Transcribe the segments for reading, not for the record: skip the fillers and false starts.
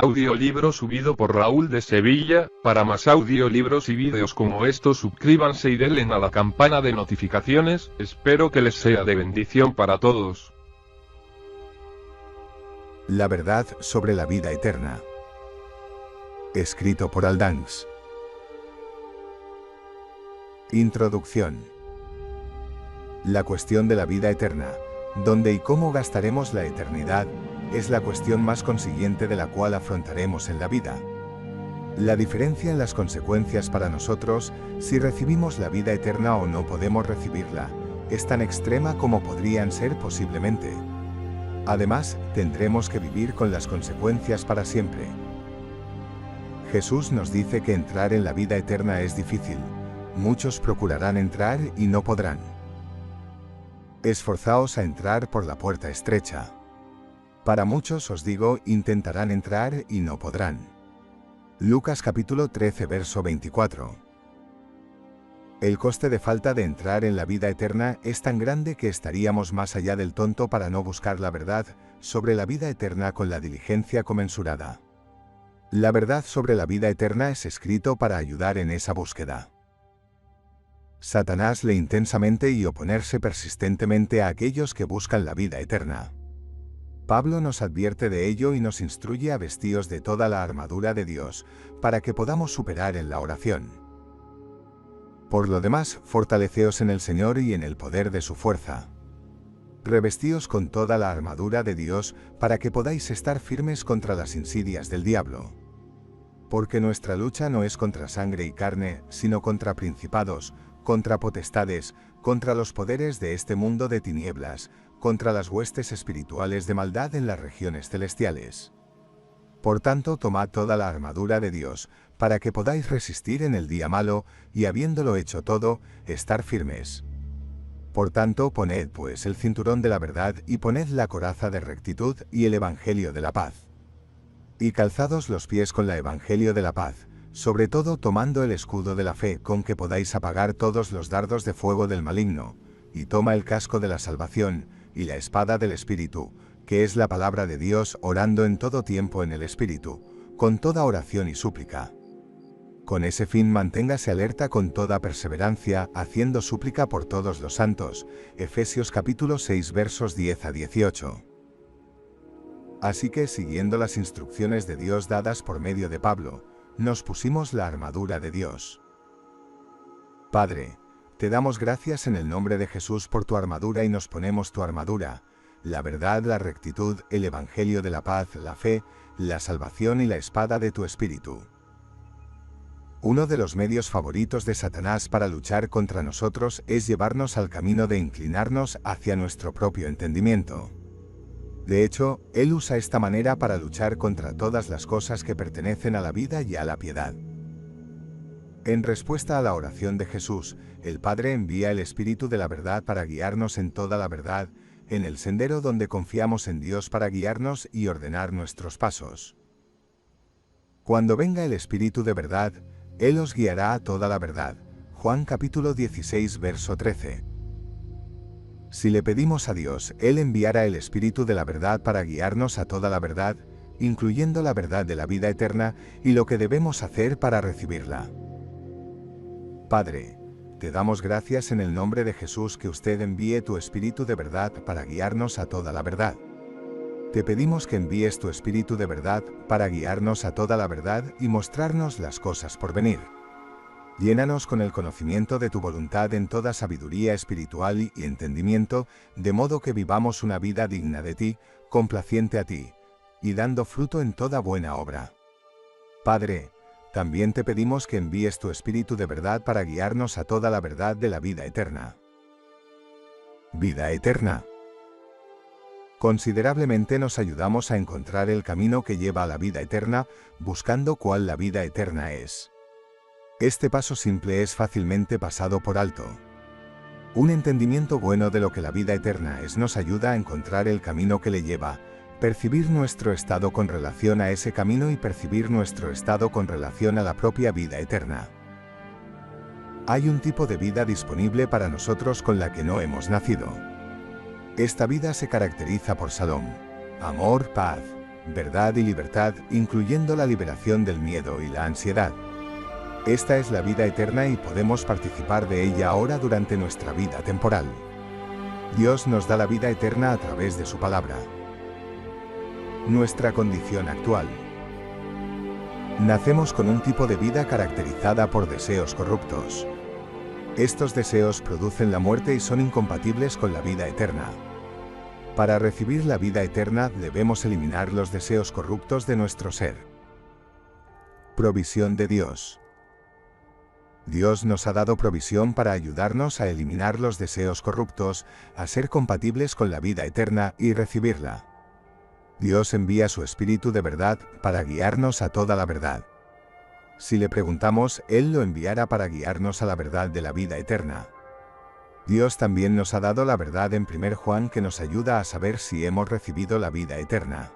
Audiolibro subido por Raúl de Sevilla. Para más audiolibros y vídeos como estos, suscríbanse y denle a la campana de notificaciones. Espero que les sea de bendición para todos. La verdad sobre la vida eterna. Escrito por Aldangs. Introducción. La cuestión de la vida eterna, dónde y cómo gastaremos la eternidad, es la cuestión más consiguiente de la cual afrontaremos en la vida. La diferencia en las consecuencias para nosotros, si recibimos la vida eterna o no podemos recibirla, es tan extrema como podrían ser posiblemente. Además, tendremos que vivir con las consecuencias para siempre. Jesús nos dice que entrar en la vida eterna es difícil. Muchos procurarán entrar y no podrán. Esforzaos a entrar por la puerta estrecha. Para muchos, os digo, intentarán entrar y no podrán. Lucas capítulo 13 verso 24. El coste de falta de entrar en la vida eterna es tan grande que estaríamos más allá del tonto para no buscar la verdad sobre la vida eterna con la diligencia comensurada. La verdad sobre la vida eterna es escrito para ayudar en esa búsqueda. Satanás lee intensamente y oponerse persistentemente a aquellos que buscan la vida eterna. Pablo nos advierte de ello y nos instruye a vestíos de toda la armadura de Dios, para que podamos superar en la oración. Por lo demás, fortaleceos en el Señor y en el poder de su fuerza. Revestíos con toda la armadura de Dios, para que podáis estar firmes contra las insidias del diablo. Porque nuestra lucha no es contra sangre y carne, sino contra principados, contra potestades, contra los poderes de este mundo de tinieblas, contra las huestes espirituales de maldad en las regiones celestiales. Por tanto, tomad toda la armadura de Dios, para que podáis resistir en el día malo, y habiéndolo hecho todo, estar firmes. Por tanto, poned pues el cinturón de la verdad, y poned la coraza de rectitud y el evangelio de la paz. Y calzados los pies con la evangelio de la paz, sobre todo tomando el escudo de la fe, con que podáis apagar todos los dardos de fuego del maligno, y toma el casco de la salvación, y la espada del Espíritu, que es la palabra de Dios, orando en todo tiempo en el Espíritu, con toda oración y súplica. Con ese fin manténgase alerta con toda perseverancia, haciendo súplica por todos los santos. Efesios capítulo 6 versos 10 a 18. Así que, siguiendo las instrucciones de Dios dadas por medio de Pablo, nos pusimos la armadura de Dios. Padre, te damos gracias en el nombre de Jesús por tu armadura y nos ponemos tu armadura, la verdad, la rectitud, el evangelio de la paz, la fe, la salvación y la espada de tu Espíritu. Uno de los medios favoritos de Satanás para luchar contra nosotros es llevarnos al camino de inclinarnos hacia nuestro propio entendimiento. De hecho, él usa esta manera para luchar contra todas las cosas que pertenecen a la vida y a la piedad. En respuesta a la oración de Jesús, el Padre envía el Espíritu de la verdad para guiarnos en toda la verdad, en el sendero donde confiamos en Dios para guiarnos y ordenar nuestros pasos. Cuando venga el Espíritu de verdad, Él os guiará a toda la verdad. Juan capítulo 16 verso 13. Si le pedimos a Dios, Él enviará el Espíritu de la verdad para guiarnos a toda la verdad, incluyendo la verdad de la vida eterna y lo que debemos hacer para recibirla. Padre, te damos gracias en el nombre de Jesús que usted envíe tu Espíritu de verdad para guiarnos a toda la verdad. Te pedimos que envíes tu Espíritu de verdad para guiarnos a toda la verdad y mostrarnos las cosas por venir. Llénanos con el conocimiento de tu voluntad en toda sabiduría espiritual y entendimiento, de modo que vivamos una vida digna de ti, complaciente a ti, y dando fruto en toda buena obra. Padre, también te pedimos que envíes tu Espíritu de verdad para guiarnos a toda la verdad de la vida eterna. Vida eterna. Considerablemente nos ayudamos a encontrar el camino que lleva a la vida eterna, buscando cuál la vida eterna es. Este paso simple es fácilmente pasado por alto. Un entendimiento bueno de lo que la vida eterna es nos ayuda a encontrar el camino que le lleva, percibir nuestro estado con relación a ese camino y percibir nuestro estado con relación a la propia vida eterna. Hay un tipo de vida disponible para nosotros con la que no hemos nacido. Esta vida se caracteriza por Shalom, amor, paz, verdad y libertad, incluyendo la liberación del miedo y la ansiedad. Esta es la vida eterna y podemos participar de ella ahora durante nuestra vida temporal. Dios nos da la vida eterna a través de su palabra. Nuestra condición actual. Nacemos con un tipo de vida caracterizada por deseos corruptos. Estos deseos producen la muerte y son incompatibles con la vida eterna. Para recibir la vida eterna debemos eliminar los deseos corruptos de nuestro ser. Provisión de Dios. Dios nos ha dado provisión para ayudarnos a eliminar los deseos corruptos, a ser compatibles con la vida eterna y recibirla. Dios envía su Espíritu de verdad para guiarnos a toda la verdad. Si le preguntamos, Él lo enviará para guiarnos a la verdad de la vida eterna. Dios también nos ha dado la verdad en 1 Juan que nos ayuda a saber si hemos recibido la vida eterna.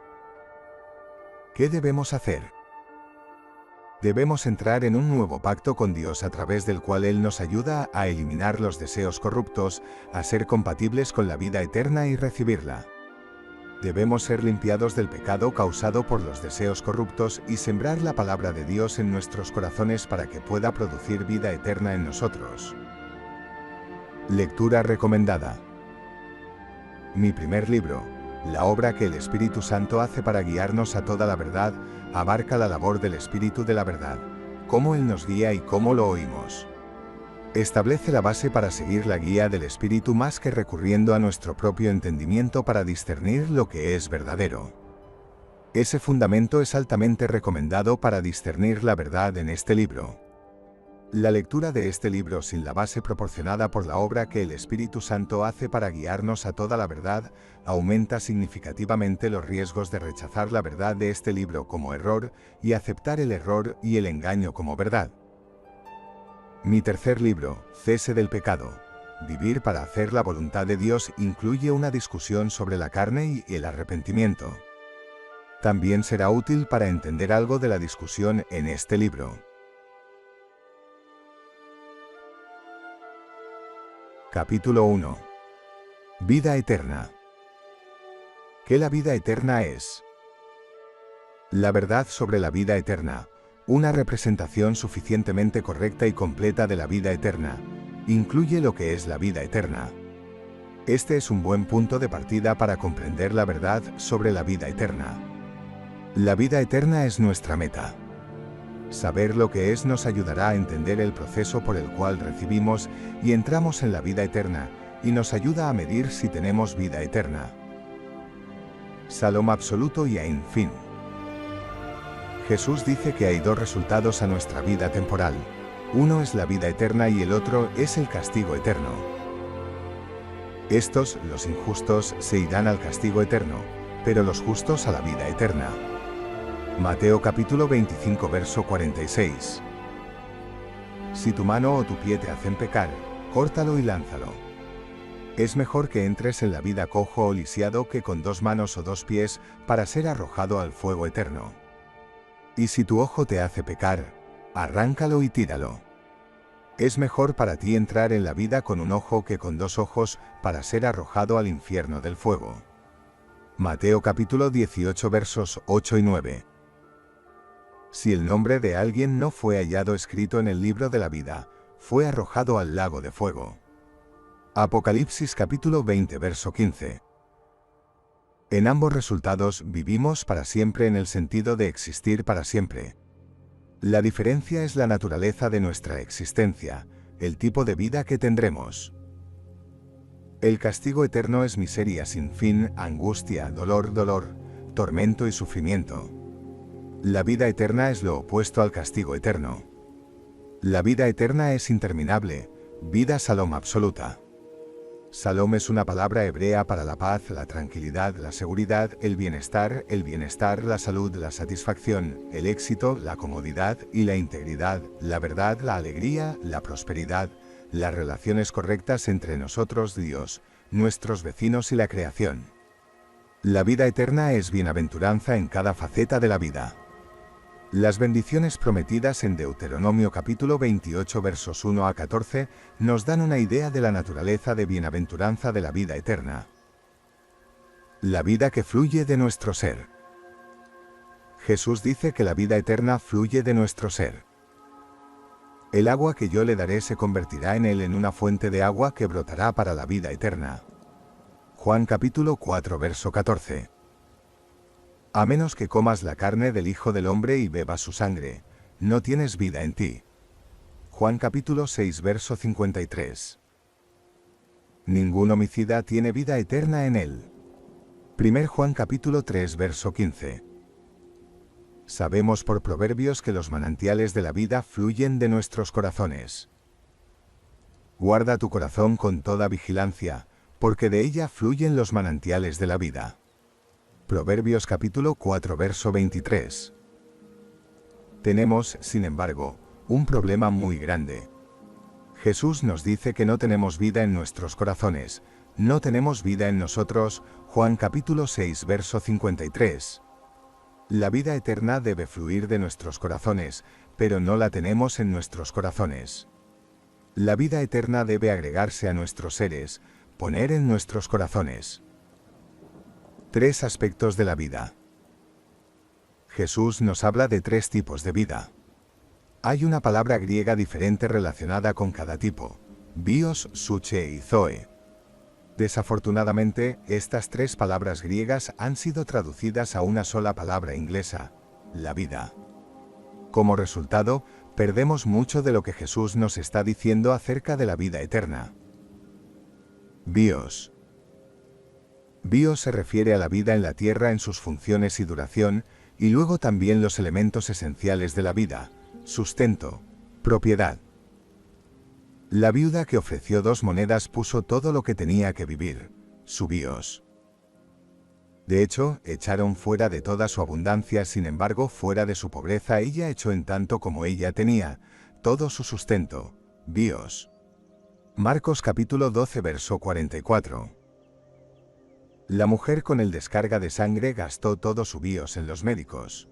¿Qué debemos hacer? Debemos entrar en un nuevo pacto con Dios a través del cual Él nos ayuda a eliminar los deseos corruptos, a ser compatibles con la vida eterna y recibirla. Debemos ser limpiados del pecado causado por los deseos corruptos y sembrar la palabra de Dios en nuestros corazones para que pueda producir vida eterna en nosotros. Lectura recomendada. Mi primer libro, la obra que el Espíritu Santo hace para guiarnos a toda la verdad, abarca la labor del Espíritu de la verdad, cómo Él nos guía y cómo lo oímos. Establece la base para seguir la guía del Espíritu más que recurriendo a nuestro propio entendimiento para discernir lo que es verdadero. Ese fundamento es altamente recomendado para discernir la verdad en este libro. La lectura de este libro sin la base proporcionada por la obra que el Espíritu Santo hace para guiarnos a toda la verdad, aumenta significativamente los riesgos de rechazar la verdad de este libro como error y aceptar el error y el engaño como verdad. Mi tercer libro, Cese del pecado. Vivir para hacer la voluntad de Dios, incluye una discusión sobre la carne y el arrepentimiento. También será útil para entender algo de la discusión en este libro. Capítulo 1. Vida eterna. ¿Qué la vida eterna es? La verdad sobre la vida eterna, una representación suficientemente correcta y completa de la vida eterna, incluye lo que es la vida eterna. Este es un buen punto de partida para comprender la verdad sobre la vida eterna. La vida eterna es nuestra meta. Saber lo que es nos ayudará a entender el proceso por el cual recibimos y entramos en la vida eterna, y nos ayuda a medir si tenemos vida eterna. Shalom absoluto y Ein fin. Jesús dice que hay dos resultados a nuestra vida temporal. Uno es la vida eterna y el otro es el castigo eterno. Estos, los injustos, se irán al castigo eterno, pero los justos a la vida eterna. Mateo capítulo 25 verso 46. Si tu mano o tu pie te hacen pecar, córtalo y lánzalo. Es mejor que entres en la vida cojo o lisiado que con 2 manos o 2 pies para ser arrojado al fuego eterno. Y si tu ojo te hace pecar, arráncalo y tíralo. Es mejor para ti entrar en la vida con un ojo que con 2 ojos para ser arrojado al infierno del fuego. Mateo capítulo 18 versos 8 y 9. Si el nombre de alguien no fue hallado escrito en el libro de la vida, fue arrojado al lago de fuego. Apocalipsis capítulo 20 verso 15. En ambos resultados vivimos para siempre en el sentido de existir para siempre. La diferencia es la naturaleza de nuestra existencia, el tipo de vida que tendremos. El castigo eterno es miseria sin fin, angustia, dolor, tormento y sufrimiento. La vida eterna es lo opuesto al castigo eterno. La vida eterna es interminable, vida Shalom absoluta. Shalom es una palabra hebrea para la paz, la tranquilidad, la seguridad, el bienestar, la salud, la satisfacción, el éxito, la comodidad y la integridad, la verdad, la alegría, la prosperidad, las relaciones correctas entre nosotros, Dios, nuestros vecinos y la creación. La vida eterna es bienaventuranza en cada faceta de la vida. Las bendiciones prometidas en Deuteronomio capítulo 28 versos 1 a 14 nos dan una idea de la naturaleza de bienaventuranza de la vida eterna. La vida que fluye de nuestro ser. Jesús dice que la vida eterna fluye de nuestro ser. El agua que yo le daré se convertirá en él en una fuente de agua que brotará para la vida eterna. Juan capítulo 4 verso 14. A menos que comas la carne del Hijo del Hombre y bebas su sangre, no tienes vida en ti. Juan capítulo 6 verso 53. Ningún homicida tiene vida eterna en él. 1 Juan capítulo 3 verso 15. Sabemos por Proverbios que los manantiales de la vida fluyen de nuestros corazones. Guarda tu corazón con toda vigilancia, porque de ella fluyen los manantiales de la vida. Proverbios capítulo 4 verso 23. Tenemos, sin embargo, un problema muy grande. Jesús nos dice que no tenemos vida en nuestros corazones, no tenemos vida en nosotros, Juan capítulo 6 verso 53. La vida eterna debe fluir de nuestros corazones, pero no la tenemos en nuestros corazones. La vida eterna debe agregarse a nuestros seres, poner en nuestros corazones. 3 aspectos de la vida. Jesús nos habla de 3 tipos de vida. Hay una palabra griega diferente relacionada con cada tipo: bios, suche y zoe. Desafortunadamente, estas 3 palabras griegas han sido traducidas a una sola palabra inglesa: la vida. Como resultado, perdemos mucho de lo que Jesús nos está diciendo acerca de la vida eterna. Bios. Bios se refiere a la vida en la tierra en sus funciones y duración, y luego también los elementos esenciales de la vida: sustento, propiedad. La viuda que ofreció 2 monedas puso todo lo que tenía que vivir, su bios. De hecho, echaron fuera de toda su abundancia, sin embargo, fuera de su pobreza ella echó en tanto como ella tenía, todo su sustento, bios. Marcos capítulo 12 verso 44. La mujer con el descarga de sangre gastó todo su bios en los médicos.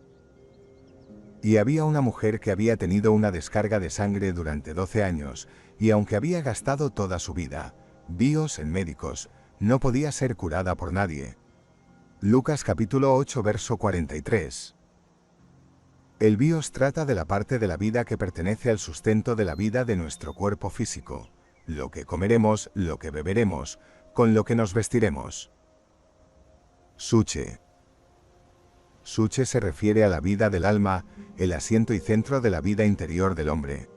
Y había una mujer que había tenido una descarga de sangre durante 12 años, y aunque había gastado toda su vida, bios en médicos, no podía ser curada por nadie. Lucas capítulo 8 verso 43. El bios trata de la parte de la vida que pertenece al sustento de la vida de nuestro cuerpo físico, lo que comeremos, lo que beberemos, con lo que nos vestiremos. Suche. Suche se refiere a la vida del alma, el asiento y centro de la vida interior del hombre.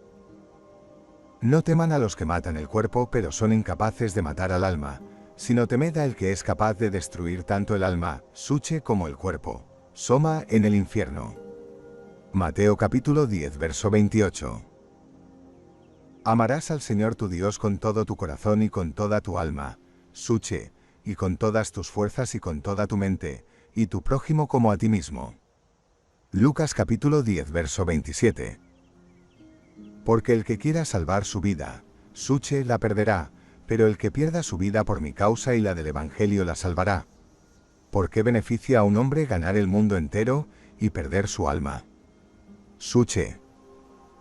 No teman a los que matan el cuerpo, pero son incapaces de matar al alma, sino temed al que es capaz de destruir tanto el alma, suche, como el cuerpo, soma, en el infierno. Mateo capítulo 10 verso 28. Amarás al Señor tu Dios con todo tu corazón y con toda tu alma, suche, y con todas tus fuerzas y con toda tu mente, y tu prójimo como a ti mismo. Lucas capítulo 10 verso 27. Porque el que quiera salvar su vida, suche, la perderá, pero el que pierda su vida por mi causa y la del Evangelio la salvará. ¿Por qué beneficia a un hombre ganar el mundo entero y perder su alma? Suche.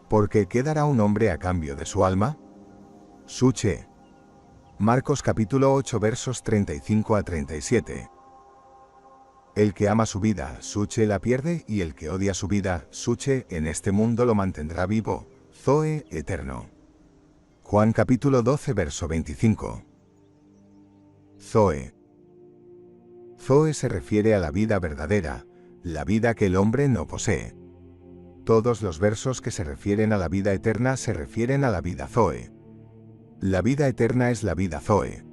¿Porque qué dará un hombre a cambio de su alma? Suche. Marcos capítulo 8 versos 35 a 37. El que ama su vida, suche, la pierde, y el que odia su vida, suche, en este mundo lo mantendrá vivo, zoe, eterno. Juan capítulo 12 verso 25. Zoe. Zoe se refiere a la vida verdadera, la vida que el hombre no posee. Todos los versos que se refieren a la vida eterna se refieren a la vida zoe. La vida eterna es la vida zoe.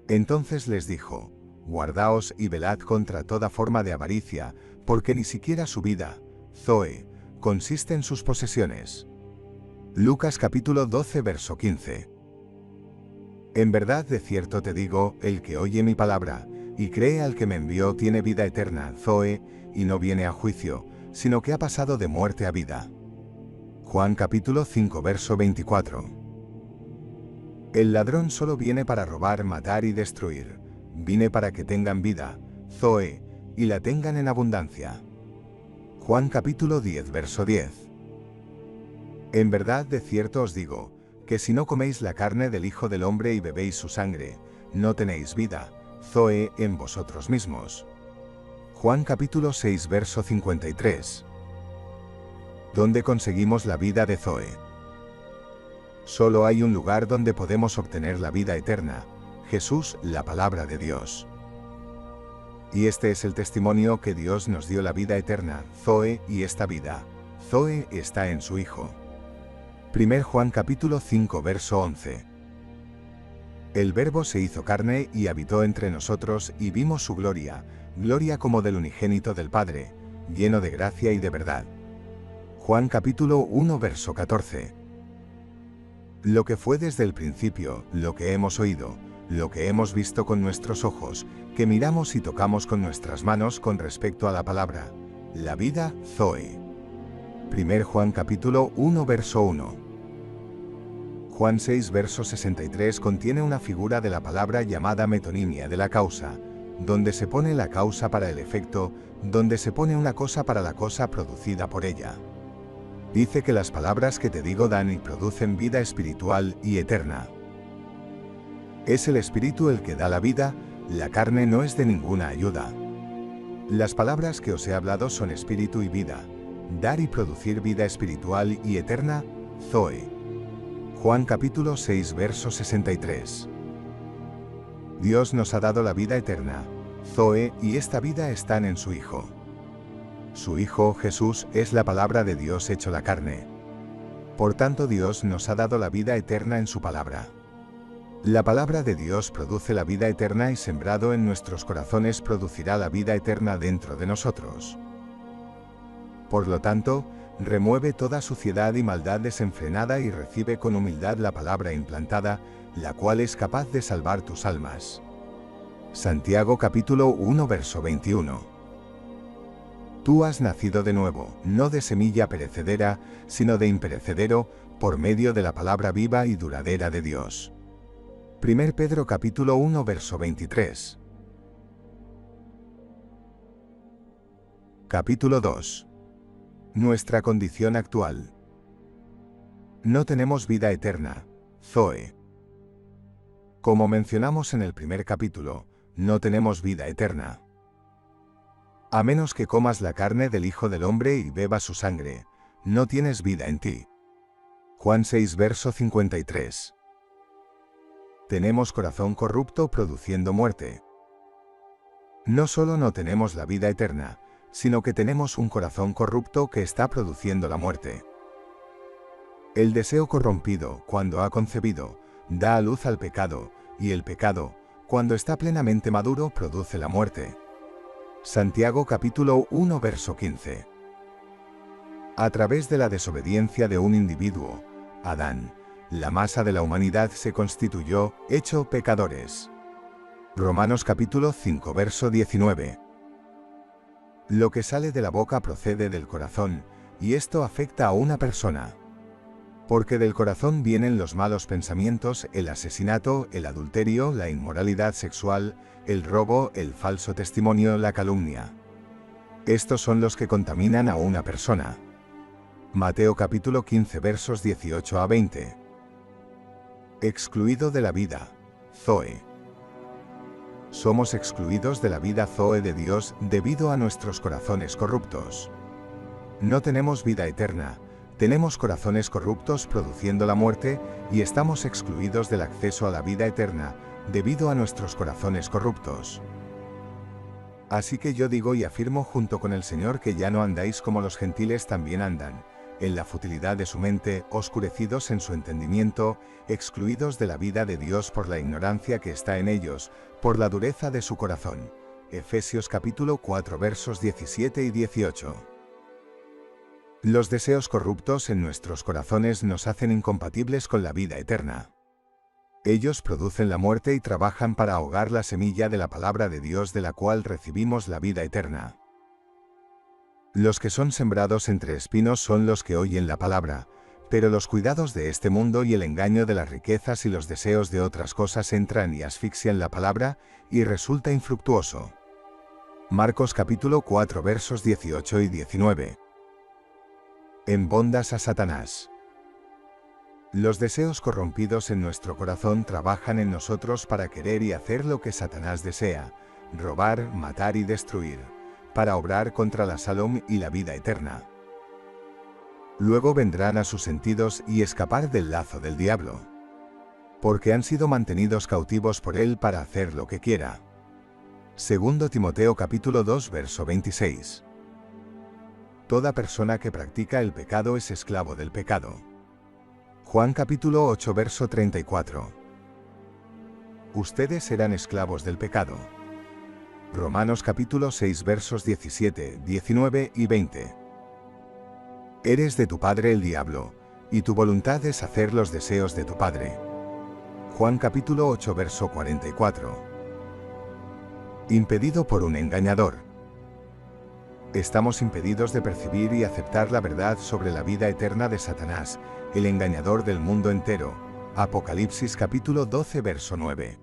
Entonces les dijo: guardaos y velad contra toda forma de avaricia, porque ni siquiera su vida, zoe, consiste en sus posesiones. Lucas capítulo 12 verso 15. En verdad de cierto te digo, el que oye mi palabra, y cree al que me envió tiene vida eterna, zoe, y no viene a juicio, sino que ha pasado de muerte a vida. Juan capítulo 5 verso 24. El ladrón solo viene para robar, matar y destruir. Vine para que tengan vida, zoe, y la tengan en abundancia. Juan capítulo 10 verso 10. En verdad de cierto os digo, que si no coméis la carne del Hijo del Hombre y bebéis su sangre, no tenéis vida, zoe, en vosotros mismos. Juan capítulo 6 verso 53. ¿Dónde conseguimos la vida de Zoe? Solo hay un lugar donde podemos obtener la vida eterna: Jesús, la palabra de Dios. Y este es el testimonio que Dios nos dio, la vida eterna, Zoe, y esta vida, Zoe, está en su Hijo. 1 Juan capítulo 5 verso 11. El Verbo se hizo carne y habitó entre nosotros, y vimos su gloria, gloria como del unigénito del Padre, lleno de gracia y de verdad. Juan capítulo 1 verso 14. Lo que fue desde el principio, lo que hemos oído, lo que hemos visto con nuestros ojos, que miramos y tocamos con nuestras manos con respecto a la palabra, la vida, Zoe. 1 Juan capítulo 1 verso 1. Juan 6 verso 63 contiene una figura de la palabra llamada metonimia de la causa, donde se pone la causa para el efecto, donde se pone una cosa para la cosa producida por ella. Dice que las palabras que te digo dan y producen vida espiritual y eterna. Es el Espíritu el que da la vida, la carne no es de ninguna ayuda. Las palabras que os he hablado son espíritu y vida, dar y producir vida espiritual y eterna, Zoe. Juan capítulo 6 verso 63. Dios nos ha dado la vida eterna, Zoe, y esta vida están en su Hijo. Su Hijo, Jesús, es la palabra de Dios hecho la carne. Por tanto, Dios nos ha dado la vida eterna en su palabra. La palabra de Dios produce la vida eterna y sembrado en nuestros corazones producirá la vida eterna dentro de nosotros. Por lo tanto, remueve toda suciedad y maldad desenfrenada y recibe con humildad la palabra implantada, la cual es capaz de salvar tus almas. Santiago capítulo 1 verso 21. Tú has nacido de nuevo, no de semilla perecedera, sino de imperecedero, por medio de la palabra viva y duradera de Dios. 1 Pedro capítulo 1 verso 23. Capítulo 2. Nuestra condición actual. No tenemos vida eterna, Zoe. Como mencionamos en el primer capítulo, no tenemos vida eterna. A menos que comas la carne del Hijo del Hombre y bebas su sangre, no tienes vida en ti. Juan 6 verso 53. Tenemos corazón corrupto produciendo muerte. No solo no tenemos la vida eterna, sino que tenemos un corazón corrupto que está produciendo la muerte. El deseo corrompido, cuando ha concebido, da a luz al pecado, y el pecado, cuando está plenamente maduro, produce la muerte. Santiago capítulo 1 verso 15. A través de la desobediencia de un individuo, Adán, la masa de la humanidad se constituyó, hecho pecadores. Romanos capítulo 5 verso 19. Lo que sale de la boca procede del corazón, y esto afecta a una persona. Porque del corazón vienen los malos pensamientos, el asesinato, el adulterio, la inmoralidad sexual, el robo, el falso testimonio, la calumnia. Estos son los que contaminan a una persona. Mateo capítulo 15 versos 18 a 20. Excluido de la vida, Zoe. Somos excluidos de la vida Zoe de Dios debido a nuestros corazones corruptos. No tenemos vida eterna, tenemos corazones corruptos produciendo la muerte y estamos excluidos del acceso a la vida eterna debido a nuestros corazones corruptos. Así que yo digo y afirmo junto con el Señor que ya no andáis como los gentiles también andan, en la futilidad de su mente, oscurecidos en su entendimiento, excluidos de la vida de Dios por la ignorancia que está en ellos, por la dureza de su corazón. Efesios capítulo 4 versos 17 y 18. Los deseos corruptos en nuestros corazones nos hacen incompatibles con la vida eterna. Ellos producen la muerte y trabajan para ahogar la semilla de la palabra de Dios de la cual recibimos la vida eterna. Los que son sembrados entre espinos son los que oyen la palabra, pero los cuidados de este mundo y el engaño de las riquezas y los deseos de otras cosas entran y asfixian la palabra, y resulta infructuoso. Marcos capítulo 4 versos 18 y 19. Embondas a Satanás. Los deseos corrompidos en nuestro corazón trabajan en nosotros para querer y hacer lo que Satanás desea, robar, matar y destruir. para obrar contra la Salom y la vida eterna. Luego vendrán a sus sentidos y escapar del lazo del diablo, porque han sido mantenidos cautivos por él para hacer lo que quiera. 2 Timoteo capítulo 2 verso 26. Toda persona que practica el pecado es esclavo del pecado. Juan capítulo 8 verso 34. Ustedes serán esclavos del pecado. Romanos capítulo 6 versos 17, 19 y 20. Eres de tu padre el diablo, y tu voluntad es hacer los deseos de tu padre. Juan capítulo 8 verso 44. Impedido por un engañador. Estamos impedidos de percibir y aceptar la verdad sobre la vida eterna de Satanás, el engañador del mundo entero. Apocalipsis capítulo 12 verso 9.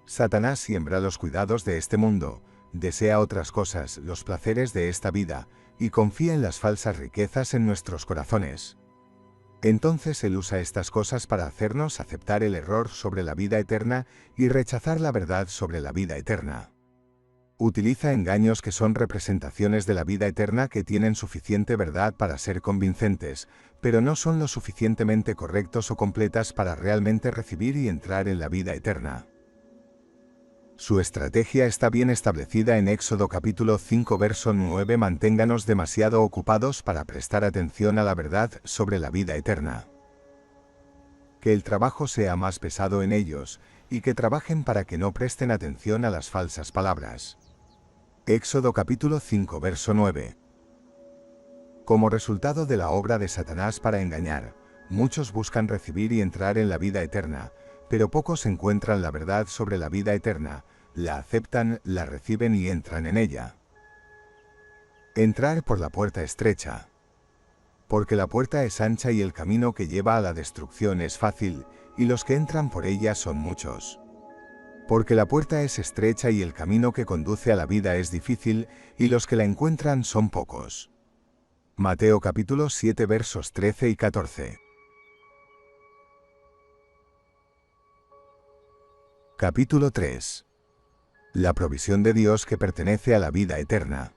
Satanás siembra los cuidados de este mundo, desea otras cosas, los placeres de esta vida, y confía en las falsas riquezas en nuestros corazones. Entonces él usa estas cosas para hacernos aceptar el error sobre la vida eterna y rechazar la verdad sobre la vida eterna. Utiliza engaños que son representaciones de la vida eterna que tienen suficiente verdad para ser convincentes, pero no son lo suficientemente correctos o completas para realmente recibir y entrar en la vida eterna. Su estrategia está bien establecida en Éxodo capítulo 5 verso 9. Manténganos demasiado ocupados para prestar atención a la verdad sobre la vida eterna. Que el trabajo sea más pesado en ellos, y que trabajen para que no presten atención a las falsas palabras. Éxodo capítulo 5 verso 9. Como resultado de la obra de Satanás para engañar, muchos buscan recibir y entrar en la vida eterna, pero pocos encuentran la verdad sobre la vida eterna, la aceptan, la reciben y entran en ella. Entrar por la puerta estrecha. Porque la puerta es ancha y el camino que lleva a la destrucción es fácil, y los que entran por ella son muchos. Porque la puerta es estrecha y el camino que conduce a la vida es difícil, y los que la encuentran son pocos. Mateo capítulo 7 versos 13 y 14. Capítulo 3. La provisión de Dios que pertenece a la vida eterna.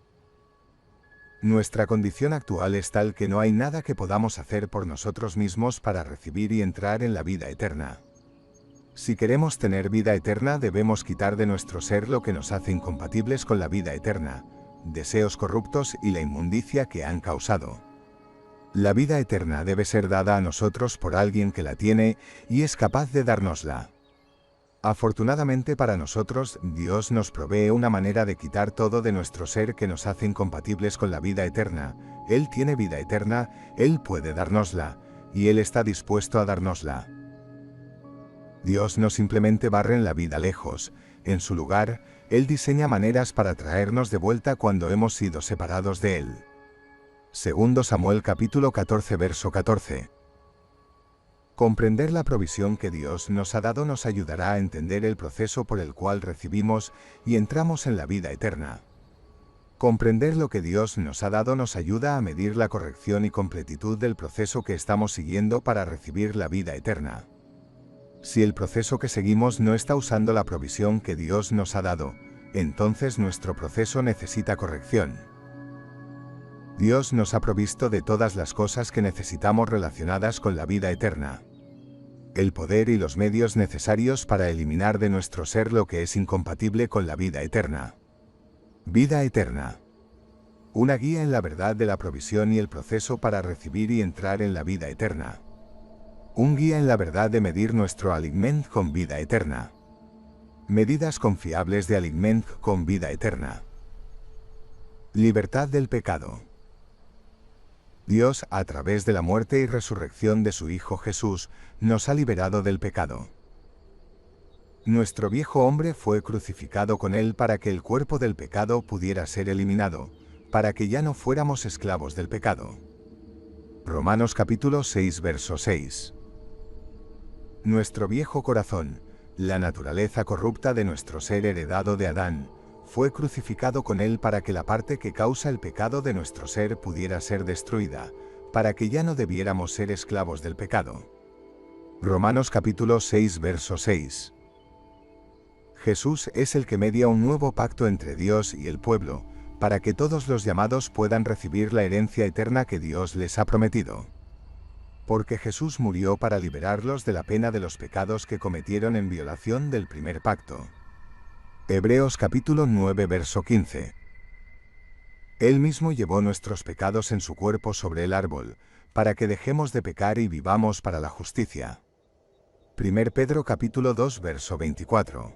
Nuestra condición actual es tal que no hay nada que podamos hacer por nosotros mismos para recibir y entrar en la vida eterna. Si queremos tener vida eterna, debemos quitar de nuestro ser lo que nos hace incompatibles con la vida eterna, deseos corruptos y la inmundicia que han causado. La vida eterna debe ser dada a nosotros por alguien que la tiene y es capaz de dárnosla. Afortunadamente para nosotros, Dios nos provee una manera de quitar todo de nuestro ser que nos hace incompatibles con la vida eterna. Él tiene vida eterna, Él puede dárnosla, y Él está dispuesto a dárnosla. Dios no simplemente barre en la vida lejos, en su lugar, Él diseña maneras para traernos de vuelta cuando hemos sido separados de Él. 2 Samuel capítulo 14 verso 14. Comprender la provisión que Dios nos ha dado nos ayudará a entender el proceso por el cual recibimos y entramos en la vida eterna. Comprender lo que Dios nos ha dado nos ayuda a medir la corrección y completitud del proceso que estamos siguiendo para recibir la vida eterna. Si el proceso que seguimos no está usando la provisión que Dios nos ha dado, entonces nuestro proceso necesita corrección. Dios nos ha provisto de todas las cosas que necesitamos relacionadas con la vida eterna. El poder y los medios necesarios para eliminar de nuestro ser lo que es incompatible con la vida eterna. Vida eterna. Una guía en la verdad de la provisión y el proceso para recibir y entrar en la vida eterna. Un guía en la verdad de medir nuestro aliment con vida eterna. Medidas confiables de aliment con vida eterna. Libertad del pecado. Dios, a través de la muerte y resurrección de su Hijo Jesús, nos ha liberado del pecado. Nuestro viejo hombre fue crucificado con él para que el cuerpo del pecado pudiera ser eliminado, para que ya no fuéramos esclavos del pecado. Romanos capítulo 6 verso 6. Nuestro viejo corazón, la naturaleza corrupta de nuestro ser heredado de Adán, fue crucificado con él para que la parte que causa el pecado de nuestro ser pudiera ser destruida, para que ya no debiéramos ser esclavos del pecado. Romanos capítulo 6 verso 6. Jesús es el que media un nuevo pacto entre Dios y el pueblo, para que todos los llamados puedan recibir la herencia eterna que Dios les ha prometido. Porque Jesús murió para liberarlos de la pena de los pecados que cometieron en violación del primer pacto. Hebreos capítulo 9 verso 15. Él mismo llevó nuestros pecados en su cuerpo sobre el árbol, para que dejemos de pecar y vivamos para la justicia. 1 Pedro capítulo 2 verso 24.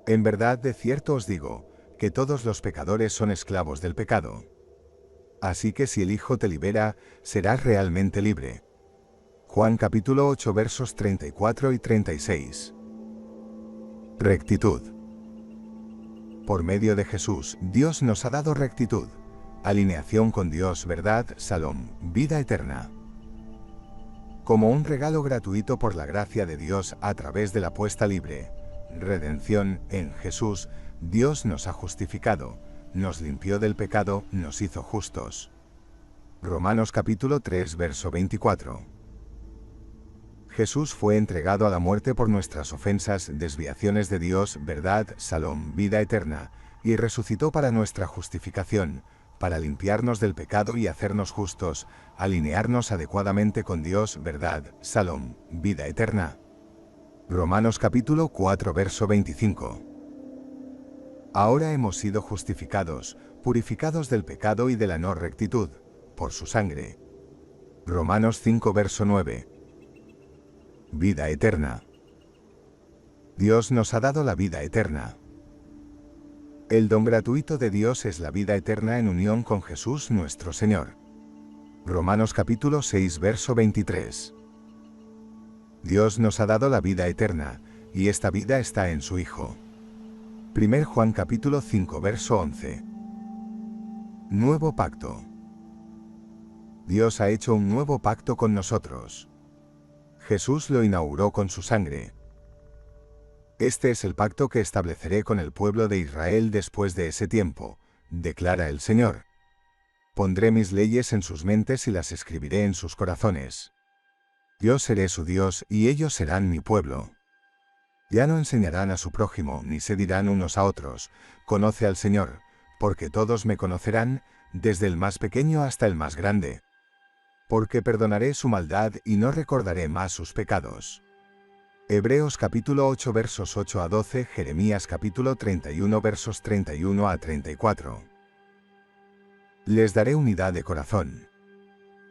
En verdad, de cierto os digo, que todos los pecadores son esclavos del pecado. Así que si el Hijo te libera, serás realmente libre. Juan capítulo 8 versos 34 y 36. Rectitud. Por medio de Jesús, Dios nos ha dado rectitud, alineación con Dios, verdad, Salom, vida eterna. Como un regalo gratuito por la gracia de Dios a través de la puesta libre, redención en Jesús, Dios nos ha justificado, nos limpió del pecado, nos hizo justos. Romanos capítulo 3 verso 24. Jesús fue entregado a la muerte por nuestras ofensas, desviaciones de Dios, verdad, Salom, vida eterna, y resucitó para nuestra justificación, para limpiarnos del pecado y hacernos justos, alinearnos adecuadamente con Dios, verdad, Salom, vida eterna. Romanos capítulo 4 verso 25. Ahora hemos sido justificados, purificados del pecado y de la no rectitud, por su sangre. Romanos 5 verso 9. Vida eterna. Dios nos ha dado la vida eterna. El don gratuito de Dios es la vida eterna en unión con Jesús nuestro Señor. Romanos capítulo 6 verso 23. Dios nos ha dado la vida eterna, y esta vida está en su Hijo. 1 Juan capítulo 5 verso 11. Nuevo pacto. Dios ha hecho un nuevo pacto con nosotros. Jesús lo inauguró con su sangre. Este es el pacto que estableceré con el pueblo de Israel después de ese tiempo, declara el Señor. Pondré mis leyes en sus mentes y las escribiré en sus corazones. Yo seré su Dios y ellos serán mi pueblo. Ya no enseñarán a su prójimo, ni se dirán unos a otros, conoce al Señor, porque todos me conocerán, desde el más pequeño hasta el más grande. Porque perdonaré su maldad y no recordaré más sus pecados. Hebreos capítulo 8 versos 8 a 12, Jeremías capítulo 31 versos 31 a 34. Les daré unidad de corazón.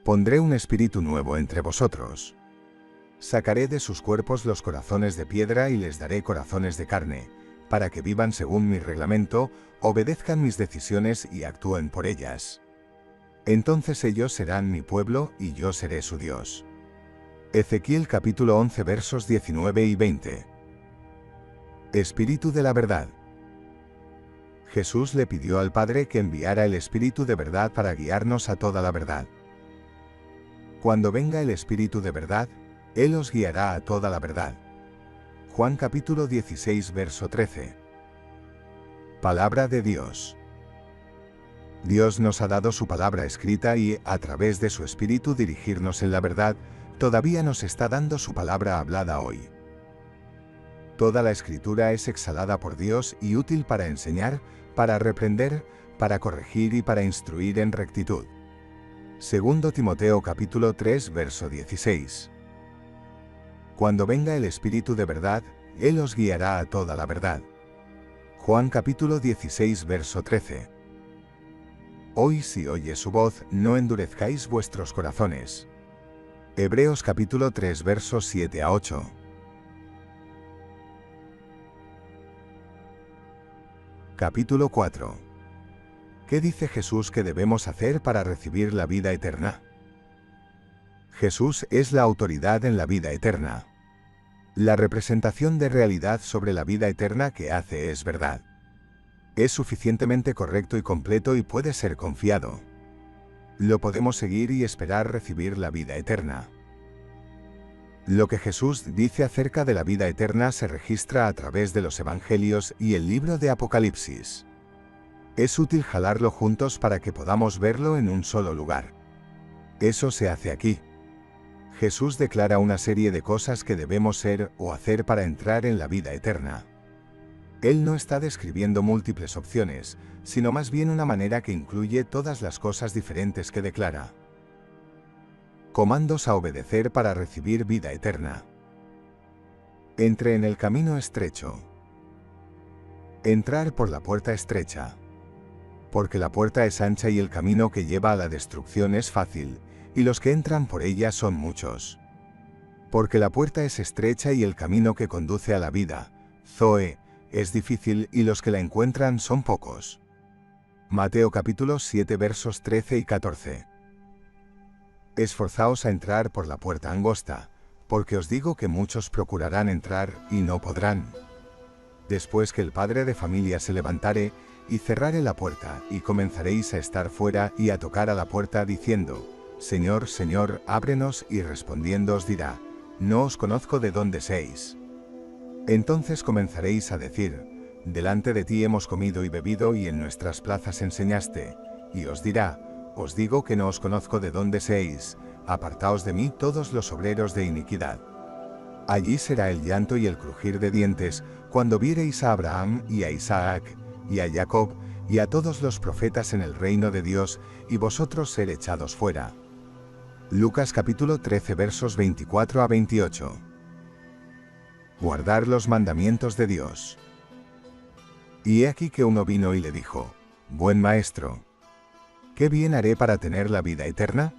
Pondré un espíritu nuevo entre vosotros. Sacaré de sus cuerpos los corazones de piedra y les daré corazones de carne, para que vivan según mi reglamento, obedezcan mis decisiones y actúen por ellas. Entonces ellos serán mi pueblo y yo seré su Dios. Ezequiel capítulo 11 versos 19 y 20. Espíritu de la verdad. Jesús le pidió al Padre que enviara el Espíritu de verdad para guiarnos a toda la verdad. Cuando venga el Espíritu de verdad, Él os guiará a toda la verdad. Juan capítulo 16 verso 13. Palabra de Dios. Dios nos ha dado su palabra escrita y, a través de su Espíritu dirigirnos en la verdad, todavía nos está dando su palabra hablada hoy. Toda la Escritura es exhalada por Dios y útil para enseñar, para reprender, para corregir y para instruir en rectitud. 2 Timoteo capítulo 3 verso 16. Cuando venga el Espíritu de verdad, Él os guiará a toda la verdad. Juan capítulo 16 verso 13. Hoy si oyes su voz, no endurezcáis vuestros corazones. Hebreos capítulo 3 versos 7 a 8. Capítulo 4. ¿Qué dice Jesús que debemos hacer para recibir la vida eterna? Jesús es la autoridad en la vida eterna. La representación de realidad sobre la vida eterna que hace es verdad. Es suficientemente correcto y completo y puede ser confiado. Lo podemos seguir y esperar recibir la vida eterna. Lo que Jesús dice acerca de la vida eterna se registra a través de los Evangelios y el libro de Apocalipsis. Es útil jalarlo juntos para que podamos verlo en un solo lugar. Eso se hace aquí. Jesús declara una serie de cosas que debemos ser o hacer para entrar en la vida eterna. Él no está describiendo múltiples opciones, sino más bien una manera que incluye todas las cosas diferentes que declara. Comandos a obedecer para recibir vida eterna. Entre en el camino estrecho. Entrar por la puerta estrecha. Porque la puerta es ancha y el camino que lleva a la destrucción es fácil, y los que entran por ella son muchos. Porque la puerta es estrecha y el camino que conduce a la vida, Zoe, es difícil y los que la encuentran son pocos. Mateo capítulo 7 versos 13 y 14. Esforzaos a entrar por la puerta angosta, porque os digo que muchos procurarán entrar y no podrán. Después que el padre de familia se levantare, y cerrare la puerta, y comenzaréis a estar fuera y a tocar a la puerta diciendo, Señor, Señor, ábrenos, y respondiendo os dirá, no os conozco de dónde seis. Entonces comenzaréis a decir, delante de ti hemos comido y bebido y en nuestras plazas enseñaste, y os dirá, os digo que no os conozco de dónde seis, apartaos de mí todos los obreros de iniquidad. Allí será el llanto y el crujir de dientes, cuando viereis a Abraham y a Isaac, y a Jacob, y a todos los profetas en el reino de Dios, y vosotros ser echados fuera. Lucas capítulo 13 versos 24 a 28. Guardar los mandamientos de Dios. Y he aquí que uno vino y le dijo, Buen maestro, ¿qué bien haré para tener la vida eterna?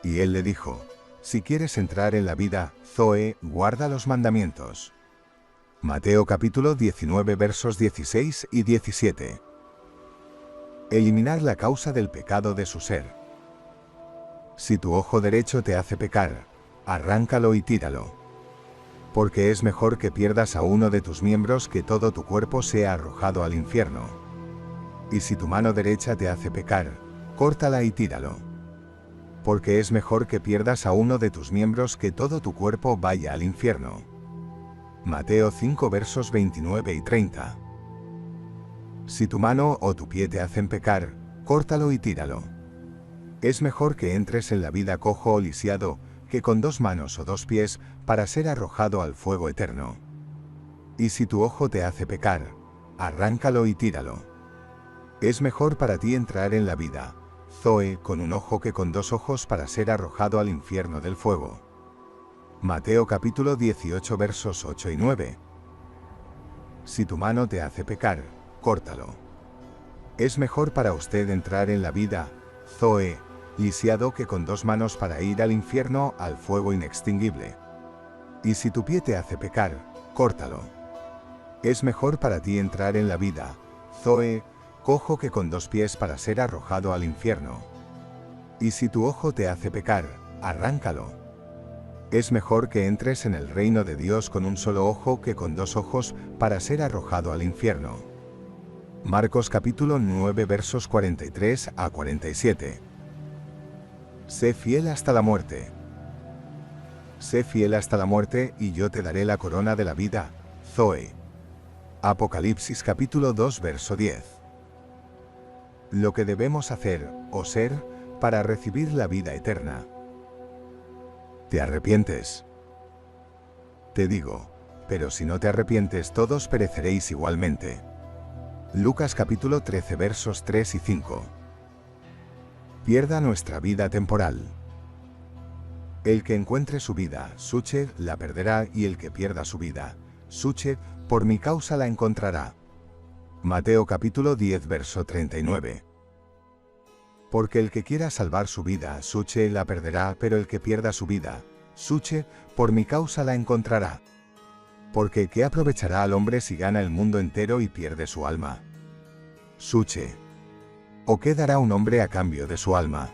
Y él le dijo, Si quieres entrar en la vida, Zoe, guarda los mandamientos. Mateo capítulo 19 versos 16 y 17. Eliminar la causa del pecado de su ser. Si tu ojo derecho te hace pecar, arráncalo y tíralo. Porque es mejor que pierdas a uno de tus miembros que todo tu cuerpo sea arrojado al infierno. Y si tu mano derecha te hace pecar, córtala y tíralo. Porque es mejor que pierdas a uno de tus miembros que todo tu cuerpo vaya al infierno. Mateo 5 versos 29 y 30. Si tu mano o tu pie te hacen pecar, córtalo y tíralo. Es mejor que entres en la vida cojo o lisiado, que con 2 manos o 2 pies, para ser arrojado al fuego eterno. Y si tu ojo te hace pecar, arráncalo y tíralo. Es mejor para ti entrar en la vida, Zoe, con un ojo que con 2 ojos para ser arrojado al infierno del fuego. Mateo capítulo 18 versos 8 y 9. Si tu mano te hace pecar, córtalo. Es mejor para usted entrar en la vida, Zoe, lisiado que con 2 manos para ir al infierno, al fuego inextinguible. Y si tu pie te hace pecar, córtalo. Es mejor para ti entrar en la vida, Zoe, cojo que con 2 pies para ser arrojado al infierno. Y si tu ojo te hace pecar, arráncalo. Es mejor que entres en el reino de Dios con un solo ojo que con 2 ojos para ser arrojado al infierno. Marcos capítulo 9 versos 43 a 47. Sé fiel hasta la muerte. Sé fiel hasta la muerte y yo te daré la corona de la vida, Zoe. Apocalipsis capítulo 2 verso 10. Lo que debemos hacer, o ser, para recibir la vida eterna. ¿Te arrepientes? Te digo, pero si no te arrepientes todos pereceréis igualmente. Lucas capítulo 13 versos 3 y 5. Pierda nuestra vida temporal. El que encuentre su vida, Suche, la perderá, y el que pierda su vida, Suche, por mi causa la encontrará. Mateo capítulo 10 verso 39. Porque el que quiera salvar su vida, Suche, la perderá, pero el que pierda su vida, Suche, por mi causa la encontrará. Porque ¿qué aprovechará al hombre si gana el mundo entero y pierde su alma? Suche. ¿O qué dará un hombre a cambio de su alma?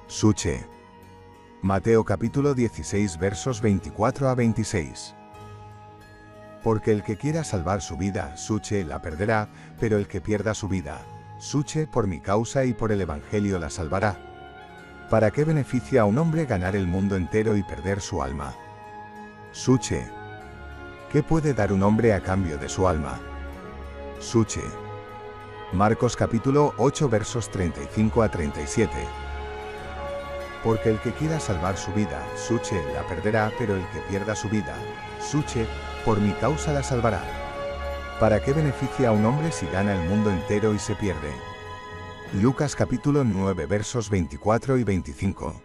Suche. Mateo capítulo 16 versos 24 a 26. Porque el que quiera salvar su vida, Suche, la perderá, pero el que pierda su vida, Suche, por mi causa y por el evangelio la salvará. ¿Para qué beneficia a un hombre ganar el mundo entero y perder su alma? Suche. ¿Qué puede dar un hombre a cambio de su alma? Suche. Marcos capítulo 8 versos 35 a 37. Porque el que quiera salvar su vida, Suche, la perderá, pero el que pierda su vida, Suche, por mi causa la salvará. ¿Para qué beneficia a un hombre si gana el mundo entero y se pierde? Lucas capítulo 9 versos 24 y 25.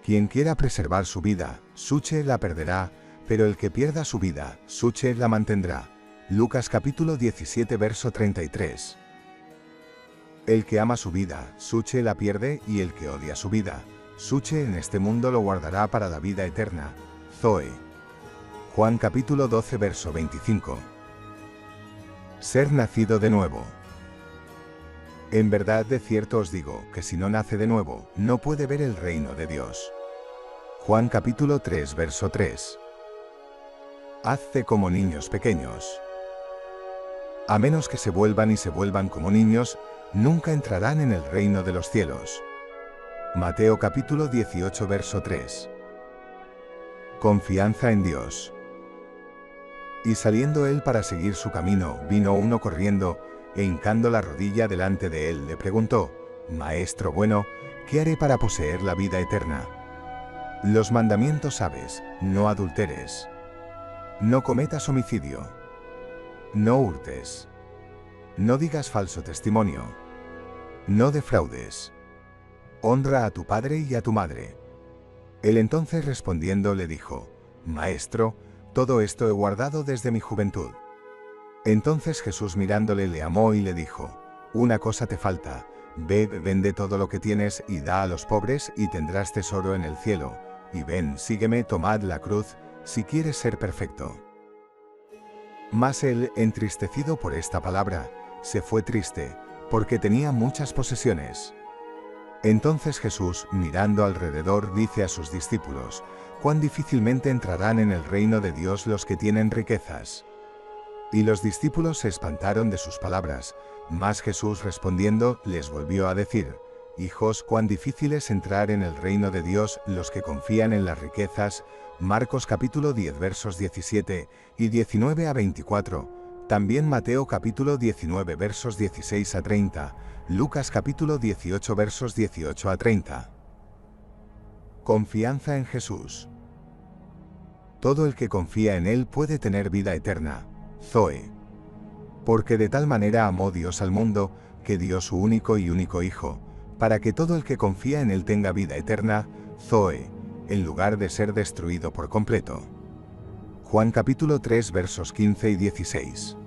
Quien quiera preservar su vida, Suche la perderá, pero el que pierda su vida, Suche la mantendrá. Lucas capítulo 17 verso 33. El que ama su vida, Suche la pierde, y el que odia su vida, Suche en este mundo lo guardará para la vida eterna. Zoe. Juan capítulo 12 verso 25. Ser nacido de nuevo. En verdad de cierto os digo, que si no nace de nuevo, no puede ver el reino de Dios. Juan capítulo 3 verso 3. Hazte como niños pequeños. A menos que se vuelvan como niños, nunca entrarán en el reino de los cielos. Mateo capítulo 18 verso 3. Confianza en Dios. Y saliendo él para seguir su camino, vino uno corriendo, e hincando la rodilla delante de él le preguntó: Maestro bueno, ¿qué haré para poseer la vida eterna? Los mandamientos sabes: no adulteres, no cometas homicidio, no hurtes, no digas falso testimonio, no defraudes, honra a tu padre y a tu madre. Él entonces respondiendo le dijo: Maestro, todo esto he guardado desde mi juventud. Entonces Jesús mirándole le amó y le dijo: Una cosa te falta, ve, vende todo lo que tienes y da a los pobres y tendrás tesoro en el cielo, y ven, sígueme, tomad la cruz, si quieres ser perfecto. Mas él, entristecido por esta palabra, se fue triste, porque tenía muchas posesiones. Entonces Jesús, mirando alrededor, dice a sus discípulos: cuán difícilmente entrarán en el reino de Dios los que tienen riquezas. Y los discípulos se espantaron de sus palabras, mas Jesús respondiendo, les volvió a decir: Hijos, cuán difícil es entrar en el reino de Dios los que confían en las riquezas. Marcos capítulo 10 versos 17 y 19 a 24, también Mateo capítulo 19 versos 16 a 30, Lucas capítulo 18 versos 18 a 30. Confianza en Jesús. Todo el que confía en Él puede tener vida eterna. Zoe. Porque de tal manera amó Dios al mundo, que dio su único y único Hijo, para que todo el que confía en Él tenga vida eterna, Zoe, en lugar de ser destruido por completo. Juan capítulo 3 versos 15 y 16.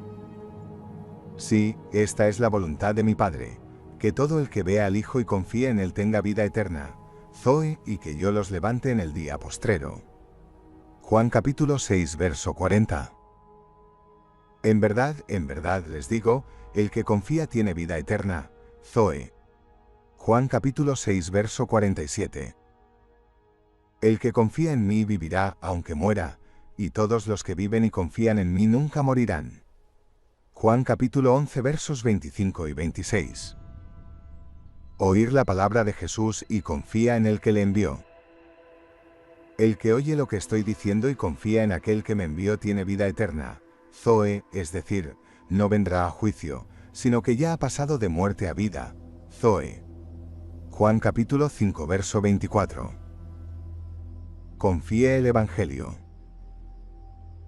Sí, esta es la voluntad de mi Padre, que todo el que vea al Hijo y confíe en Él tenga vida eterna, Zoe, y que yo los levante en el día postrero. Juan capítulo 6 verso 40. En verdad les digo, el que confía tiene vida eterna, Zoe. Juan capítulo 6 verso 47. El que confía en mí vivirá aunque muera, y todos los que viven y confían en mí nunca morirán. Juan capítulo 11 versos 25 y 26. Oír la palabra de Jesús y confía en el que le envió. El que oye lo que estoy diciendo y confía en aquel que me envió tiene vida eterna, Zoe, es decir, no vendrá a juicio, sino que ya ha pasado de muerte a vida, Zoe. Juan capítulo 5 verso 24. Confíe el Evangelio.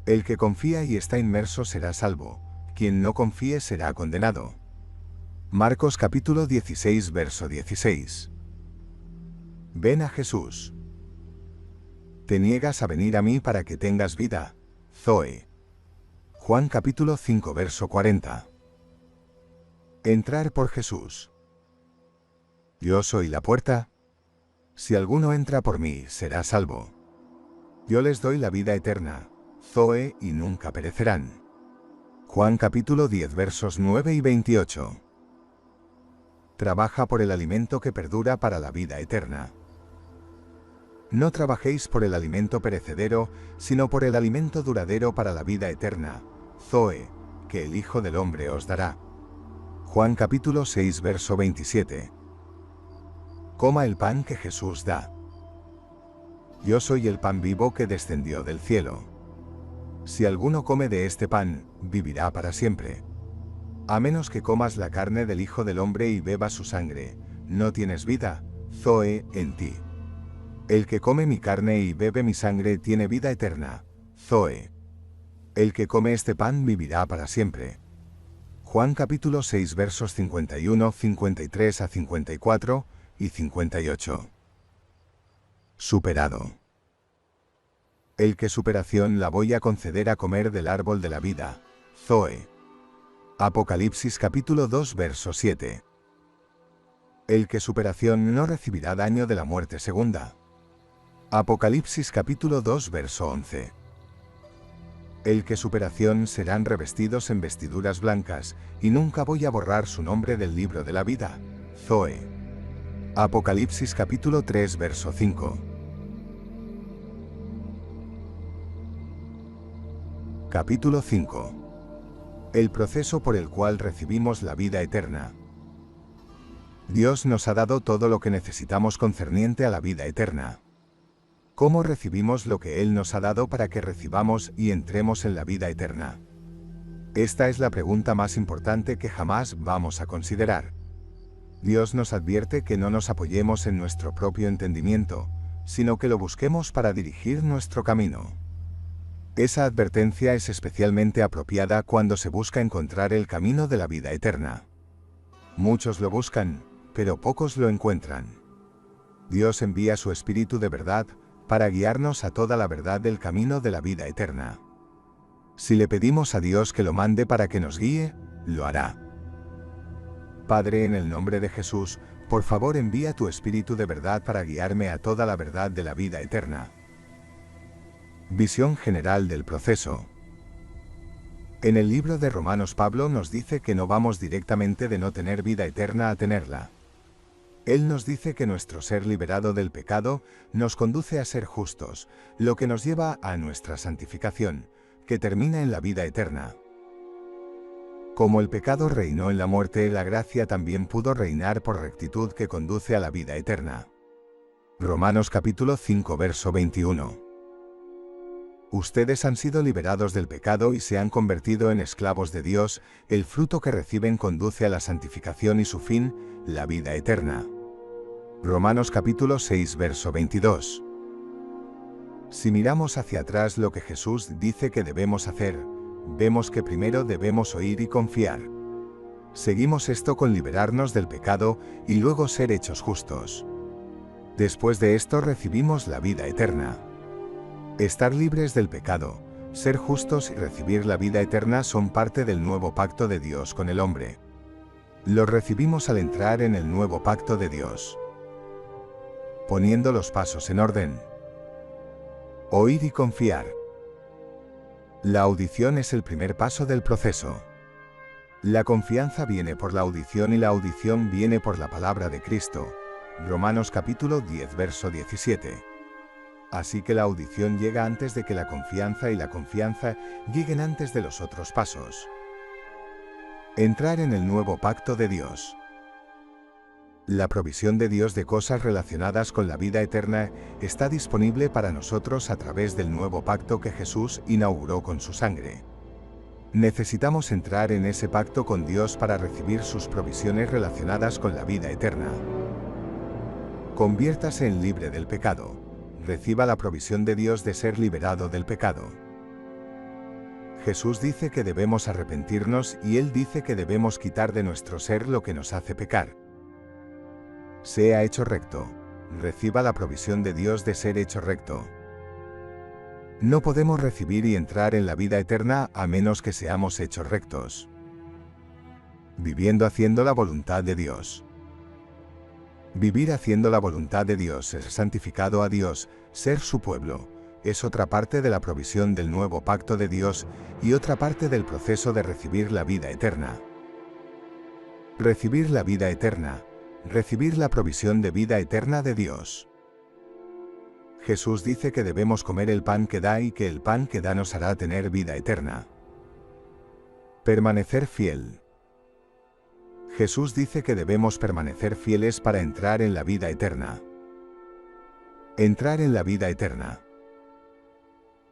El que confía y está inmerso será salvo, quien no confíe será condenado. Marcos capítulo 16 verso 16. Ven a Jesús. Te niegas a venir a mí para que tengas vida, Zoe. Juan capítulo 5 verso 40. Entrar por Jesús. Yo soy la puerta. Si alguno entra por mí, será salvo. Yo les doy la vida eterna, Zoe, y nunca perecerán. Juan capítulo 10 versos 9 y 28. Trabaja por el alimento que perdura para la vida eterna. No trabajéis por el alimento perecedero, sino por el alimento duradero para la vida eterna, Zoe, que el Hijo del Hombre os dará. Juan capítulo 6 verso 27. Coma el pan que Jesús da. Yo soy el pan vivo que descendió del cielo. Si alguno come de este pan, vivirá para siempre. A menos que comas la carne del Hijo del Hombre y bebas su sangre, no tienes vida, Zoe, en ti. El que come mi carne y bebe mi sangre tiene vida eterna, Zoe. El que come este pan vivirá para siempre. Juan capítulo 6 versos 51, 53 a 54 y 58. Superado. El que superación la voy a conceder a comer del árbol de la vida. Zoe. Apocalipsis capítulo 2 verso 7. El que superación no recibirá daño de la muerte segunda. Apocalipsis capítulo 2 verso 11. El que superación serán revestidos en vestiduras blancas, y nunca voy a borrar su nombre del libro de la vida. Zoe. Apocalipsis capítulo 3 verso 5. Capítulo 5. El proceso por el cual recibimos la vida eterna. Dios nos ha dado todo lo que necesitamos concerniente a la vida eterna. ¿Cómo recibimos lo que Él nos ha dado para que recibamos y entremos en la vida eterna? Esta es la pregunta más importante que jamás vamos a considerar. Dios nos advierte que no nos apoyemos en nuestro propio entendimiento, sino que lo busquemos para dirigir nuestro camino. Esa advertencia es especialmente apropiada cuando se busca encontrar el camino de la vida eterna. Muchos lo buscan, pero pocos lo encuentran. Dios envía su Espíritu de verdad para guiarnos a toda la verdad del camino de la vida eterna. Si le pedimos a Dios que lo mande para que nos guíe, lo hará. Padre, en el nombre de Jesús, por favor envía tu Espíritu de verdad para guiarme a toda la verdad de la vida eterna. Visión general del proceso. En el libro de Romanos, Pablo nos dice que no vamos directamente de no tener vida eterna a tenerla. Él nos dice que nuestro ser liberado del pecado nos conduce a ser justos, lo que nos lleva a nuestra santificación, que termina en la vida eterna. Como el pecado reinó en la muerte, la gracia también pudo reinar por rectitud que conduce a la vida eterna. Romanos capítulo 5 verso 21. Ustedes han sido liberados del pecado y se han convertido en esclavos de Dios, el fruto que reciben conduce a la santificación y su fin, la vida eterna. Romanos capítulo 6 verso 22. Si miramos hacia atrás lo que Jesús dice que debemos hacer, vemos que primero debemos oír y confiar. Seguimos esto con liberarnos del pecado y luego ser hechos justos. Después de esto recibimos la vida eterna. Estar libres del pecado, ser justos y recibir la vida eterna son parte del nuevo pacto de Dios con el hombre. Lo recibimos al entrar en el nuevo pacto de Dios. Poniendo los pasos en orden. Oír y confiar. La audición es el primer paso del proceso. La confianza viene por la audición y la audición viene por la palabra de Cristo. Romanos capítulo 10 verso 17. Así que la audición llega antes de que la confianza y la confianza lleguen antes de los otros pasos. Entrar en el nuevo pacto de Dios. La provisión de Dios de cosas relacionadas con la vida eterna está disponible para nosotros a través del nuevo pacto que Jesús inauguró con su sangre. Necesitamos entrar en ese pacto con Dios para recibir sus provisiones relacionadas con la vida eterna. Conviértase en libre del pecado. Reciba la provisión de Dios de ser liberado del pecado. Jesús dice que debemos arrepentirnos y Él dice que debemos quitar de nuestro ser lo que nos hace pecar. Sea hecho recto. Reciba la provisión de Dios de ser hecho recto. No podemos recibir y entrar en la vida eterna a menos que seamos hechos rectos. Viviendo haciendo la voluntad de Dios. Vivir haciendo la voluntad de Dios, ser santificado a Dios, ser su pueblo, es otra parte de la provisión del nuevo pacto de Dios y otra parte del proceso de recibir la vida eterna. Recibir la vida eterna, recibir la provisión de vida eterna de Dios. Jesús dice que debemos comer el pan que da y que el pan que da nos hará tener vida eterna. Permanecer fiel. Jesús dice que debemos permanecer fieles para entrar en la vida eterna. Entrar en la vida eterna.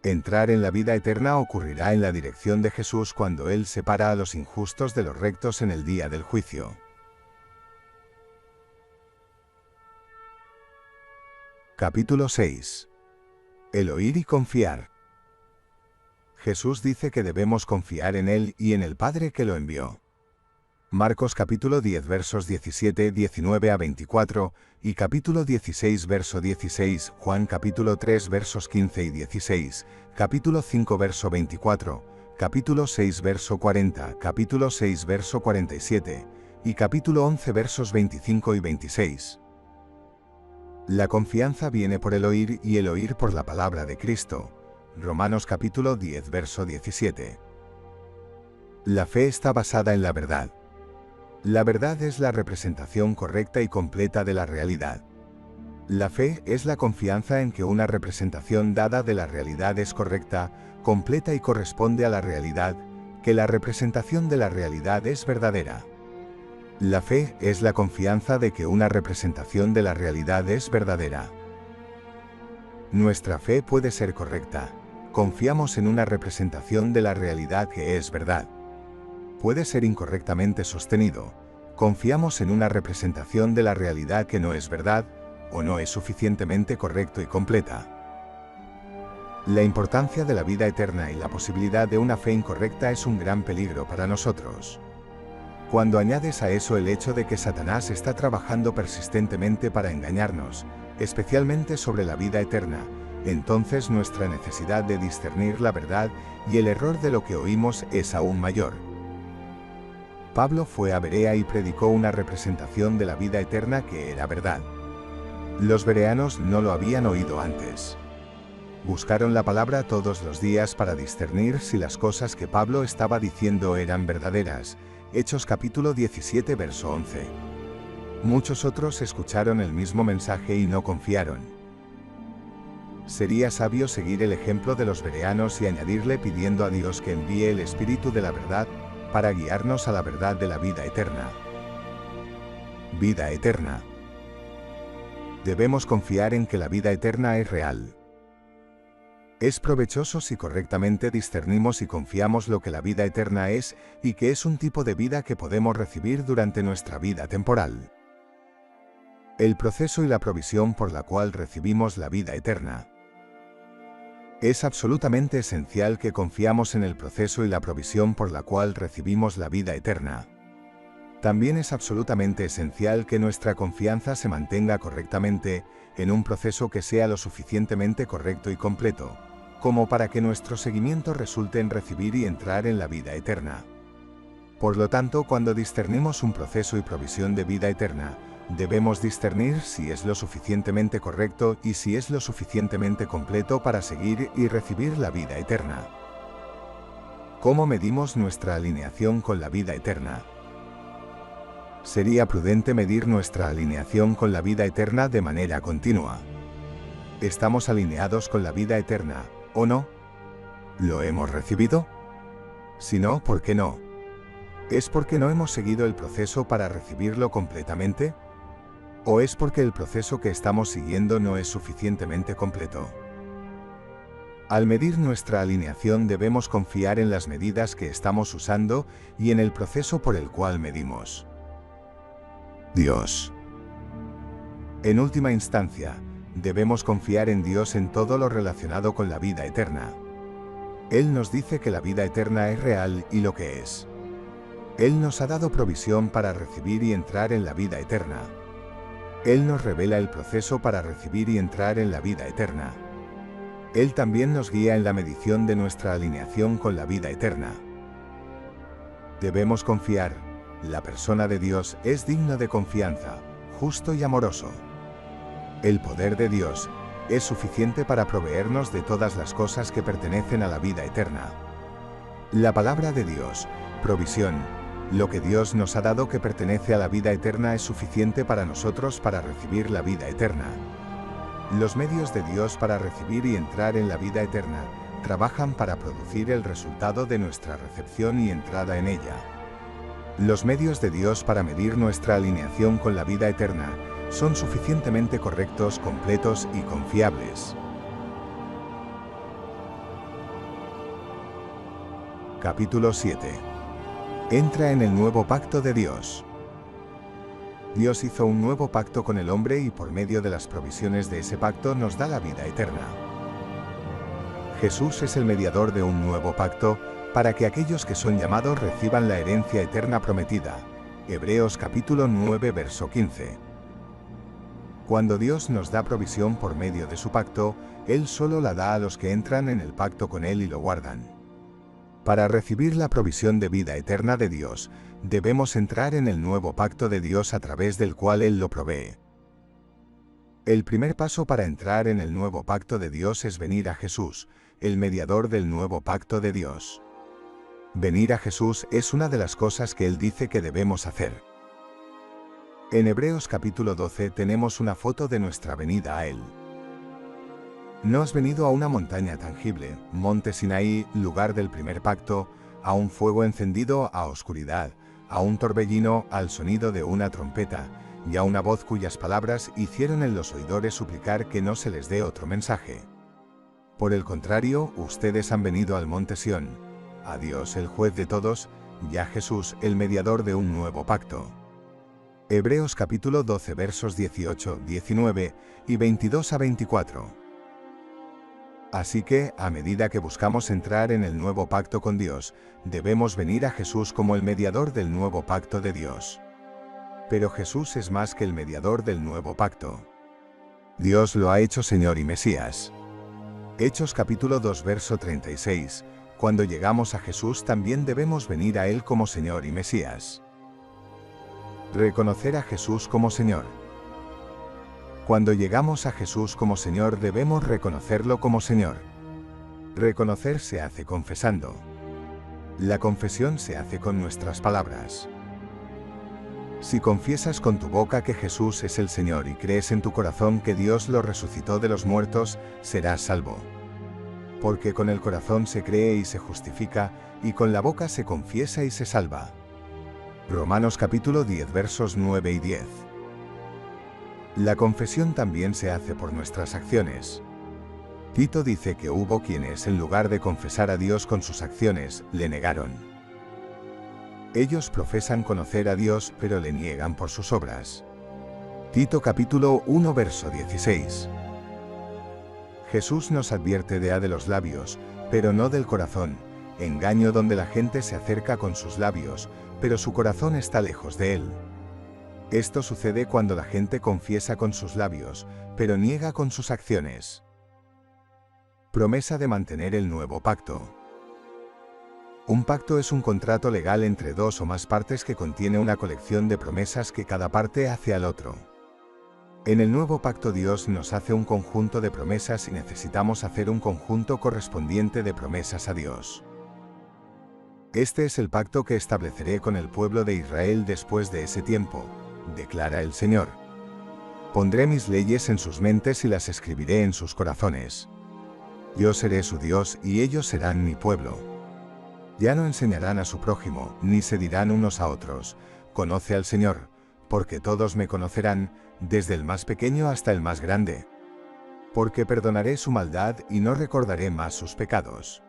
Entrar en la vida eterna ocurrirá en la dirección de Jesús cuando Él separa a los injustos de los rectos en el día del juicio. Capítulo 6. El oír y confiar. Jesús dice que debemos confiar en Él y en el Padre que lo envió. Marcos capítulo 10 versos 17, 19 a 24 y capítulo 16 verso 16, Juan capítulo 3 versos 15 y 16, capítulo 5 verso 24, capítulo 6 verso 40, capítulo 6 verso 47 y capítulo 11 versos 25 y 26. La confianza viene por el oír y el oír por la palabra de Cristo. Romanos capítulo 10 verso 17. La fe está basada en la verdad. La verdad es la representación correcta y completa de la realidad. La fe es la confianza en que una representación dada de la realidad es correcta, completa y corresponde a la realidad, que la representación de la realidad es verdadera. La fe es la confianza de que una representación de la realidad es verdadera. Nuestra fe puede ser correcta. Confiamos en una representación de la realidad que es verdad. Puede ser incorrectamente sostenido. Confiamos en una representación de la realidad que no es verdad, o no es suficientemente correcto y completa. La importancia de la vida eterna y la posibilidad de una fe incorrecta es un gran peligro para nosotros. Cuando añades a eso el hecho de que Satanás está trabajando persistentemente para engañarnos, especialmente sobre la vida eterna, entonces nuestra necesidad de discernir la verdad y el error de lo que oímos es aún mayor. Pablo fue a Berea y predicó una representación de la vida eterna que era verdad. Los bereanos no lo habían oído antes. Buscaron la palabra todos los días para discernir si las cosas que Pablo estaba diciendo eran verdaderas. Hechos capítulo 17 verso 11. Muchos otros escucharon el mismo mensaje y no confiaron. Sería sabio seguir el ejemplo de los bereanos y añadirle pidiendo a Dios que envíe el Espíritu de la verdad para guiarnos a la verdad de la vida eterna. Vida eterna. Debemos confiar en que la vida eterna es real. Es provechoso si correctamente discernimos y confiamos lo que la vida eterna es y que es un tipo de vida que podemos recibir durante nuestra vida temporal. El proceso y la provisión por la cual recibimos la vida eterna. Es absolutamente esencial que confiamos en el proceso y la provisión por la cual recibimos la vida eterna. También es absolutamente esencial que nuestra confianza se mantenga correctamente en un proceso que sea lo suficientemente correcto y completo, como para que nuestro seguimiento resulte en recibir y entrar en la vida eterna. Por lo tanto, cuando discernimos un proceso y provisión de vida eterna, debemos discernir si es lo suficientemente correcto y si es lo suficientemente completo para seguir y recibir la vida eterna. ¿Cómo medimos nuestra alineación con la vida eterna? Sería prudente medir nuestra alineación con la vida eterna de manera continua. ¿Estamos alineados con la vida eterna, o no? ¿Lo hemos recibido? Si no, ¿por qué no? ¿Es porque no hemos seguido el proceso para recibirlo completamente? ¿O es porque el proceso que estamos siguiendo no es suficientemente completo? Al medir nuestra alineación debemos confiar en las medidas que estamos usando y en el proceso por el cual medimos. Dios. En última instancia, debemos confiar en Dios en todo lo relacionado con la vida eterna. Él nos dice que la vida eterna es real y lo que es. Él nos ha dado provisión para recibir y entrar en la vida eterna. Él nos revela el proceso para recibir y entrar en la vida eterna. Él también nos guía en la medición de nuestra alineación con la vida eterna. Debemos confiar. La persona de Dios es digno de confianza, justo y amoroso. El poder de Dios es suficiente para proveernos de todas las cosas que pertenecen a la vida eterna. La palabra de Dios, provisión, lo que Dios nos ha dado que pertenece a la vida eterna es suficiente para nosotros para recibir la vida eterna. Los medios de Dios para recibir y entrar en la vida eterna trabajan para producir el resultado de nuestra recepción y entrada en ella. Los medios de Dios para medir nuestra alineación con la vida eterna son suficientemente correctos, completos y confiables. Capítulo 7. Entra en el nuevo pacto de Dios. Dios hizo un nuevo pacto con el hombre y por medio de las provisiones de ese pacto nos da la vida eterna. Jesús es el mediador de un nuevo pacto, para que aquellos que son llamados reciban la herencia eterna prometida. Hebreos capítulo 9 verso 15. Cuando Dios nos da provisión por medio de su pacto, Él solo la da a los que entran en el pacto con Él y lo guardan. Para recibir la provisión de vida eterna de Dios, debemos entrar en el nuevo pacto de Dios a través del cual Él lo provee. El primer paso para entrar en el nuevo pacto de Dios es venir a Jesús, el mediador del nuevo pacto de Dios. Venir a Jesús es una de las cosas que Él dice que debemos hacer. En Hebreos capítulo 12 tenemos una foto de nuestra venida a Él. No has venido a una montaña tangible, monte Sinaí, lugar del primer pacto, a un fuego encendido, a oscuridad, a un torbellino, al sonido de una trompeta, y a una voz cuyas palabras hicieron en los oidores suplicar que no se les dé otro mensaje. Por el contrario, ustedes han venido al monte Sión, a Dios el juez de todos, y a Jesús el mediador de un nuevo pacto. Hebreos capítulo 12 versos 18, 19 y 22 a 24. Así que, a medida que buscamos entrar en el nuevo pacto con Dios, debemos venir a Jesús como el mediador del nuevo pacto de Dios. Pero Jesús es más que el mediador del nuevo pacto. Dios lo ha hecho Señor y Mesías. Hechos capítulo 2 verso 36. Cuando llegamos a Jesús también debemos venir a Él como Señor y Mesías. Reconocer a Jesús como Señor. Cuando llegamos a Jesús como Señor debemos reconocerlo como Señor. Reconocer se hace confesando. La confesión se hace con nuestras palabras. Si confiesas con tu boca que Jesús es el Señor y crees en tu corazón que Dios lo resucitó de los muertos, serás salvo. Porque con el corazón se cree y se justifica, y con la boca se confiesa y se salva. Romanos capítulo 10 versos 9 y 10. La confesión también se hace por nuestras acciones. Tito dice que hubo quienes, en lugar de confesar a Dios con sus acciones, le negaron. Ellos profesan conocer a Dios, pero le niegan por sus obras. Tito capítulo 1 verso 16. Jesús nos advierte de los labios, pero no del corazón, engaño donde la gente se acerca con sus labios, pero su corazón está lejos de él. Esto sucede cuando la gente confiesa con sus labios, pero niega con sus acciones. Promesa de mantener el nuevo pacto. Un pacto es un contrato legal entre dos o más partes que contiene una colección de promesas que cada parte hace al otro. En el nuevo pacto Dios nos hace un conjunto de promesas y necesitamos hacer un conjunto correspondiente de promesas a Dios. Este es el pacto que estableceré con el pueblo de Israel después de ese tiempo, declara el Señor. Pondré mis leyes en sus mentes y las escribiré en sus corazones. Yo seré su Dios y ellos serán mi pueblo. Ya no enseñarán a su prójimo, ni se dirán unos a otros, conoce al Señor, porque todos me conocerán, desde el más pequeño hasta el más grande. Porque perdonaré su maldad y no recordaré más sus pecados.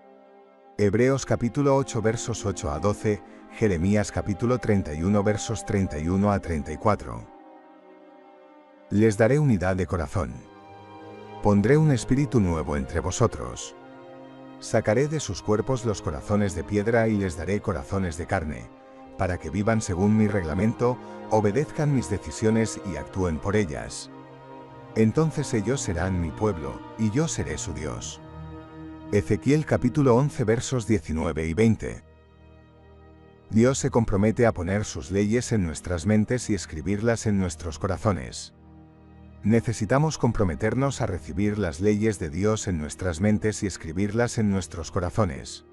Hebreos capítulo 8 versos 8 a 12, Jeremías capítulo 31 versos 31 a 34. Les daré unidad de corazón. Pondré un espíritu nuevo entre vosotros. Sacaré de sus cuerpos los corazones de piedra y les daré corazones de carne, para que vivan según mi reglamento, obedezcan mis decisiones y actúen por ellas. Entonces ellos serán mi pueblo, y yo seré su Dios. Ezequiel capítulo 11 versos 19 y 20. Dios se compromete a poner sus leyes en nuestras mentes y escribirlas en nuestros corazones. Necesitamos comprometernos a recibir las leyes de Dios en nuestras mentes y escribirlas en nuestros corazones.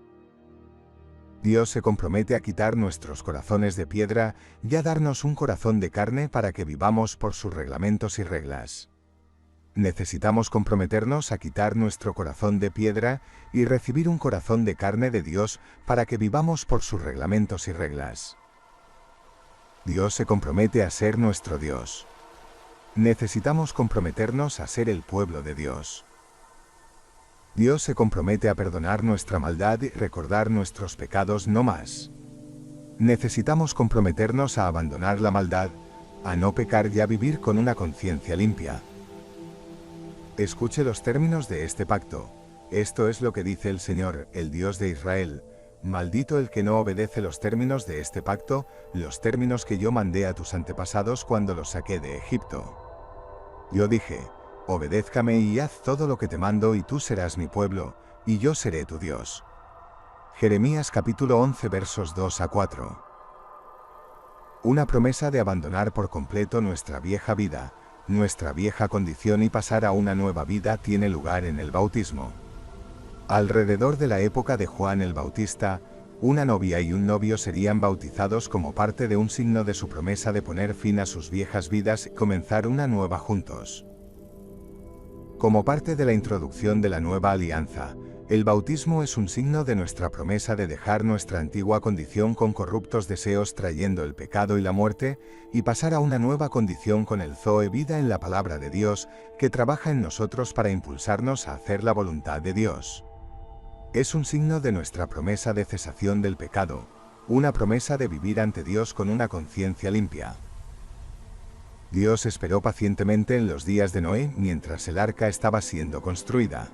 Dios se compromete a quitar nuestros corazones de piedra y a darnos un corazón de carne para que vivamos por sus reglamentos y reglas. Necesitamos comprometernos a quitar nuestro corazón de piedra y recibir un corazón de carne de Dios para que vivamos por sus reglamentos y reglas. Dios se compromete a ser nuestro Dios. Necesitamos comprometernos a ser el pueblo de Dios. Dios se compromete a perdonar nuestra maldad y recordar nuestros pecados no más. Necesitamos comprometernos a abandonar la maldad, a no pecar y a vivir con una conciencia limpia. Escuche los términos de este pacto. Esto es lo que dice el Señor, el Dios de Israel: maldito el que no obedece los términos de este pacto, los términos que yo mandé a tus antepasados cuando los saqué de Egipto. Yo dije: obedézcame y haz todo lo que te mando y tú serás mi pueblo, y yo seré tu Dios. Jeremías capítulo 11 versos 2 a 4. Una promesa de abandonar por completo nuestra vieja vida, nuestra vieja condición y pasar a una nueva vida tiene lugar en el bautismo. Alrededor de la época de Juan el Bautista, una novia y un novio serían bautizados como parte de un signo de su promesa de poner fin a sus viejas vidas y comenzar una nueva juntos. Como parte de la introducción de la nueva alianza, el bautismo es un signo de nuestra promesa de dejar nuestra antigua condición con corruptos deseos trayendo el pecado y la muerte, y pasar a una nueva condición con el Zoe vida en la palabra de Dios, que trabaja en nosotros para impulsarnos a hacer la voluntad de Dios. Es un signo de nuestra promesa de cesación del pecado, una promesa de vivir ante Dios con una conciencia limpia. Dios esperó pacientemente en los días de Noé mientras el arca estaba siendo construida.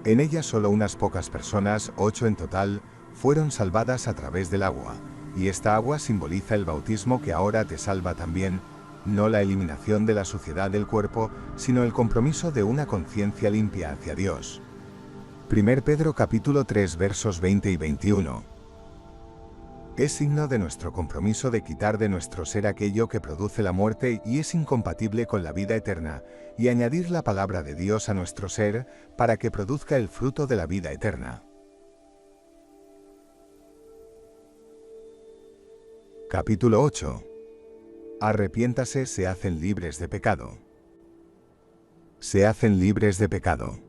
En ella solo unas pocas personas, 8 en total, fueron salvadas a través del agua, y esta agua simboliza el bautismo que ahora te salva también, no la eliminación de la suciedad del cuerpo, sino el compromiso de una conciencia limpia hacia Dios. 1 Pedro capítulo 3 versos 20 y 21. Es signo de nuestro compromiso de quitar de nuestro ser aquello que produce la muerte y es incompatible con la vida eterna, y añadir la palabra de Dios a nuestro ser para que produzca el fruto de la vida eterna. Capítulo 8. Arrepiéntase, se hacen libres de pecado. Se hacen libres de pecado.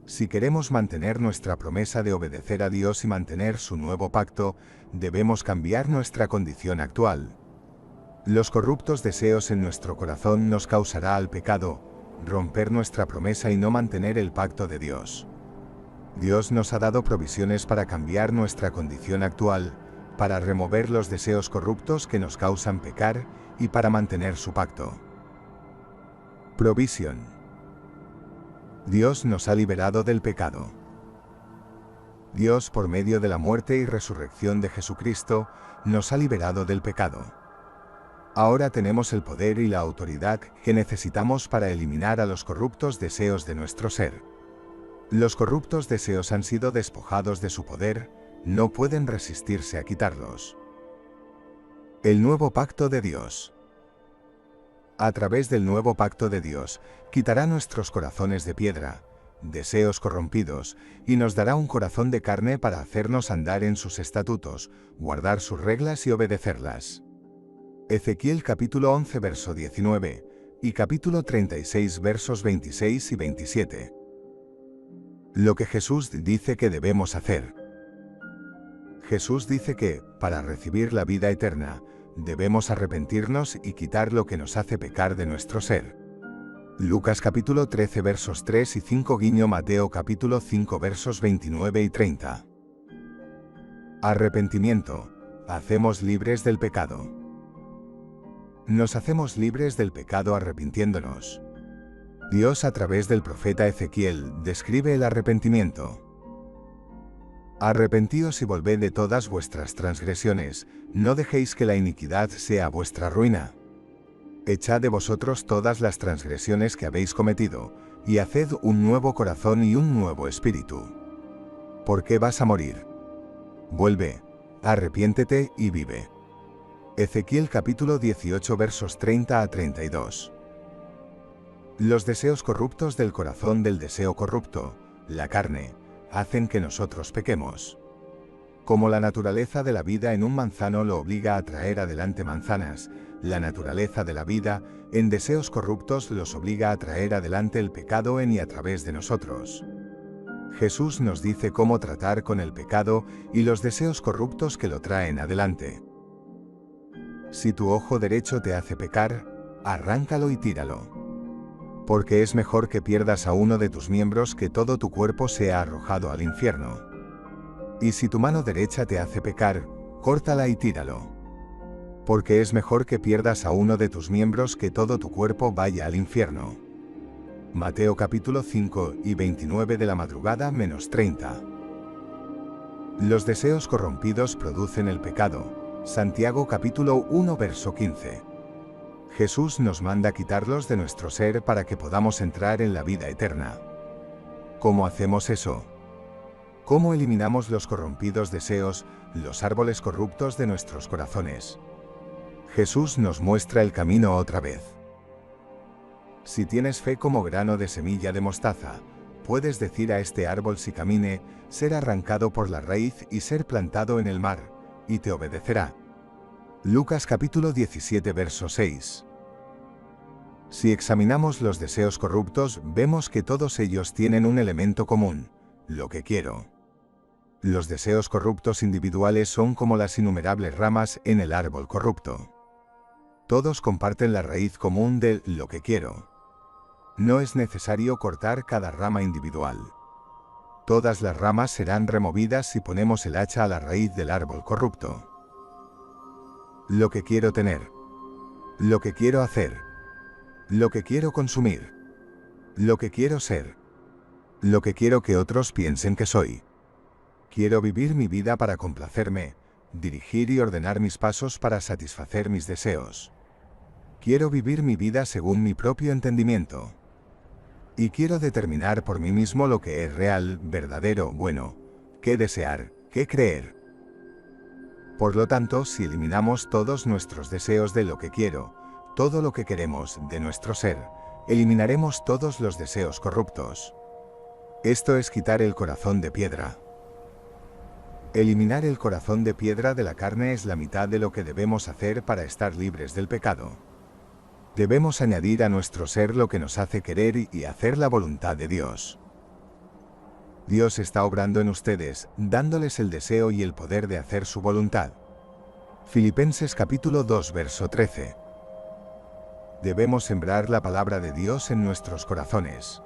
Si queremos mantener nuestra promesa de obedecer a Dios y mantener su nuevo pacto, debemos cambiar nuestra condición actual. Los corruptos deseos en nuestro corazón nos causará al pecado, romper nuestra promesa y no mantener el pacto de Dios. Dios nos ha dado provisiones para cambiar nuestra condición actual, para remover los deseos corruptos que nos causan pecar y para mantener su pacto. Provisión. Dios nos ha liberado del pecado. Dios, por medio de la muerte y resurrección de Jesucristo, nos ha liberado del pecado. Ahora tenemos el poder y la autoridad que necesitamos para eliminar a los corruptos deseos de nuestro ser. Los corruptos deseos han sido despojados de su poder, no pueden resistirse a quitarlos. El nuevo pacto de Dios. A través del nuevo pacto de Dios, quitará nuestros corazones de piedra, deseos corrompidos, y nos dará un corazón de carne para hacernos andar en sus estatutos, guardar sus reglas y obedecerlas. Ezequiel capítulo 11 verso 19, y capítulo 36 versos 26 y 27. Lo que Jesús dice que debemos hacer. Jesús dice que, para recibir la vida eterna, debemos arrepentirnos y quitar lo que nos hace pecar de nuestro ser. Lucas capítulo 13 versos 3 y 5 / Mateo capítulo 5 versos 29 y 30. Arrepentimiento. Hacemos libres del pecado. Nos hacemos libres del pecado arrepintiéndonos. Dios a través del profeta Ezequiel describe el arrepentimiento. Arrepentíos y volved de todas vuestras transgresiones, no dejéis que la iniquidad sea vuestra ruina. Echad de vosotros todas las transgresiones que habéis cometido, y haced un nuevo corazón y un nuevo espíritu. ¿Por qué vas a morir? Vuelve, arrepiéntete y vive. Ezequiel capítulo 18 versos 30 a 32. Los deseos corruptos del corazón del deseo corrupto, la carne, hacen que nosotros pequemos. Como la naturaleza de la vida en un manzano lo obliga a traer adelante manzanas, la naturaleza de la vida en deseos corruptos los obliga a traer adelante el pecado en y a través de nosotros. Jesús nos dice cómo tratar con el pecado y los deseos corruptos que lo traen adelante. Si tu ojo derecho te hace pecar, arráncalo y tíralo. Porque es mejor que pierdas a uno de tus miembros que todo tu cuerpo sea arrojado al infierno. Y si tu mano derecha te hace pecar, córtala y tíralo. Porque es mejor que pierdas a uno de tus miembros que todo tu cuerpo vaya al infierno. Mateo capítulo 5 y 29 de la madrugada menos 30. Los deseos corrompidos producen el pecado. Santiago capítulo 1 verso 15. Jesús nos manda quitarlos de nuestro ser para que podamos entrar en la vida eterna. ¿Cómo hacemos eso? ¿Cómo eliminamos los corrompidos deseos, los árboles corruptos de nuestros corazones? Jesús nos muestra el camino otra vez. Si tienes fe como grano de semilla de mostaza, puedes decir a este árbol si camine, ser arrancado por la raíz y ser plantado en el mar, y te obedecerá. Lucas capítulo 17 verso 6. Si examinamos los deseos corruptos, vemos que todos ellos tienen un elemento común: lo que quiero. Los deseos corruptos individuales son como las innumerables ramas en el árbol corrupto. Todos comparten la raíz común de lo que quiero. No es necesario cortar cada rama individual. Todas las ramas serán removidas si ponemos el hacha a la raíz del árbol corrupto. Lo que quiero tener. Lo que quiero hacer. Lo que quiero consumir. Lo que quiero ser. Lo que quiero que otros piensen que soy. Quiero vivir mi vida para complacerme, dirigir y ordenar mis pasos para satisfacer mis deseos. Quiero vivir mi vida según mi propio entendimiento. Y quiero determinar por mí mismo lo que es real, verdadero, bueno, qué desear, qué creer. Por lo tanto, si eliminamos todos nuestros deseos de lo que quiero, todo lo que queremos de nuestro ser, eliminaremos todos los deseos corruptos. Esto es quitar el corazón de piedra. Eliminar el corazón de piedra de la carne es la mitad de lo que debemos hacer para estar libres del pecado. Debemos añadir a nuestro ser lo que nos hace querer y hacer la voluntad de Dios. Dios está obrando en ustedes, dándoles el deseo y el poder de hacer su voluntad. Filipenses capítulo 2 verso 13. Debemos sembrar la palabra de Dios en nuestros corazones.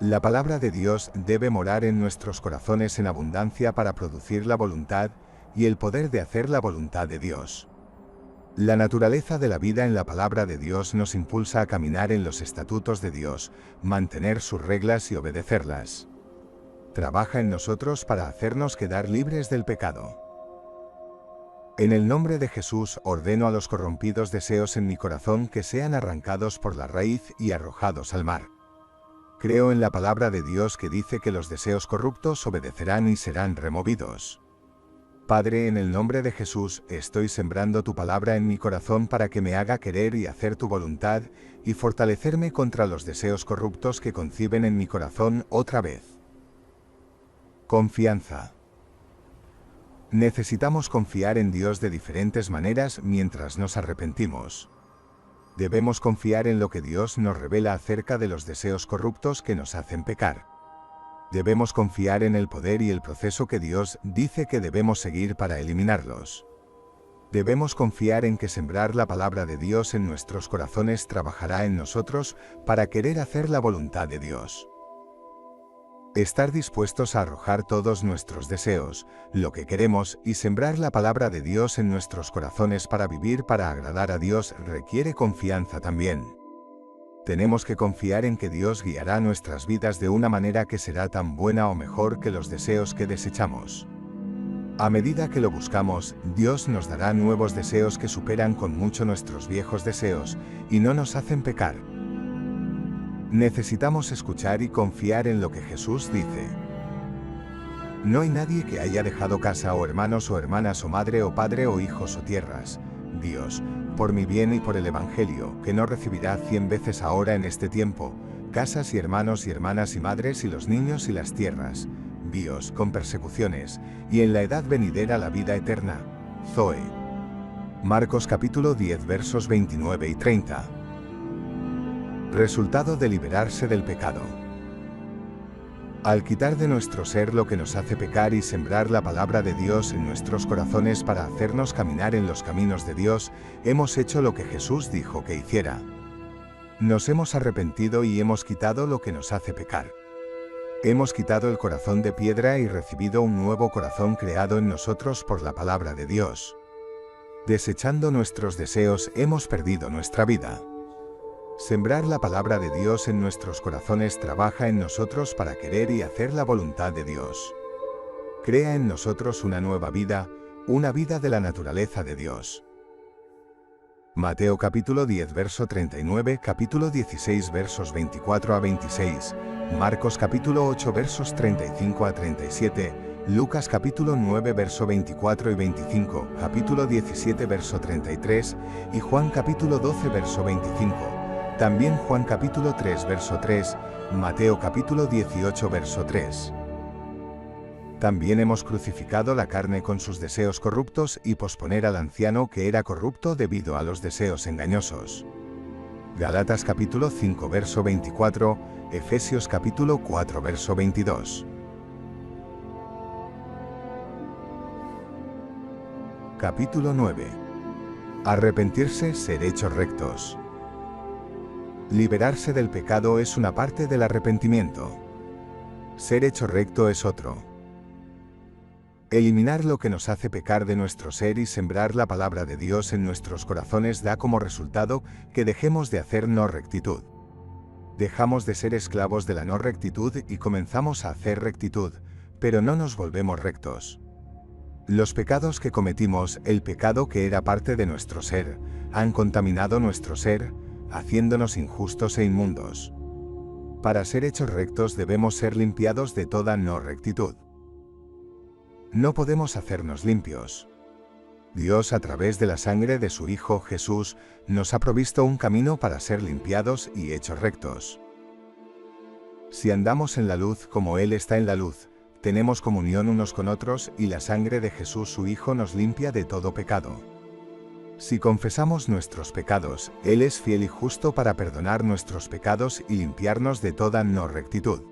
La palabra de Dios debe morar en nuestros corazones en abundancia para producir la voluntad y el poder de hacer la voluntad de Dios. La naturaleza de la vida en la palabra de Dios nos impulsa a caminar en los estatutos de Dios, mantener sus reglas y obedecerlas. Trabaja en nosotros para hacernos quedar libres del pecado. En el nombre de Jesús ordeno a los corrompidos deseos en mi corazón que sean arrancados por la raíz y arrojados al mar. Creo en la palabra de Dios que dice que los deseos corruptos obedecerán y serán removidos. Padre, en el nombre de Jesús, estoy sembrando tu palabra en mi corazón para que me haga querer y hacer tu voluntad y fortalecerme contra los deseos corruptos que conciben en mi corazón otra vez. Confianza. Necesitamos confiar en Dios de diferentes maneras mientras nos arrepentimos. Debemos confiar en lo que Dios nos revela acerca de los deseos corruptos que nos hacen pecar. Debemos confiar en el poder y el proceso que Dios dice que debemos seguir para eliminarlos. Debemos confiar en que sembrar la palabra de Dios en nuestros corazones trabajará en nosotros para querer hacer la voluntad de Dios. Estar dispuestos a arrojar todos nuestros deseos, lo que queremos, y sembrar la palabra de Dios en nuestros corazones para vivir para agradar a Dios requiere confianza también. Tenemos que confiar en que Dios guiará nuestras vidas de una manera que será tan buena o mejor que los deseos que desechamos. A medida que lo buscamos, Dios nos dará nuevos deseos que superan con mucho nuestros viejos deseos y no nos hacen pecar. Necesitamos escuchar y confiar en lo que Jesús dice. No hay nadie que haya dejado casa o hermanos o hermanas o madre o padre o hijos o tierras, Dios, por mi bien y por el Evangelio, que no recibirá 100 veces ahora en este tiempo, casas y hermanos y hermanas y madres y los niños y las tierras, Dios, con persecuciones, y en la edad venidera la vida eterna. Zoe. Marcos capítulo 10 versos 29 y 30. Resultado de liberarse del pecado. Al quitar de nuestro ser lo que nos hace pecar y sembrar la palabra de Dios en nuestros corazones para hacernos caminar en los caminos de Dios, hemos hecho lo que Jesús dijo que hiciera. Nos hemos arrepentido y hemos quitado lo que nos hace pecar. Hemos quitado el corazón de piedra y recibido un nuevo corazón creado en nosotros por la palabra de Dios. Desechando nuestros deseos, hemos perdido nuestra vida. Sembrar la palabra de Dios en nuestros corazones trabaja en nosotros para querer y hacer la voluntad de Dios. Crea en nosotros una nueva vida, una vida de la naturaleza de Dios. Mateo capítulo 10 verso 39, capítulo 16 versos 24 a 26, Marcos capítulo 8 versos 35 a 37, Lucas capítulo 9 verso 24 y 25, capítulo 17 verso 33 y Juan capítulo 12 verso 25. También Juan capítulo 3 verso 3, Mateo capítulo 18 verso 3. También hemos crucificado la carne con sus deseos corruptos y posponer al anciano que era corrupto debido a los deseos engañosos. Gálatas capítulo 5 verso 24, Efesios capítulo 4 verso 22. Capítulo 9. Arrepentirse, ser hechos rectos. Liberarse del pecado es una parte del arrepentimiento. Ser hecho recto es otro. Eliminar lo que nos hace pecar de nuestro ser y sembrar la palabra de Dios en nuestros corazones da como resultado que dejemos de hacer no rectitud. Dejamos de ser esclavos de la no rectitud y comenzamos a hacer rectitud, pero no nos volvemos rectos. Los pecados que cometimos, el pecado que era parte de nuestro ser, han contaminado nuestro ser, haciéndonos injustos e inmundos. Para ser hechos rectos debemos ser limpiados de toda no rectitud. No podemos hacernos limpios. Dios, a través de la sangre de su Hijo Jesús, nos ha provisto un camino para ser limpiados y hechos rectos. Si andamos en la luz como Él está en la luz, tenemos comunión unos con otros y la sangre de Jesús su Hijo nos limpia de todo pecado. Si confesamos nuestros pecados, Él es fiel y justo para perdonar nuestros pecados y limpiarnos de toda no rectitud.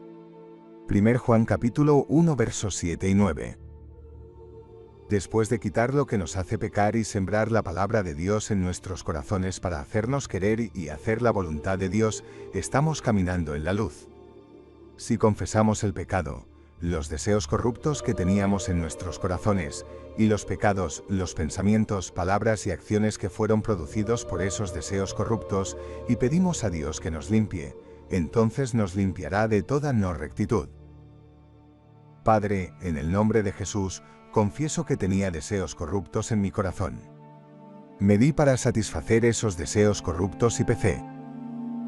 1 Juan capítulo 1 versos 7 y 9. Después de quitar lo que nos hace pecar y sembrar la palabra de Dios en nuestros corazones para hacernos querer y hacer la voluntad de Dios, estamos caminando en la luz. Si confesamos el pecado, los deseos corruptos que teníamos en nuestros corazones, y los pecados, los pensamientos, palabras y acciones que fueron producidos por esos deseos corruptos, y pedimos a Dios que nos limpie, entonces nos limpiará de toda no rectitud. Padre, en el nombre de Jesús, confieso que tenía deseos corruptos en mi corazón. Me di para satisfacer esos deseos corruptos y pequé.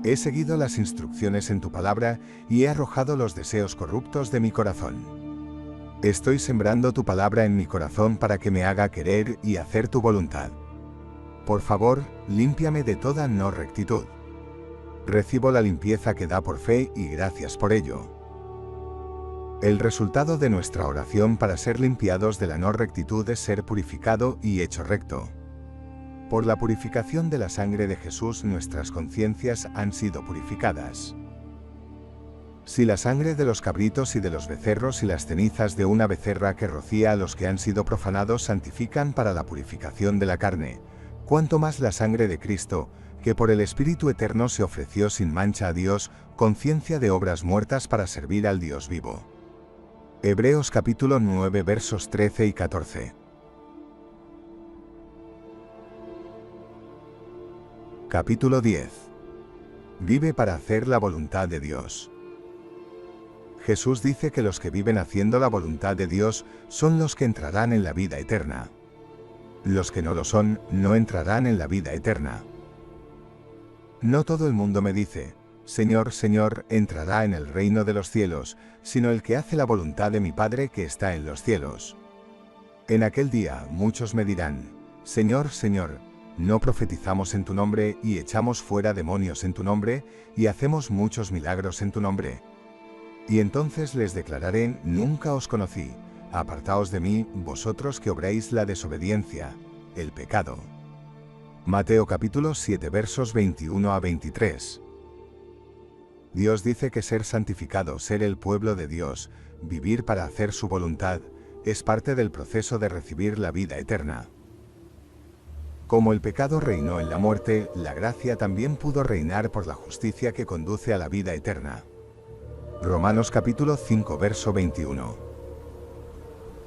He seguido las instrucciones en tu palabra y he arrojado los deseos corruptos de mi corazón. Estoy sembrando tu palabra en mi corazón para que me haga querer y hacer tu voluntad. Por favor, límpiame de toda no rectitud. Recibo la limpieza que da por fe y gracias por ello. El resultado de nuestra oración para ser limpiados de la no rectitud es ser purificado y hecho recto. Por la purificación de la sangre de Jesús nuestras conciencias han sido purificadas. Si la sangre de los cabritos y de los becerros y las cenizas de una becerra que rocía a los que han sido profanados santifican para la purificación de la carne, cuánto más la sangre de Cristo, que por el Espíritu Eterno se ofreció sin mancha a Dios, conciencia de obras muertas para servir al Dios vivo. Hebreos capítulo 9 versos 13 y 14. Capítulo 10. Vive para hacer la voluntad de Dios. Jesús dice que los que viven haciendo la voluntad de Dios son los que entrarán en la vida eterna. Los que no lo son, no entrarán en la vida eterna. No todo el mundo me dice, Señor, Señor, entrará en el reino de los cielos, sino el que hace la voluntad de mi Padre que está en los cielos. En aquel día muchos me dirán, Señor, Señor, ¿no profetizamos en tu nombre y echamos fuera demonios en tu nombre y hacemos muchos milagros en tu nombre? Y entonces les declararé, nunca os conocí, apartaos de mí, vosotros que obráis la desobediencia, el pecado. Mateo capítulo 7 versos 21 a 23. Dios dice que ser santificado, ser el pueblo de Dios, vivir para hacer su voluntad, es parte del proceso de recibir la vida eterna. Como el pecado reinó en la muerte, la gracia también pudo reinar por la justicia que conduce a la vida eterna. Romanos capítulo 5 verso 21.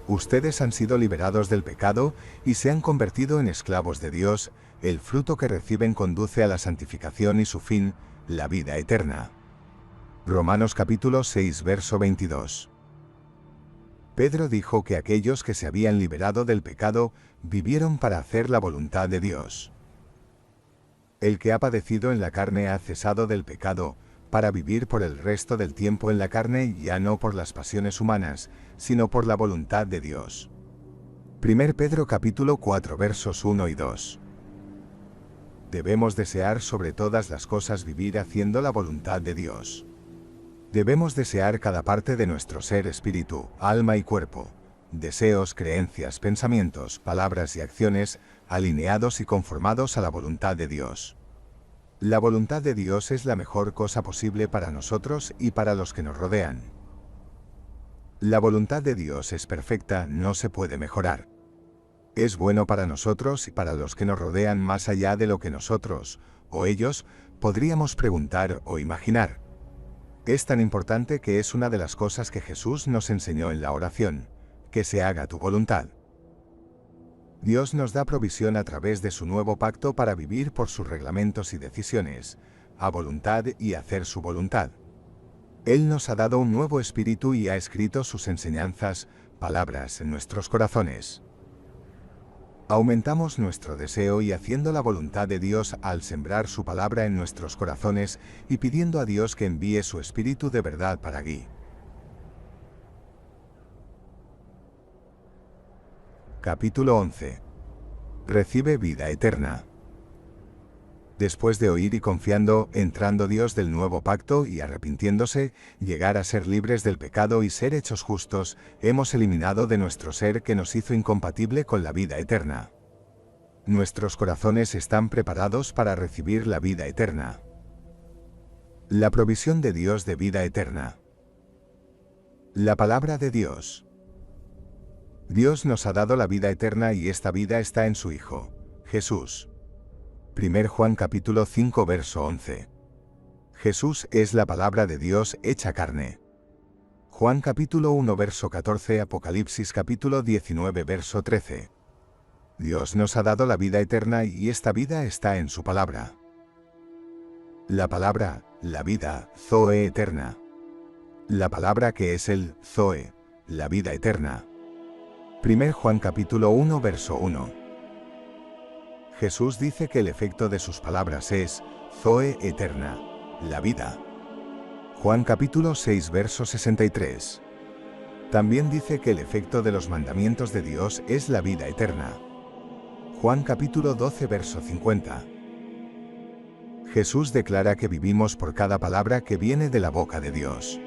Ustedes han sido liberados del pecado y se han convertido en esclavos de Dios, el fruto que reciben conduce a la santificación y su fin, la vida eterna. Romanos capítulo 6 verso 22. Pedro dijo que aquellos que se habían liberado del pecado vivieron para hacer la voluntad de Dios. El que ha padecido en la carne ha cesado del pecado, para vivir por el resto del tiempo en la carne, ya no por las pasiones humanas, sino por la voluntad de Dios. 1 Pedro capítulo 4 versos 1 y 2. Debemos desear sobre todas las cosas vivir haciendo la voluntad de Dios. Debemos desear cada parte de nuestro ser, espíritu, alma y cuerpo, deseos, creencias, pensamientos, palabras y acciones, alineados y conformados a la voluntad de Dios. La voluntad de Dios es la mejor cosa posible para nosotros y para los que nos rodean. La voluntad de Dios es perfecta, no se puede mejorar. Es bueno para nosotros y para los que nos rodean más allá de lo que nosotros, o ellos, podríamos preguntar o imaginar. Es tan importante que es una de las cosas que Jesús nos enseñó en la oración, que se haga tu voluntad. Dios nos da provisión a través de su nuevo pacto para vivir por sus reglamentos y decisiones, a voluntad y hacer su voluntad. Él nos ha dado un nuevo espíritu y ha escrito sus enseñanzas, palabras en nuestros corazones. Aumentamos nuestro deseo y haciendo la voluntad de Dios al sembrar su palabra en nuestros corazones y pidiendo a Dios que envíe su espíritu de verdad para guiar. Capítulo 11. Recibe vida eterna. Después de oír y confiando, entrando Dios del nuevo pacto y arrepintiéndose, llegar a ser libres del pecado y ser hechos justos, hemos eliminado de nuestro ser que nos hizo incompatible con la vida eterna. Nuestros corazones están preparados para recibir la vida eterna. La provisión de Dios de vida eterna. La palabra de Dios. Dios nos ha dado la vida eterna y esta vida está en su Hijo, Jesús. 1 Juan capítulo 5 verso 11. Jesús es la palabra de Dios hecha carne. Juan capítulo 1 verso 14, Apocalipsis capítulo 19 verso 13. Dios nos ha dado la vida eterna y esta vida está en su palabra. La palabra, la vida, Zoe eterna. La palabra que es el Zoe, la vida eterna. 1 Juan capítulo 1 verso 1. Jesús dice que el efecto de sus palabras es Zoe eterna, la vida. Juan capítulo 6 verso 63. También dice que el efecto de los mandamientos de Dios es la vida eterna. Juan capítulo 12 verso 50. Jesús declara que vivimos por cada palabra que viene de la boca de Dios.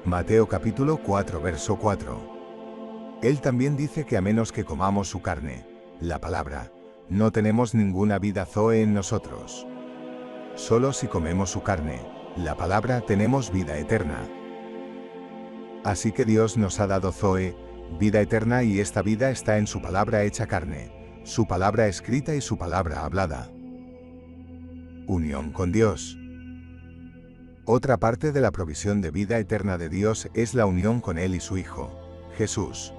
Mateo capítulo 4 verso 4. Él también dice que a menos que comamos su carne, la palabra, no tenemos ninguna vida Zoe en nosotros. Solo si comemos su carne, la palabra, tenemos vida eterna. Así que Dios nos ha dado Zoe, vida eterna y esta vida está en su palabra hecha carne, su palabra escrita y su palabra hablada. Unión con Dios. Otra parte de la provisión de vida eterna de Dios es la unión con Él y su Hijo, Jesús.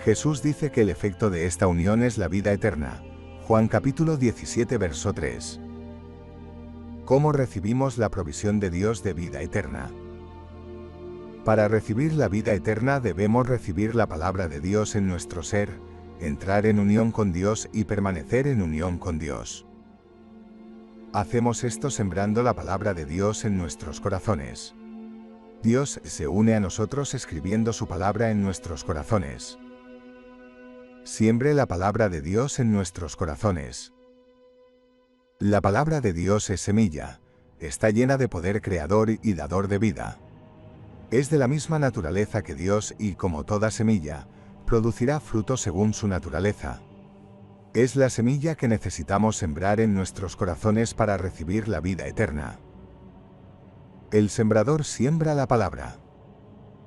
Jesús dice que el efecto de esta unión es la vida eterna. Juan capítulo 17 verso 3. ¿Cómo recibimos la provisión de Dios de vida eterna? Para recibir la vida eterna debemos recibir la palabra de Dios en nuestro ser, entrar en unión con Dios y permanecer en unión con Dios. Hacemos esto sembrando la palabra de Dios en nuestros corazones. Dios se une a nosotros escribiendo su palabra en nuestros corazones. Siembre la palabra de Dios en nuestros corazones. La palabra de Dios es semilla, está llena de poder creador y dador de vida. Es de la misma naturaleza que Dios y, como toda semilla, producirá fruto según su naturaleza. Es la semilla que necesitamos sembrar en nuestros corazones para recibir la vida eterna. El sembrador siembra la palabra.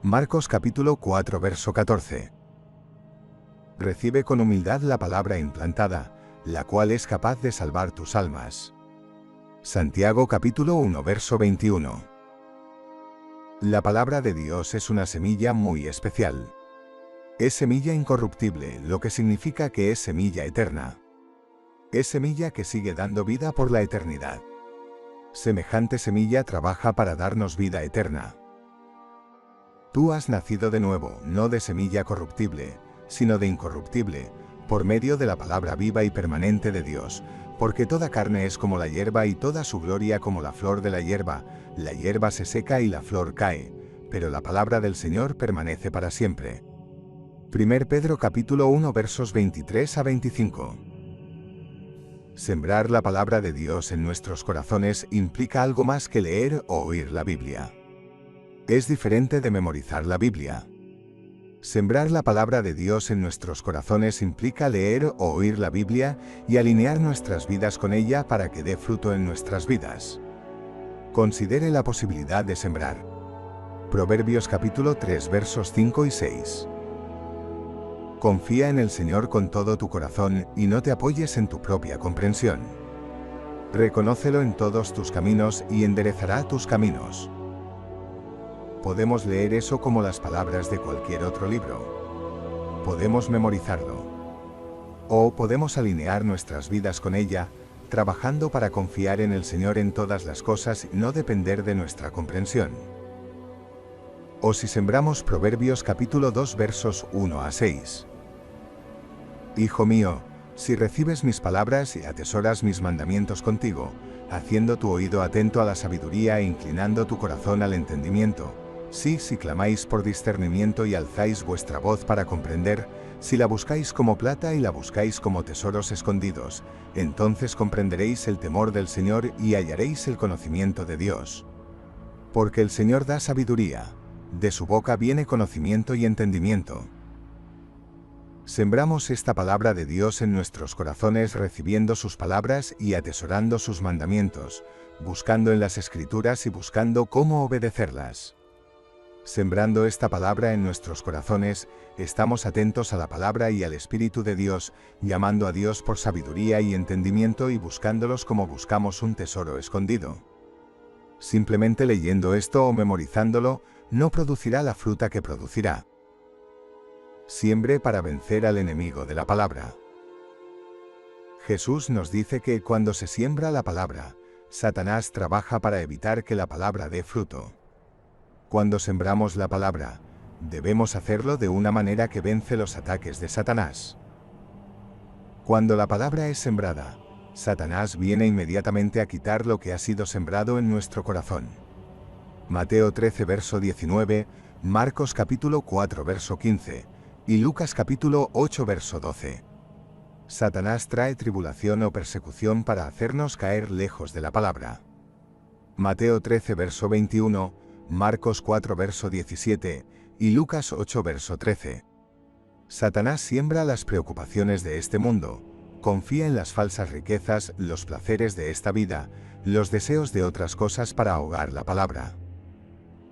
Marcos capítulo 4 verso 14. Recibe con humildad la palabra implantada, la cual es capaz de salvar tus almas. Santiago capítulo 1 verso 21. La palabra de Dios es una semilla muy especial. Es semilla incorruptible, lo que significa que es semilla eterna. Es semilla que sigue dando vida por la eternidad. Semejante semilla trabaja para darnos vida eterna. Tú has nacido de nuevo, no de semilla corruptible, sino de incorruptible, por medio de la palabra viva y permanente de Dios, porque toda carne es como la hierba y toda su gloria como la flor de la hierba se seca y la flor cae, pero la palabra del Señor permanece para siempre. 1 Pedro capítulo 1 versos 23 a 25. Sembrar la palabra de Dios en nuestros corazones implica algo más que leer o oír la Biblia. Es diferente de memorizar la Biblia. Sembrar la palabra de Dios en nuestros corazones implica leer o oír la Biblia y alinear nuestras vidas con ella para que dé fruto en nuestras vidas. Considere la posibilidad de sembrar. Proverbios capítulo 3 versos 5 y 6. Confía en el Señor con todo tu corazón y no te apoyes en tu propia comprensión. Reconócelo en todos tus caminos y enderezará tus caminos. Podemos leer eso como las palabras de cualquier otro libro. Podemos memorizarlo. O podemos alinear nuestras vidas con ella, trabajando para confiar en el Señor en todas las cosas y no depender de nuestra comprensión. O si sembramos Proverbios capítulo 2 versos 1 a 6. Hijo mío, si recibes mis palabras y atesoras mis mandamientos contigo, haciendo tu oído atento a la sabiduría e inclinando tu corazón al entendimiento, si clamáis por discernimiento y alzáis vuestra voz para comprender, si la buscáis como plata y la buscáis como tesoros escondidos, entonces comprenderéis el temor del Señor y hallaréis el conocimiento de Dios. Porque el Señor da sabiduría, de su boca viene conocimiento y entendimiento. Sembramos esta palabra de Dios en nuestros corazones recibiendo sus palabras y atesorando sus mandamientos, buscando en las Escrituras y buscando cómo obedecerlas. Sembrando esta palabra en nuestros corazones, estamos atentos a la palabra y al Espíritu de Dios, llamando a Dios por sabiduría y entendimiento y buscándolos como buscamos un tesoro escondido. Simplemente leyendo esto o memorizándolo, no producirá la fruta que producirá. Siembre para vencer al enemigo de la palabra. Jesús nos dice que cuando se siembra la palabra, Satanás trabaja para evitar que la palabra dé fruto. Cuando sembramos la palabra, debemos hacerlo de una manera que vence los ataques de Satanás. Cuando la palabra es sembrada, Satanás viene inmediatamente a quitar lo que ha sido sembrado en nuestro corazón. Mateo 13 verso 19, Marcos capítulo 4 verso 15 y Lucas capítulo 8 verso 12. Satanás trae tribulación o persecución para hacernos caer lejos de la palabra. Mateo 13 verso 21, Marcos 4 verso 17 y Lucas 8 verso 13. Satanás siembra las preocupaciones de este mundo, confía en las falsas riquezas, los placeres de esta vida, los deseos de otras cosas para ahogar la palabra.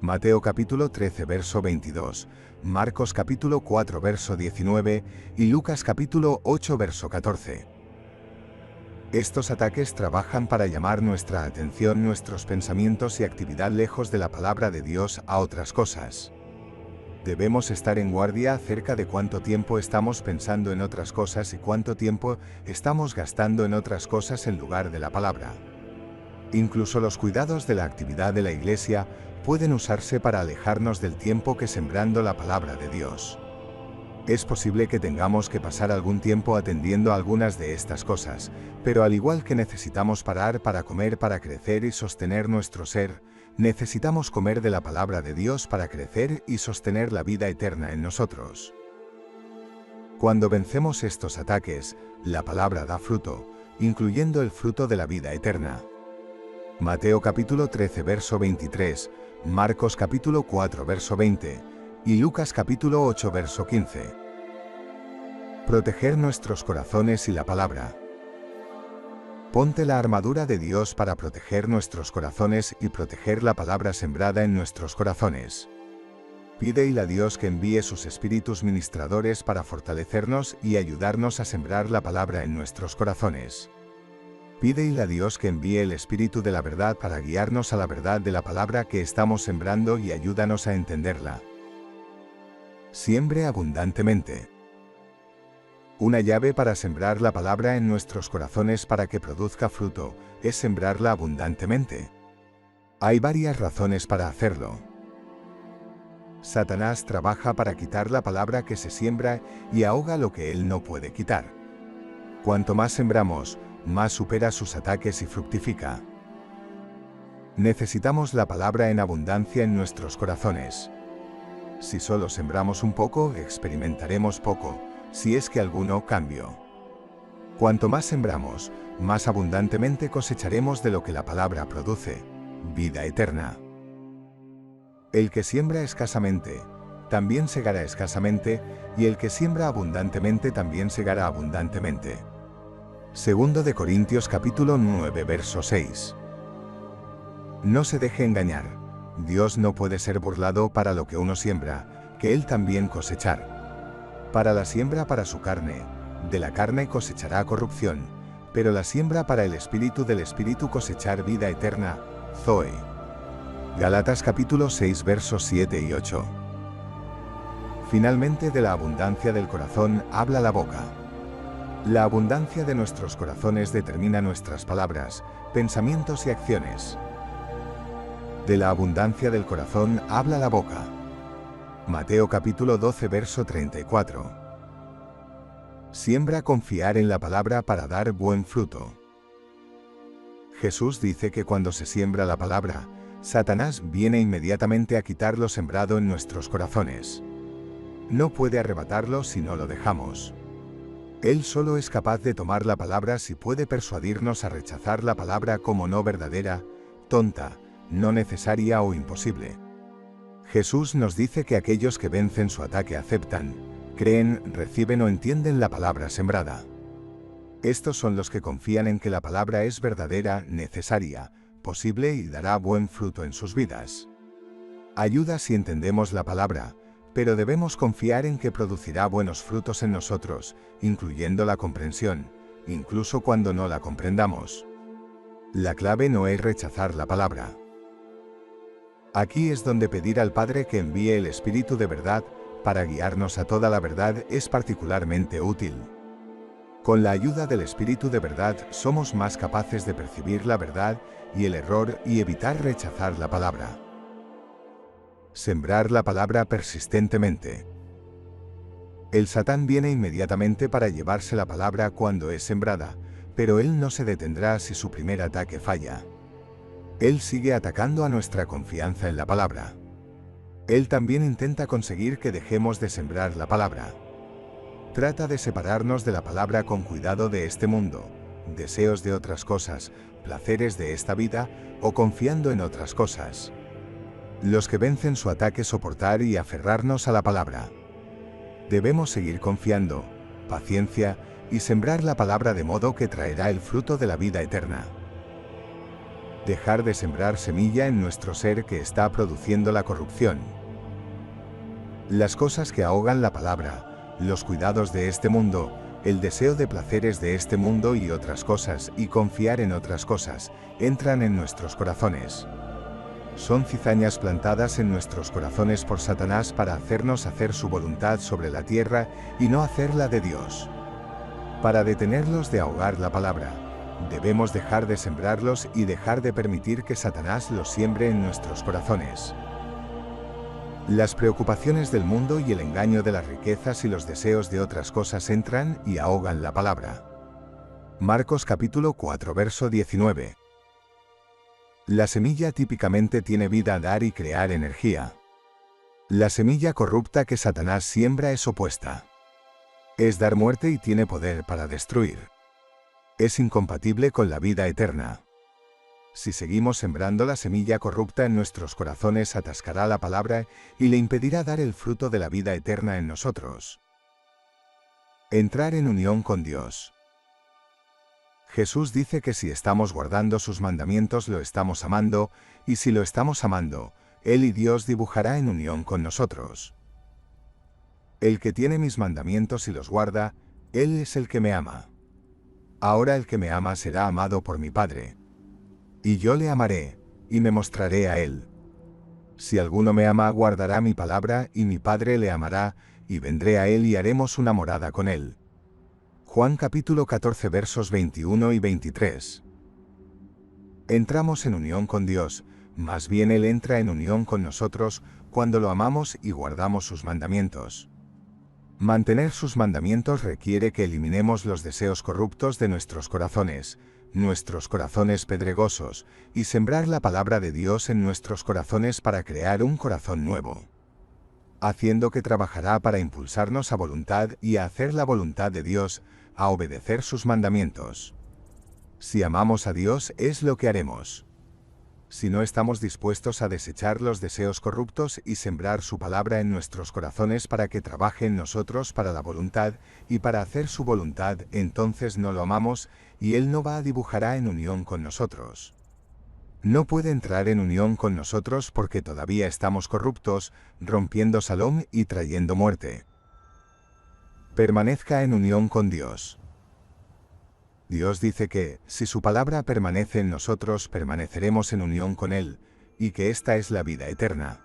Mateo capítulo 13 verso 22, Marcos capítulo 4 verso 19 y Lucas capítulo 8 verso 14. Estos ataques trabajan para llamar nuestra atención, nuestros pensamientos y actividad lejos de la palabra de Dios a otras cosas. Debemos estar en guardia acerca de cuánto tiempo estamos pensando en otras cosas y cuánto tiempo estamos gastando en otras cosas en lugar de la palabra. Incluso los cuidados de la actividad de la Iglesia pueden usarse para alejarnos del tiempo que sembrando la palabra de Dios. Es posible que tengamos que pasar algún tiempo atendiendo a algunas de estas cosas, pero al igual que necesitamos parar para comer para crecer y sostener nuestro ser, necesitamos comer de la palabra de Dios para crecer y sostener la vida eterna en nosotros. Cuando vencemos estos ataques, la palabra da fruto, incluyendo el fruto de la vida eterna. Mateo capítulo 13 verso 23, Marcos capítulo 4 verso 20 y Lucas capítulo 8 verso 15. Proteger nuestros corazones y la palabra. Ponte la armadura de Dios para proteger nuestros corazones y proteger la palabra sembrada en nuestros corazones. Pídele a Dios que envíe sus espíritus ministradores para fortalecernos y ayudarnos a sembrar la palabra en nuestros corazones. Pídele a Dios que envíe el Espíritu de la verdad para guiarnos a la verdad de la palabra que estamos sembrando y ayúdanos a entenderla. Siembre abundantemente. Una llave para sembrar la palabra en nuestros corazones para que produzca fruto, es sembrarla abundantemente. Hay varias razones para hacerlo. Satanás trabaja para quitar la palabra que se siembra y ahoga lo que él no puede quitar. Cuanto más sembramos, más supera sus ataques y fructifica. Necesitamos la palabra en abundancia en nuestros corazones. Si solo sembramos un poco, experimentaremos poco, si es que alguno cambio. Cuanto más sembramos, más abundantemente cosecharemos de lo que la palabra produce, vida eterna. El que siembra escasamente, también segará escasamente, y el que siembra abundantemente también segará abundantemente. Segundo de Corintios capítulo 9 verso 6. No se deje engañar. Dios no puede ser burlado. Para lo que uno siembra, que él también cosechar. Para la siembra para su carne, de la carne cosechará corrupción, pero la siembra para el espíritu, del espíritu cosechar vida eterna, Zoe. Gálatas capítulo 6 versos 7 y 8. Finalmente, de la abundancia del corazón habla la boca. La abundancia de nuestros corazones determina nuestras palabras, pensamientos y acciones. De la abundancia del corazón habla la boca. Mateo capítulo 12 verso 34. Siembra confiar en la palabra para dar buen fruto. Jesús dice que cuando se siembra la palabra, Satanás viene inmediatamente a quitar lo sembrado en nuestros corazones. No puede arrebatarlo si no lo dejamos. Él solo es capaz de tomar la palabra si puede persuadirnos a rechazar la palabra como no verdadera, tonta, no necesaria o imposible. Jesús nos dice que aquellos que vencen su ataque aceptan, creen, reciben o entienden la palabra sembrada. Estos son los que confían en que la palabra es verdadera, necesaria, posible y dará buen fruto en sus vidas. Ayuda si entendemos la palabra, pero debemos confiar en que producirá buenos frutos en nosotros, incluyendo la comprensión, incluso cuando no la comprendamos. La clave no es rechazar la palabra. Aquí es donde pedir al Padre que envíe el Espíritu de verdad para guiarnos a toda la verdad es particularmente útil. Con la ayuda del Espíritu de verdad somos más capaces de percibir la verdad y el error y evitar rechazar la palabra. Sembrar la palabra persistentemente. El Satán viene inmediatamente para llevarse la palabra cuando es sembrada, pero él no se detendrá si su primer ataque falla. Él sigue atacando a nuestra confianza en la palabra. Él también intenta conseguir que dejemos de sembrar la palabra. Trata de separarnos de la palabra con cuidado de este mundo, deseos de otras cosas, placeres de esta vida o confiando en otras cosas. Los que vencen su ataque soportar y aferrarnos a la palabra. Debemos seguir confiando, paciencia y sembrar la palabra de modo que traerá el fruto de la vida eterna. Dejar de sembrar semilla en nuestro ser que está produciendo la corrupción. Las cosas que ahogan la palabra, los cuidados de este mundo, el deseo de placeres de este mundo y otras cosas, y confiar en otras cosas, entran en nuestros corazones. Son cizañas plantadas en nuestros corazones por Satanás para hacernos hacer su voluntad sobre la tierra y no hacer la de Dios. Para detenerlos de ahogar la palabra, debemos dejar de sembrarlos y dejar de permitir que Satanás los siembre en nuestros corazones. Las preocupaciones del mundo y el engaño de las riquezas y los deseos de otras cosas entran y ahogan la palabra. Marcos capítulo 4 verso 19. La semilla típicamente tiene vida, dar y crear energía. La semilla corrupta que Satanás siembra es opuesta. Es dar muerte y tiene poder para destruir. Es incompatible con la vida eterna. Si seguimos sembrando la semilla corrupta en nuestros corazones, atascará la palabra y le impedirá dar el fruto de la vida eterna en nosotros. Entrar en unión con Dios. Jesús dice que si estamos guardando sus mandamientos lo estamos amando, y si lo estamos amando, Él y Dios dibujará en unión con nosotros. El que tiene mis mandamientos y los guarda, Él es el que me ama. Ahora el que me ama será amado por mi Padre. Y yo le amaré, y me mostraré a él. Si alguno me ama, guardará mi palabra, y mi Padre le amará, y vendré a él y haremos una morada con él. Juan capítulo 14 versos 21 y 23. Entramos en unión con Dios, más bien Él entra en unión con nosotros cuando lo amamos y guardamos sus mandamientos. Mantener sus mandamientos requiere que eliminemos los deseos corruptos de nuestros corazones pedregosos, y sembrar la palabra de Dios en nuestros corazones para crear un corazón nuevo, haciendo que trabajará para impulsarnos a voluntad y a hacer la voluntad de Dios, a obedecer sus mandamientos. Si amamos a Dios es lo que haremos. Si no estamos dispuestos a desechar los deseos corruptos y sembrar su palabra en nuestros corazones para que trabaje en nosotros para la voluntad y para hacer su voluntad, entonces no lo amamos y Él no va a dibujará en unión con nosotros. No puede entrar en unión con nosotros porque todavía estamos corruptos, rompiendo Salom y trayendo muerte. Permanezca en unión con Dios. Dios dice que, si su palabra permanece en nosotros, permaneceremos en unión con Él, y que esta es la vida eterna.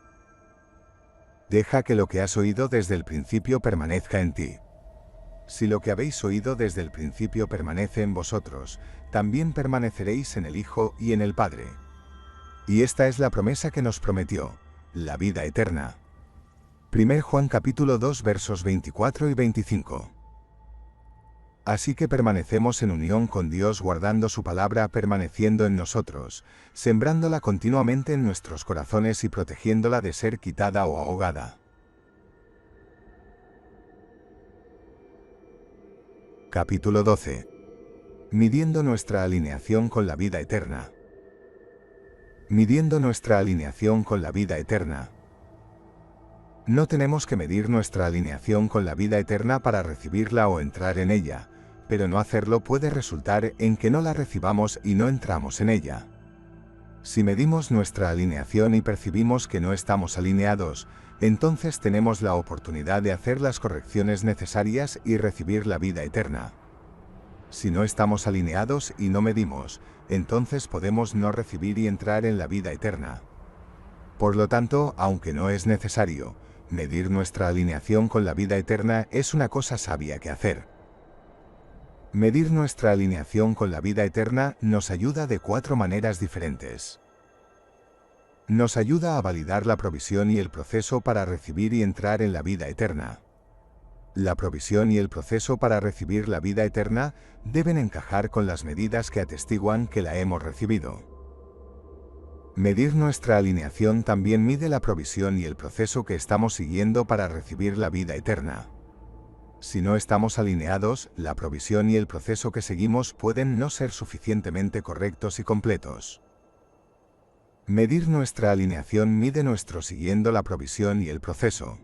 Deja que lo que has oído desde el principio permanezca en ti. Si lo que habéis oído desde el principio permanece en vosotros, también permaneceréis en el Hijo y en el Padre. Y esta es la promesa que nos prometió, la vida eterna. 1 Juan capítulo 2 versos 24 y 25. Así que permanecemos en unión con Dios guardando su palabra permaneciendo en nosotros, sembrándola continuamente en nuestros corazones y protegiéndola de ser quitada o ahogada. Capítulo 12. Midiendo nuestra alineación con la vida eterna. Midiendo nuestra alineación con la vida eterna. No tenemos que medir nuestra alineación con la vida eterna para recibirla o entrar en ella, pero no hacerlo puede resultar en que no la recibamos y no entramos en ella. Si medimos nuestra alineación y percibimos que no estamos alineados, entonces tenemos la oportunidad de hacer las correcciones necesarias y recibir la vida eterna. Si no estamos alineados y no medimos, entonces podemos no recibir y entrar en la vida eterna. Por lo tanto, aunque no es necesario, medir nuestra alineación con la vida eterna es una cosa sabia que hacer. Medir nuestra alineación con la vida eterna nos ayuda de 4 maneras diferentes. Nos ayuda a validar la provisión y el proceso para recibir y entrar en la vida eterna. La provisión y el proceso para recibir la vida eterna deben encajar con las medidas que atestiguan que la hemos recibido. Medir nuestra alineación también mide la provisión y el proceso que estamos siguiendo para recibir la vida eterna. Si no estamos alineados, la provisión y el proceso que seguimos pueden no ser suficientemente correctos y completos. Medir nuestra alineación mide nuestro siguiendo la provisión y el proceso.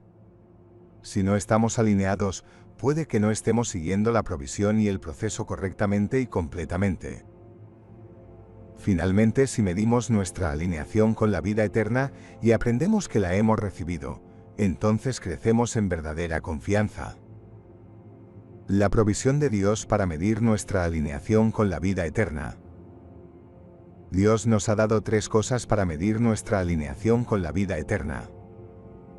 Si no estamos alineados, puede que no estemos siguiendo la provisión y el proceso correctamente y completamente. Finalmente, si medimos nuestra alineación con la vida eterna y aprendemos que la hemos recibido, entonces crecemos en verdadera confianza. La provisión de Dios para medir nuestra alineación con la vida eterna. Dios nos ha dado 3 cosas para medir nuestra alineación con la vida eterna.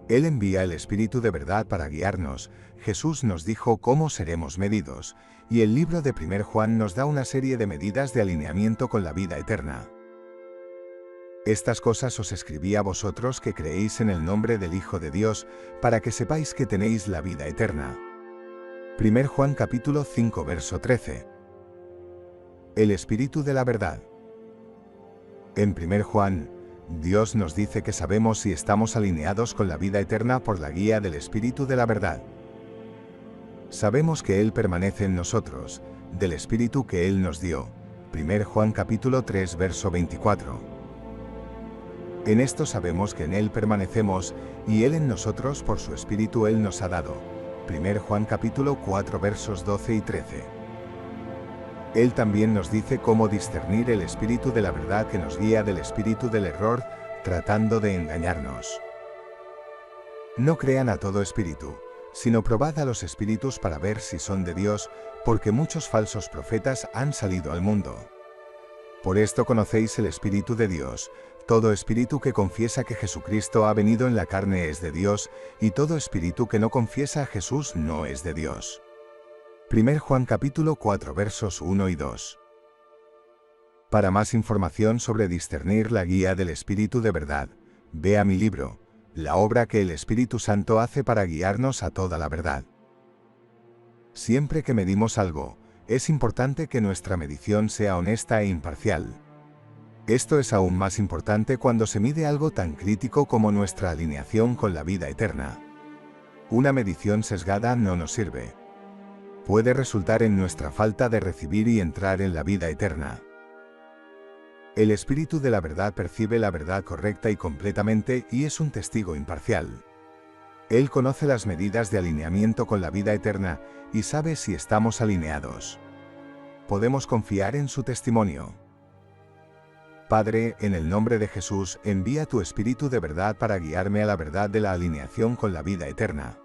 Él envía el Espíritu de verdad para guiarnos, Jesús nos dijo cómo seremos medidos, y el libro de 1 Juan nos da una serie de medidas de alineamiento con la vida eterna. Estas cosas os escribí a vosotros que creéis en el nombre del Hijo de Dios, para que sepáis que tenéis la vida eterna. 1 Juan capítulo 5 verso 13. El Espíritu de la verdad. En 1 Juan, Dios nos dice que sabemos si estamos alineados con la vida eterna por la guía del Espíritu de la verdad. Sabemos que Él permanece en nosotros, del Espíritu que Él nos dio. 1 Juan capítulo 3 verso 24. En esto sabemos que en Él permanecemos, y Él en nosotros por su Espíritu Él nos ha dado. 1 Juan capítulo 4 versos 12 y 13. Él también nos dice cómo discernir el espíritu de la verdad que nos guía del espíritu del error, tratando de engañarnos. No crean a todo espíritu, sino probad a los espíritus para ver si son de Dios, porque muchos falsos profetas han salido al mundo. Por esto conocéis el Espíritu de Dios. Todo espíritu que confiesa que Jesucristo ha venido en la carne es de Dios, y todo espíritu que no confiesa a Jesús no es de Dios. 1 Juan capítulo 4 versos 1 y 2. Para más información sobre discernir la guía del Espíritu de verdad, vea mi libro, La obra que el Espíritu Santo hace para guiarnos a toda la verdad. Siempre que medimos algo, es importante que nuestra medición sea honesta e imparcial. Esto es aún más importante cuando se mide algo tan crítico como nuestra alineación con la vida eterna. Una medición sesgada no nos sirve. Puede resultar en nuestra falta de recibir y entrar en la vida eterna. El Espíritu de la verdad percibe la verdad correcta y completamente y es un testigo imparcial. Él conoce las medidas de alineamiento con la vida eterna y sabe si estamos alineados. Podemos confiar en su testimonio. Padre, en el nombre de Jesús, envía tu Espíritu de verdad para guiarme a la verdad de la alineación con la vida eterna.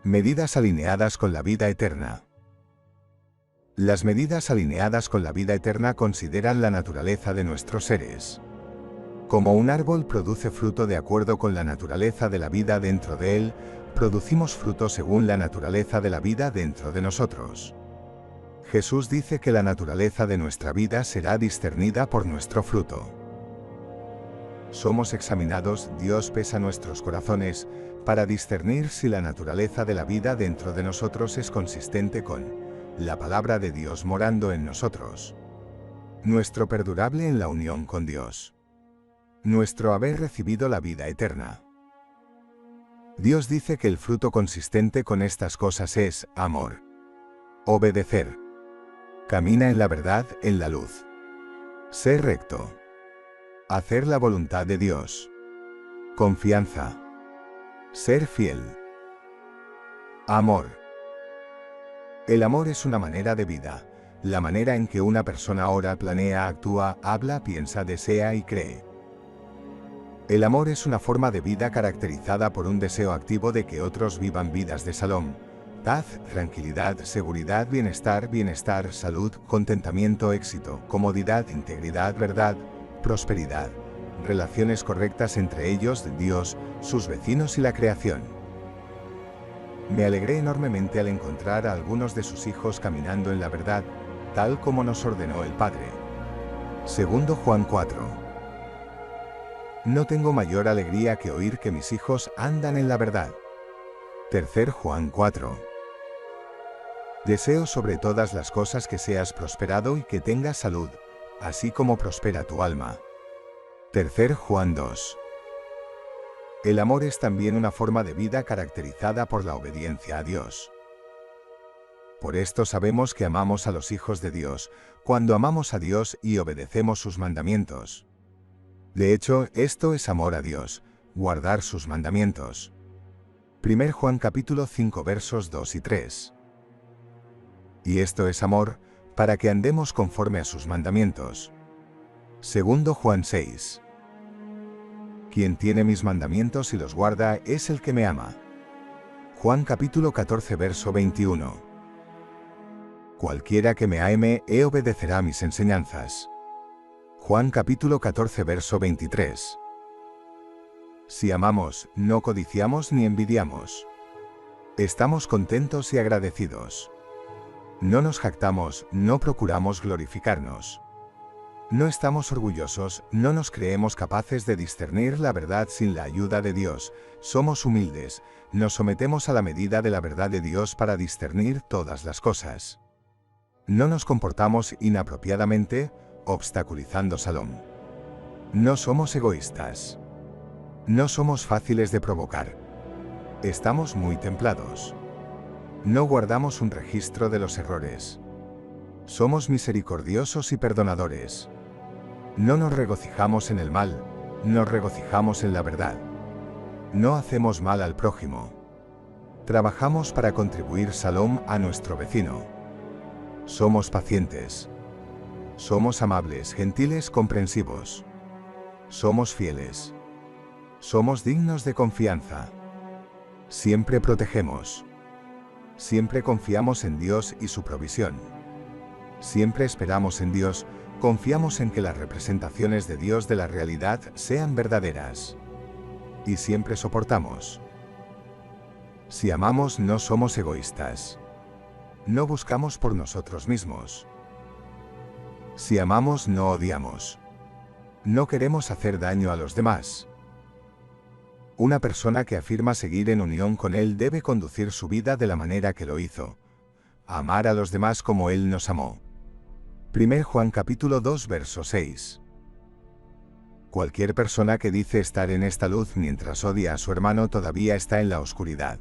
Medidas alineadas con la vida eterna. Las medidas alineadas con la vida eterna consideran la naturaleza de nuestros seres. Como un árbol produce fruto de acuerdo con la naturaleza de la vida dentro de él, producimos fruto según la naturaleza de la vida dentro de nosotros. Jesús dice que la naturaleza de nuestra vida será discernida por nuestro fruto. Somos examinados, Dios pesa nuestros corazones, para discernir si la naturaleza de la vida dentro de nosotros es consistente con la palabra de Dios morando en nosotros. Nuestro perdurable en la unión con Dios. Nuestro haber recibido la vida eterna. Dios dice que el fruto consistente con estas cosas es amor. Obedecer. Camina en la verdad, en la luz. Ser recto. Hacer la voluntad de Dios. Confianza. Ser fiel. Amor. El amor es una manera de vida, la manera en que una persona ora, planea, actúa, habla, piensa, desea y cree. El amor es una forma de vida caracterizada por un deseo activo de que otros vivan vidas de salón, paz, tranquilidad, seguridad, bienestar, salud, contentamiento, éxito, comodidad, integridad, verdad, prosperidad, relaciones correctas entre ellos, Dios, sus vecinos y la creación. Me alegré enormemente al encontrar a algunos de sus hijos caminando en la verdad, tal como nos ordenó el Padre. Segundo Juan 4. No tengo mayor alegría que oír que mis hijos andan en la verdad. Tercer Juan 4. Deseo sobre todas las cosas que seas prosperado y que tengas salud, así como prospera tu alma. Tercer Juan 2. El amor es también una forma de vida caracterizada por la obediencia a Dios. Por esto sabemos que amamos a los hijos de Dios, cuando amamos a Dios y obedecemos sus mandamientos. De hecho, esto es amor a Dios, guardar sus mandamientos. 1 Juan capítulo 5 versos 2 y 3. Y esto es amor, para que andemos conforme a sus mandamientos. Segundo Juan 6. Quien tiene mis mandamientos y los guarda es el que me ama. Juan capítulo 14 verso 21. Cualquiera que me ame, obedecerá mis enseñanzas. Juan capítulo 14 verso 23. Si amamos, no codiciamos ni envidiamos. Estamos contentos y agradecidos. No nos jactamos, no procuramos glorificarnos. No estamos orgullosos, no nos creemos capaces de discernir la verdad sin la ayuda de Dios, somos humildes, nos sometemos a la medida de la verdad de Dios para discernir todas las cosas. No nos comportamos inapropiadamente, obstaculizando Salom. No somos egoístas. No somos fáciles de provocar. Estamos muy templados. No guardamos un registro de los errores. Somos misericordiosos y perdonadores. No nos regocijamos en el mal, nos regocijamos en la verdad. No hacemos mal al prójimo. Trabajamos para contribuir Salom a nuestro vecino. Somos pacientes. Somos amables, gentiles, comprensivos. Somos fieles. Somos dignos de confianza. Siempre protegemos. Siempre confiamos en Dios y su provisión. Siempre esperamos en Dios, confiamos en que las representaciones de Dios de la realidad sean verdaderas. Y siempre soportamos. Si amamos, no somos egoístas. No buscamos por nosotros mismos. Si amamos, no odiamos. No queremos hacer daño a los demás. Una persona que afirma seguir en unión con Él debe conducir su vida de la manera que lo hizo. Amar a los demás como Él nos amó. 1 Juan capítulo 2 verso 6. Cualquier persona que dice estar en esta luz mientras odia a su hermano todavía está en la oscuridad.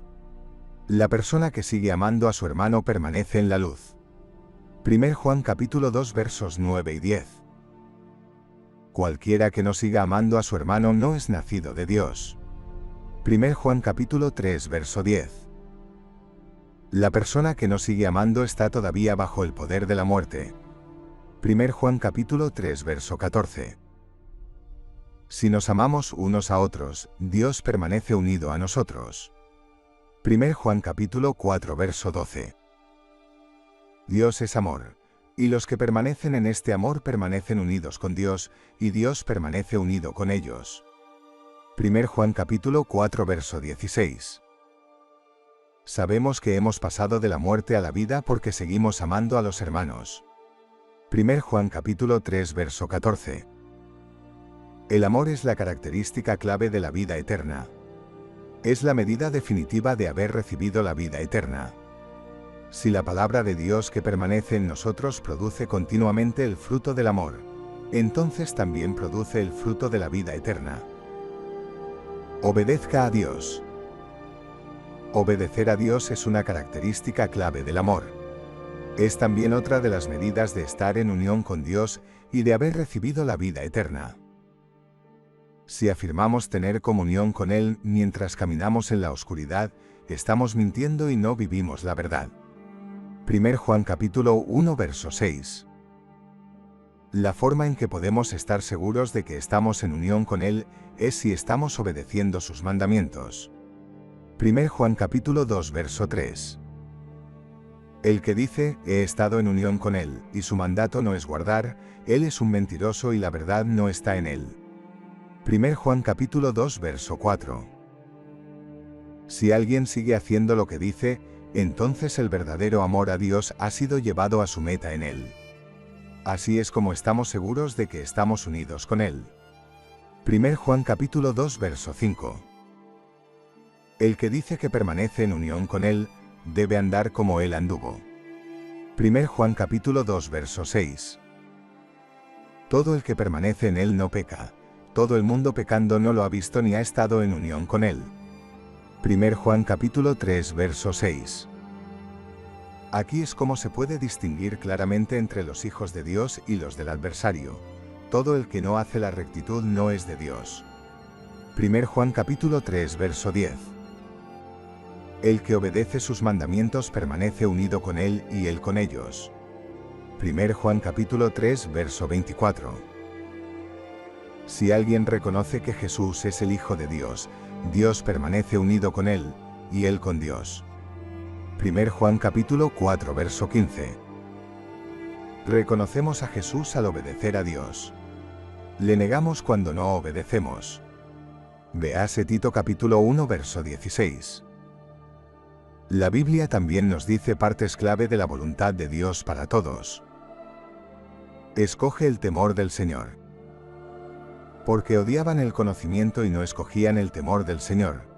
La persona que sigue amando a su hermano permanece en la luz. 1 Juan capítulo 2 versos 9 y 10. Cualquiera que no siga amando a su hermano no es nacido de Dios. 1 Juan capítulo 3 verso 10. La persona que no sigue amando está todavía bajo el poder de la muerte. 1 Juan capítulo 3 verso 14. Si nos amamos unos a otros, Dios permanece unido a nosotros. 1 Juan capítulo 4 verso 12. Dios es amor, y los que permanecen en este amor permanecen unidos con Dios, y Dios permanece unido con ellos. 1 Juan capítulo 4 verso 16. Sabemos que hemos pasado de la muerte a la vida porque seguimos amando a los hermanos. 1 Juan capítulo 3 verso 14. El amor es la característica clave de la vida eterna. Es la medida definitiva de haber recibido la vida eterna. Si la palabra de Dios que permanece en nosotros produce continuamente el fruto del amor, entonces también produce el fruto de la vida eterna. Obedezca a Dios. Obedecer a Dios es una característica clave del amor. Es también otra de las medidas de estar en unión con Dios y de haber recibido la vida eterna. Si afirmamos tener comunión con Él mientras caminamos en la oscuridad, estamos mintiendo y no vivimos la verdad. 1 Juan capítulo 1 verso 6. La forma en que podemos estar seguros de que estamos en unión con Él es si estamos obedeciendo sus mandamientos. 1 Juan capítulo 2 verso 3. El que dice, he estado en unión con Él, y su mandato no es guardar, él es un mentiroso y la verdad no está en él. 1 Juan capítulo 2 verso 4. Si alguien sigue haciendo lo que dice, entonces el verdadero amor a Dios ha sido llevado a su meta en Él. Así es como estamos seguros de que estamos unidos con Él. 1 Juan capítulo 2 verso 5. El que dice que permanece en unión con Él, debe andar como Él anduvo. 1 Juan capítulo 2 verso 6. Todo el que permanece en Él no peca. Todo el mundo pecando no lo ha visto ni ha estado en unión con Él. 1 Juan capítulo 3 verso 6. Aquí es como se puede distinguir claramente entre los hijos de Dios y los del adversario. Todo el que no hace la rectitud no es de Dios. 1 Juan capítulo 3 verso 10. El que obedece sus mandamientos permanece unido con Él y Él con ellos. 1 Juan capítulo 3 verso 24. Si alguien reconoce que Jesús es el Hijo de Dios, Dios permanece unido con Él, y Él con Dios. 1 Juan capítulo 4 verso 15. Reconocemos a Jesús al obedecer a Dios. Le negamos cuando no obedecemos. Véase Tito capítulo 1 verso 16. La Biblia también nos dice partes clave de la voluntad de Dios para todos. Escoge el temor del Señor. Porque odiaban el conocimiento y no escogían el temor del Señor,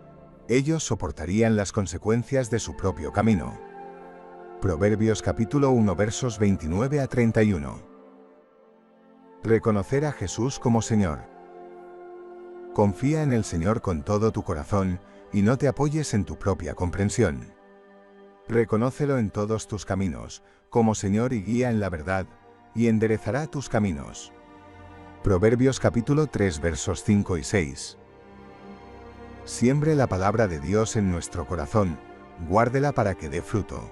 ellos soportarían las consecuencias de su propio camino. Proverbios capítulo 1 versos 29 a 31. Reconocer a Jesús como Señor. Confía en el Señor con todo tu corazón, y no te apoyes en tu propia comprensión. Reconócelo en todos tus caminos, como Señor y guía en la verdad, y enderezará tus caminos. Proverbios capítulo 3 versos 5 y 6. Siembre la palabra de Dios en nuestro corazón, guárdela para que dé fruto.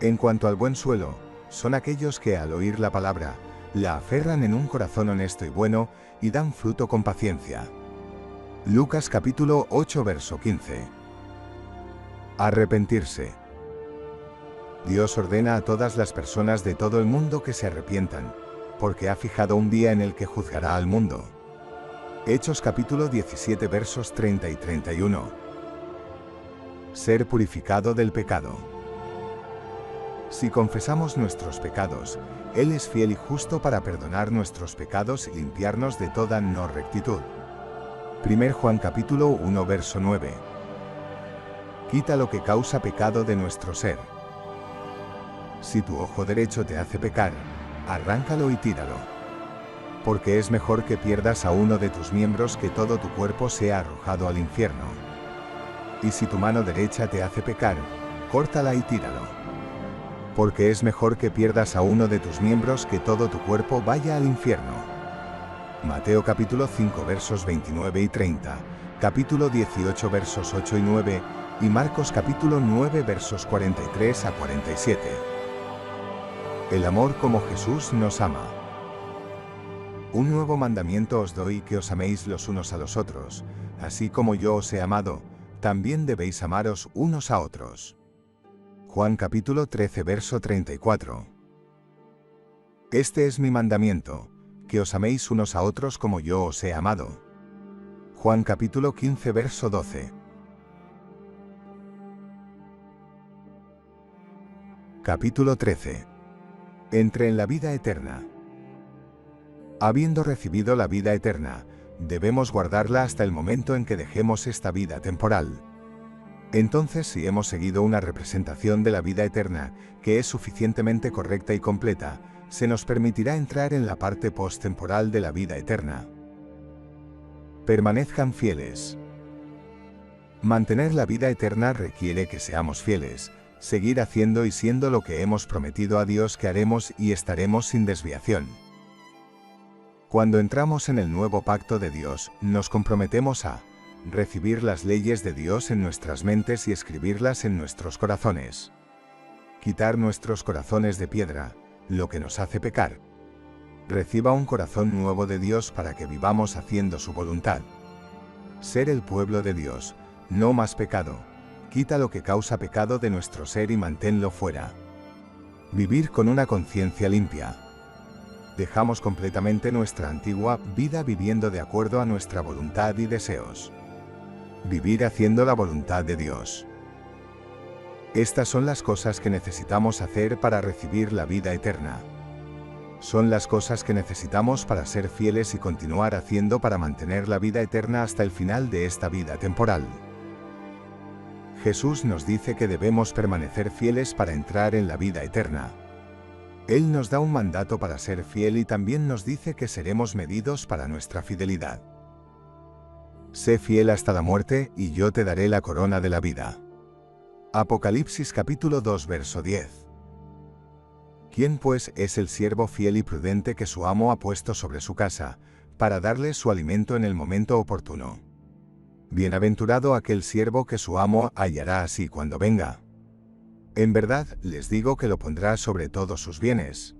En cuanto al buen suelo, son aquellos que al oír la palabra, la aferran en un corazón honesto y bueno, y dan fruto con paciencia. Lucas capítulo 8 verso 15. Arrepentirse. Dios ordena a todas las personas de todo el mundo que se arrepientan, porque ha fijado un día en el que juzgará al mundo. Hechos capítulo 17 versos 30 y 31. Ser purificado del pecado. Si confesamos nuestros pecados, Él es fiel y justo para perdonar nuestros pecados y limpiarnos de toda no rectitud. 1 Juan capítulo 1 verso 9. Quita lo que causa pecado de nuestro ser. Si tu ojo derecho te hace pecar, arráncalo y tíralo. Porque es mejor que pierdas a uno de tus miembros que todo tu cuerpo sea arrojado al infierno. Y si tu mano derecha te hace pecar, córtala y tíralo. Porque es mejor que pierdas a uno de tus miembros que todo tu cuerpo vaya al infierno. Mateo capítulo 5 versos 29 y 30, capítulo 18 versos 8 y 9, y Marcos capítulo 9 versos 43 a 47. El amor como Jesús nos ama. Un nuevo mandamiento os doy, que os améis los unos a los otros, así como yo os he amado, también debéis amaros unos a otros. Juan capítulo 13 verso 34. Este es mi mandamiento, que os améis unos a otros como yo os he amado. Juan capítulo 15 verso 12. Capítulo 13. Entre en la vida eterna. Habiendo recibido la vida eterna, debemos guardarla hasta el momento en que dejemos esta vida temporal. Entonces, si hemos seguido una representación de la vida eterna, que es suficientemente correcta y completa, se nos permitirá entrar en la parte post-temporal de la vida eterna. Permanezcan fieles. Mantener la vida eterna requiere que seamos fieles, seguir haciendo y siendo lo que hemos prometido a Dios que haremos y estaremos sin desviación. Cuando entramos en el nuevo pacto de Dios, nos comprometemos a recibir las leyes de Dios en nuestras mentes y escribirlas en nuestros corazones. Quitar nuestros corazones de piedra, lo que nos hace pecar. Reciba un corazón nuevo de Dios para que vivamos haciendo su voluntad. Ser el pueblo de Dios, no más pecado. Quita lo que causa pecado de nuestro ser y manténlo fuera. Vivir con una conciencia limpia. Dejamos completamente nuestra antigua vida viviendo de acuerdo a nuestra voluntad y deseos. Vivir haciendo la voluntad de Dios. Estas son las cosas que necesitamos hacer para recibir la vida eterna. Son las cosas que necesitamos para ser fieles y continuar haciendo para mantener la vida eterna hasta el final de esta vida temporal. Jesús nos dice que debemos permanecer fieles para entrar en la vida eterna. Él nos da un mandato para ser fiel y también nos dice que seremos medidos para nuestra fidelidad. Sé fiel hasta la muerte y yo te daré la corona de la vida. Apocalipsis capítulo 2 verso 10. ¿Quién pues es el siervo fiel y prudente que su amo ha puesto sobre su casa, para darle su alimento en el momento oportuno? Bienaventurado aquel siervo que su amo hallará así cuando venga. En verdad, les digo que lo pondrá sobre todos sus bienes.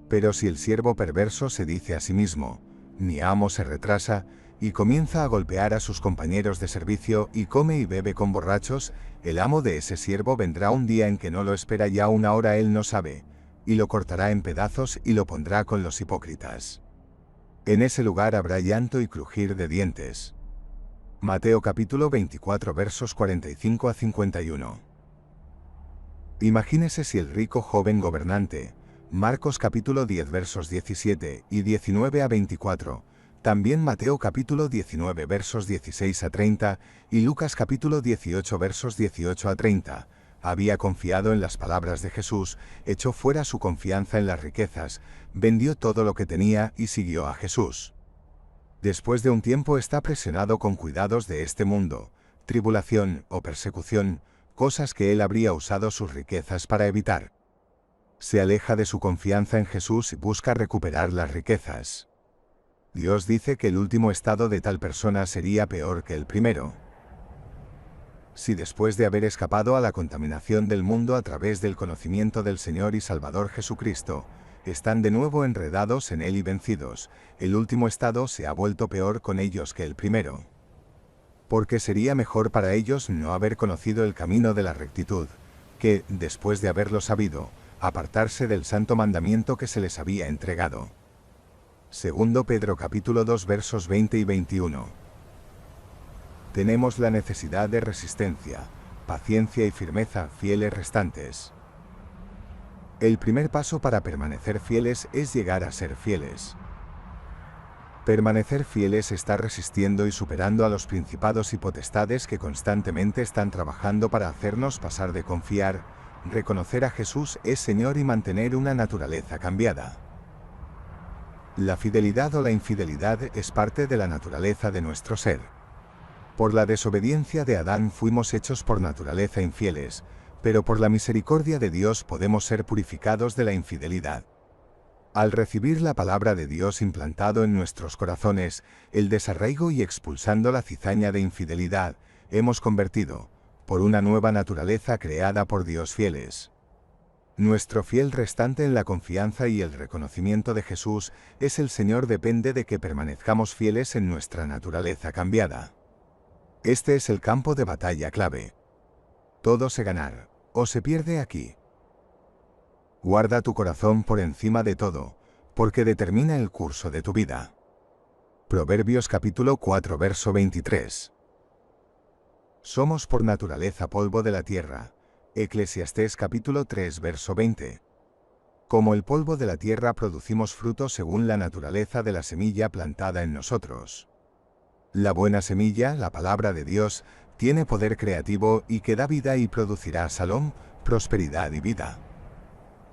Pero si el siervo perverso se dice a sí mismo, mi amo se retrasa, y comienza a golpear a sus compañeros de servicio y come y bebe con borrachos, el amo de ese siervo vendrá un día en que no lo espera y a una hora él no sabe, y lo cortará en pedazos y lo pondrá con los hipócritas. En ese lugar habrá llanto y crujir de dientes. Mateo capítulo 24 versos 45 a 51. Imagínese si el rico joven gobernante, Marcos capítulo 10 versos 17 y 19 a 24, también Mateo capítulo 19 versos 16 a 30 y Lucas capítulo 18 versos 18 a 30, había confiado en las palabras de Jesús, echó fuera su confianza en las riquezas, vendió todo lo que tenía y siguió a Jesús. Después de un tiempo está presionado con cuidados de este mundo, tribulación o persecución, cosas que él habría usado sus riquezas para evitar. Se aleja de su confianza en Jesús y busca recuperar las riquezas. Dios dice que el último estado de tal persona sería peor que el primero. Si después de haber escapado a la contaminación del mundo a través del conocimiento del Señor y Salvador Jesucristo, están de nuevo enredados en él y vencidos, el último estado se ha vuelto peor con ellos que el primero. Porque sería mejor para ellos no haber conocido el camino de la rectitud, que, después de haberlo sabido, apartarse del santo mandamiento que se les había entregado. Segundo Pedro capítulo 2 versos 20 y 21. Tenemos la necesidad de resistencia, paciencia y firmeza fieles restantes. El primer paso para permanecer fieles es llegar a ser fieles. Permanecer fieles está resistiendo y superando a los principados y potestades que constantemente están trabajando para hacernos pasar de confiar, reconocer a Jesús es Señor y mantener una naturaleza cambiada. La fidelidad o la infidelidad es parte de la naturaleza de nuestro ser. Por la desobediencia de Adán fuimos hechos por naturaleza infieles, pero por la misericordia de Dios podemos ser purificados de la infidelidad. Al recibir la palabra de Dios implantado en nuestros corazones, el desarraigo y expulsando la cizaña de infidelidad, hemos convertido, por una nueva naturaleza creada por Dios fieles. Nuestro fiel restante en la confianza y el reconocimiento de Jesús es el Señor depende de que permanezcamos fieles en nuestra naturaleza cambiada. Este es el campo de batalla clave. Todo se ganar, o se pierde aquí. Guarda tu corazón por encima de todo, porque determina el curso de tu vida. Proverbios capítulo 4 verso 23. Somos por naturaleza polvo de la tierra. Eclesiastés capítulo 3 verso 20. Como el polvo de la tierra producimos frutos según la naturaleza de la semilla plantada en nosotros. La buena semilla, la palabra de Dios, tiene poder creativo y que da vida y producirá salón, prosperidad y vida.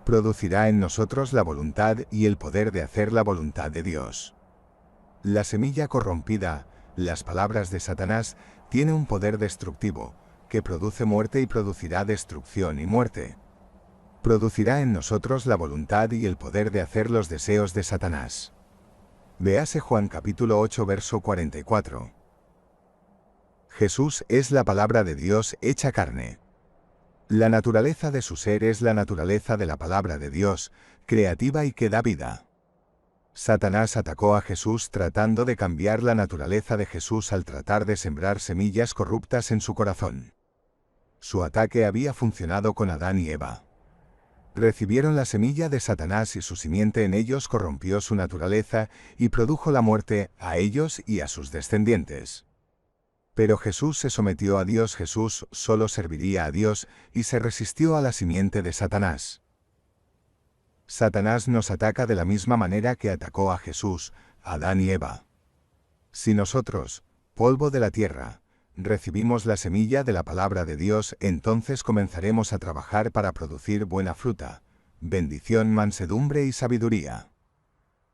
Producirá en nosotros la voluntad y el poder de hacer la voluntad de Dios. La semilla corrompida, las palabras de Satanás, tiene un poder destructivo, que produce muerte y producirá destrucción y muerte. Producirá en nosotros la voluntad y el poder de hacer los deseos de Satanás. Véase Juan capítulo 8 verso 44. Jesús es la palabra de Dios hecha carne. La naturaleza de su ser es la naturaleza de la palabra de Dios, creativa y que da vida. Satanás atacó a Jesús tratando de cambiar la naturaleza de Jesús al tratar de sembrar semillas corruptas en su corazón. Su ataque había funcionado con Adán y Eva. Recibieron la semilla de Satanás y su simiente en ellos corrompió su naturaleza y produjo la muerte a ellos y a sus descendientes. Pero Jesús se sometió a Dios, Jesús solo serviría a Dios y se resistió a la simiente de Satanás. Satanás nos ataca de la misma manera que atacó a Jesús, Adán y Eva. Si nosotros, polvo de la tierra, recibimos la semilla de la palabra de Dios, entonces comenzaremos a trabajar para producir buena fruta, bendición, mansedumbre y sabiduría.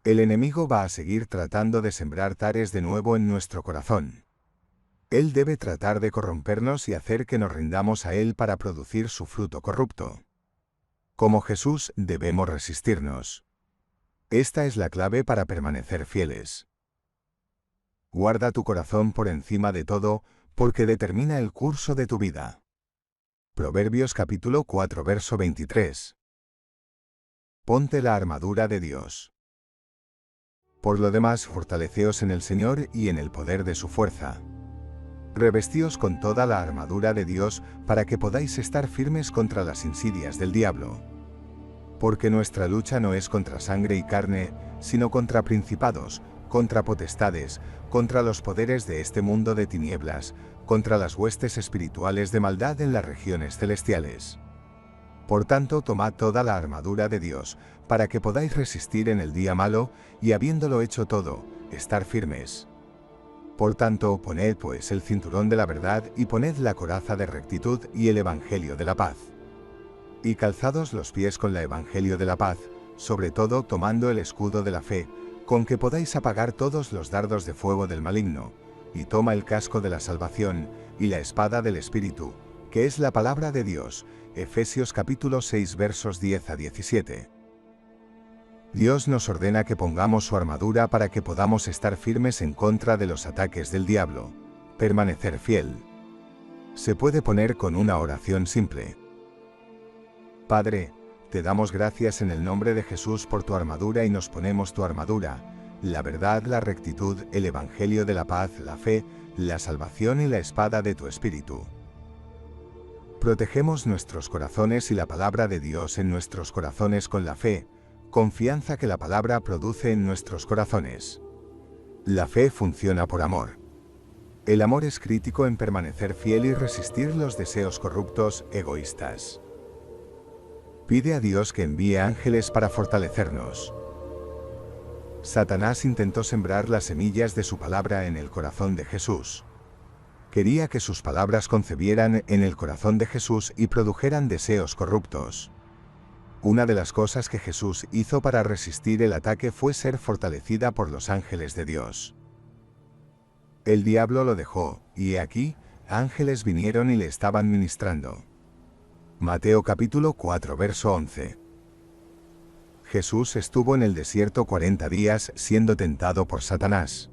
El enemigo va a seguir tratando de sembrar tares de nuevo en nuestro corazón. Él debe tratar de corrompernos y hacer que nos rindamos a Él para producir su fruto corrupto. Como Jesús, debemos resistirnos. Esta es la clave para permanecer fieles. Guarda tu corazón por encima de todo, porque determina el curso de tu vida. Proverbios capítulo 4 verso 23. Ponte la armadura de Dios. Por lo demás, fortaleceos en el Señor y en el poder de su fuerza. Revestíos con toda la armadura de Dios para que podáis estar firmes contra las insidias del diablo. Porque nuestra lucha no es contra sangre y carne, sino contra principados, contra potestades, contra los poderes de este mundo de tinieblas, contra las huestes espirituales de maldad en las regiones celestiales. Por tanto, tomad toda la armadura de Dios, para que podáis resistir en el día malo, y habiéndolo hecho todo, estar firmes. Por tanto, poned pues el cinturón de la verdad y poned la coraza de rectitud y el evangelio de la paz. Y calzados los pies con el evangelio de la paz, sobre todo tomando el escudo de la fe, con que podáis apagar todos los dardos de fuego del maligno, y toma el casco de la salvación y la espada del Espíritu, que es la palabra de Dios. Efesios capítulo 6 versos 10 a 17. Dios nos ordena que pongamos su armadura para que podamos estar firmes en contra de los ataques del diablo. Permanecer fiel. Se puede poner con una oración simple. Padre, te damos gracias en el nombre de Jesús por tu armadura y nos ponemos tu armadura, la verdad, la rectitud, el evangelio de la paz, la fe, la salvación y la espada de tu Espíritu. Protegemos nuestros corazones y la palabra de Dios en nuestros corazones con la fe, confianza que la palabra produce en nuestros corazones. La fe funciona por amor. El amor es crítico en permanecer fiel y resistir los deseos corruptos, egoístas. Pide a Dios que envíe ángeles para fortalecernos. Satanás intentó sembrar las semillas de su palabra en el corazón de Jesús. Quería que sus palabras concebieran en el corazón de Jesús y produjeran deseos corruptos. Una de las cosas que Jesús hizo para resistir el ataque fue ser fortalecida por los ángeles de Dios. El diablo lo dejó, y he aquí, ángeles vinieron y le estaban ministrando. Mateo capítulo 4 verso 11. Jesús estuvo en el desierto 40 días siendo tentado por Satanás.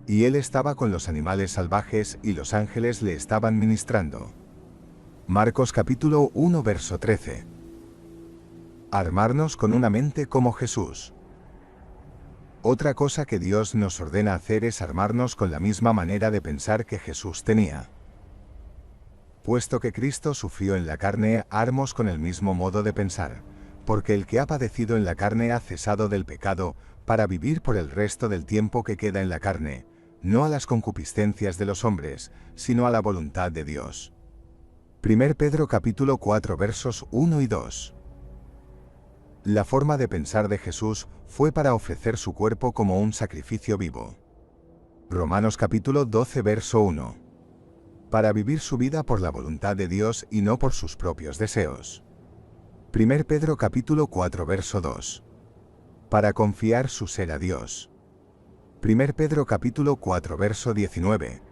Y él estaba con los animales salvajes y los ángeles le estaban ministrando. Marcos capítulo 1 verso 13. Armarnos con una mente como Jesús. Otra cosa que Dios nos ordena hacer es armarnos con la misma manera de pensar que Jesús tenía. Puesto que Cristo sufrió en la carne, armos con el mismo modo de pensar, porque el que ha padecido en la carne ha cesado del pecado, para vivir por el resto del tiempo que queda en la carne, no a las concupiscencias de los hombres, sino a la voluntad de Dios. 1 Pedro capítulo 4 versos 1 y 2. La forma de pensar de Jesús fue para ofrecer su cuerpo como un sacrificio vivo. Romanos capítulo 12 verso 1. Para vivir su vida por la voluntad de Dios y no por sus propios deseos. 1 Pedro capítulo 4 verso 2. Para confiar su ser a Dios. 1 Pedro capítulo 4 verso 19.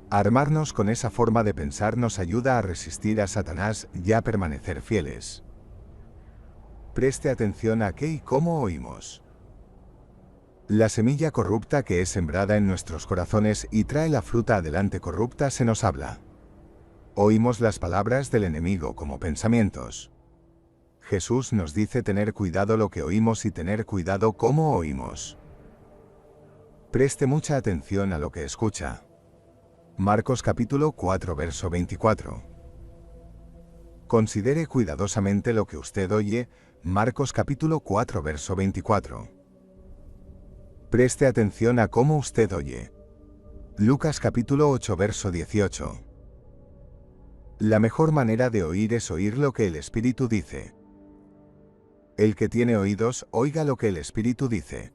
Armarnos con esa forma de pensar nos ayuda a resistir a Satanás y a permanecer fieles. Preste atención a qué y cómo oímos. La semilla corrupta que es sembrada en nuestros corazones y trae la fruta adelante corrupta se nos habla. Oímos las palabras del enemigo como pensamientos. Jesús nos dice tener cuidado lo que oímos y tener cuidado cómo oímos. Preste mucha atención a lo que escucha. Marcos capítulo 4 verso 24. Considere cuidadosamente lo que usted oye. Marcos capítulo 4 verso 24. Preste atención a cómo usted oye. Lucas capítulo 8 verso 18. La mejor manera de oír es oír lo que el Espíritu dice. El que tiene oídos, oiga lo que el Espíritu dice.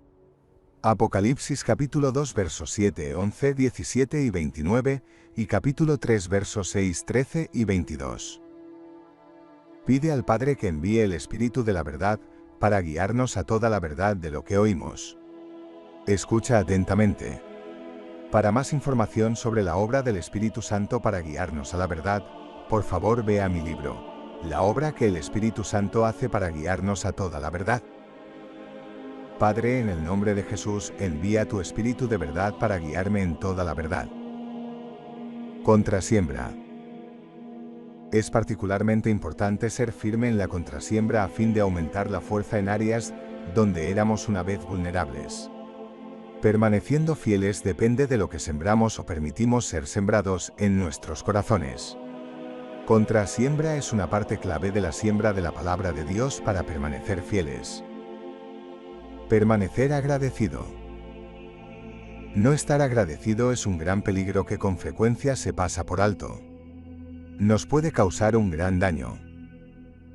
Apocalipsis capítulo 2 versos 7, 11, 17 y 29, y capítulo 3 versos 6, 13 y 22. Pide al Padre que envíe el Espíritu de la verdad, para guiarnos a toda la verdad de lo que oímos. Escucha atentamente. Para más información sobre la obra del Espíritu Santo para guiarnos a la verdad, por favor vea mi libro, La obra que el Espíritu Santo hace para guiarnos a toda la verdad. Padre, en el nombre de Jesús, envía tu Espíritu de verdad para guiarme en toda la verdad. Contrasiembra. Es particularmente importante ser firme en la contrasiembra a fin de aumentar la fuerza en áreas donde éramos una vez vulnerables. Permaneciendo fieles depende de lo que sembramos o permitimos ser sembrados en nuestros corazones. Contrasiembra es una parte clave de la siembra de la palabra de Dios para permanecer fieles. Permanecer agradecido. No estar agradecido es un gran peligro que con frecuencia se pasa por alto. Nos puede causar un gran daño.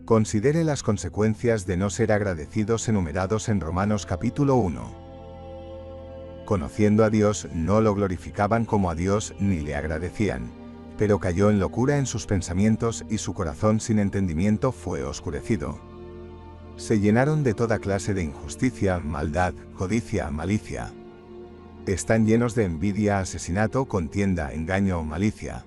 Considere las consecuencias de no ser agradecidos enumerados en Romanos capítulo 1. Conociendo a Dios, no lo glorificaban como a Dios ni le agradecían, pero cayó en locura en sus pensamientos y su corazón sin entendimiento fue oscurecido. Se llenaron de toda clase de injusticia, maldad, codicia, malicia. Están llenos de envidia, asesinato, contienda, engaño, malicia.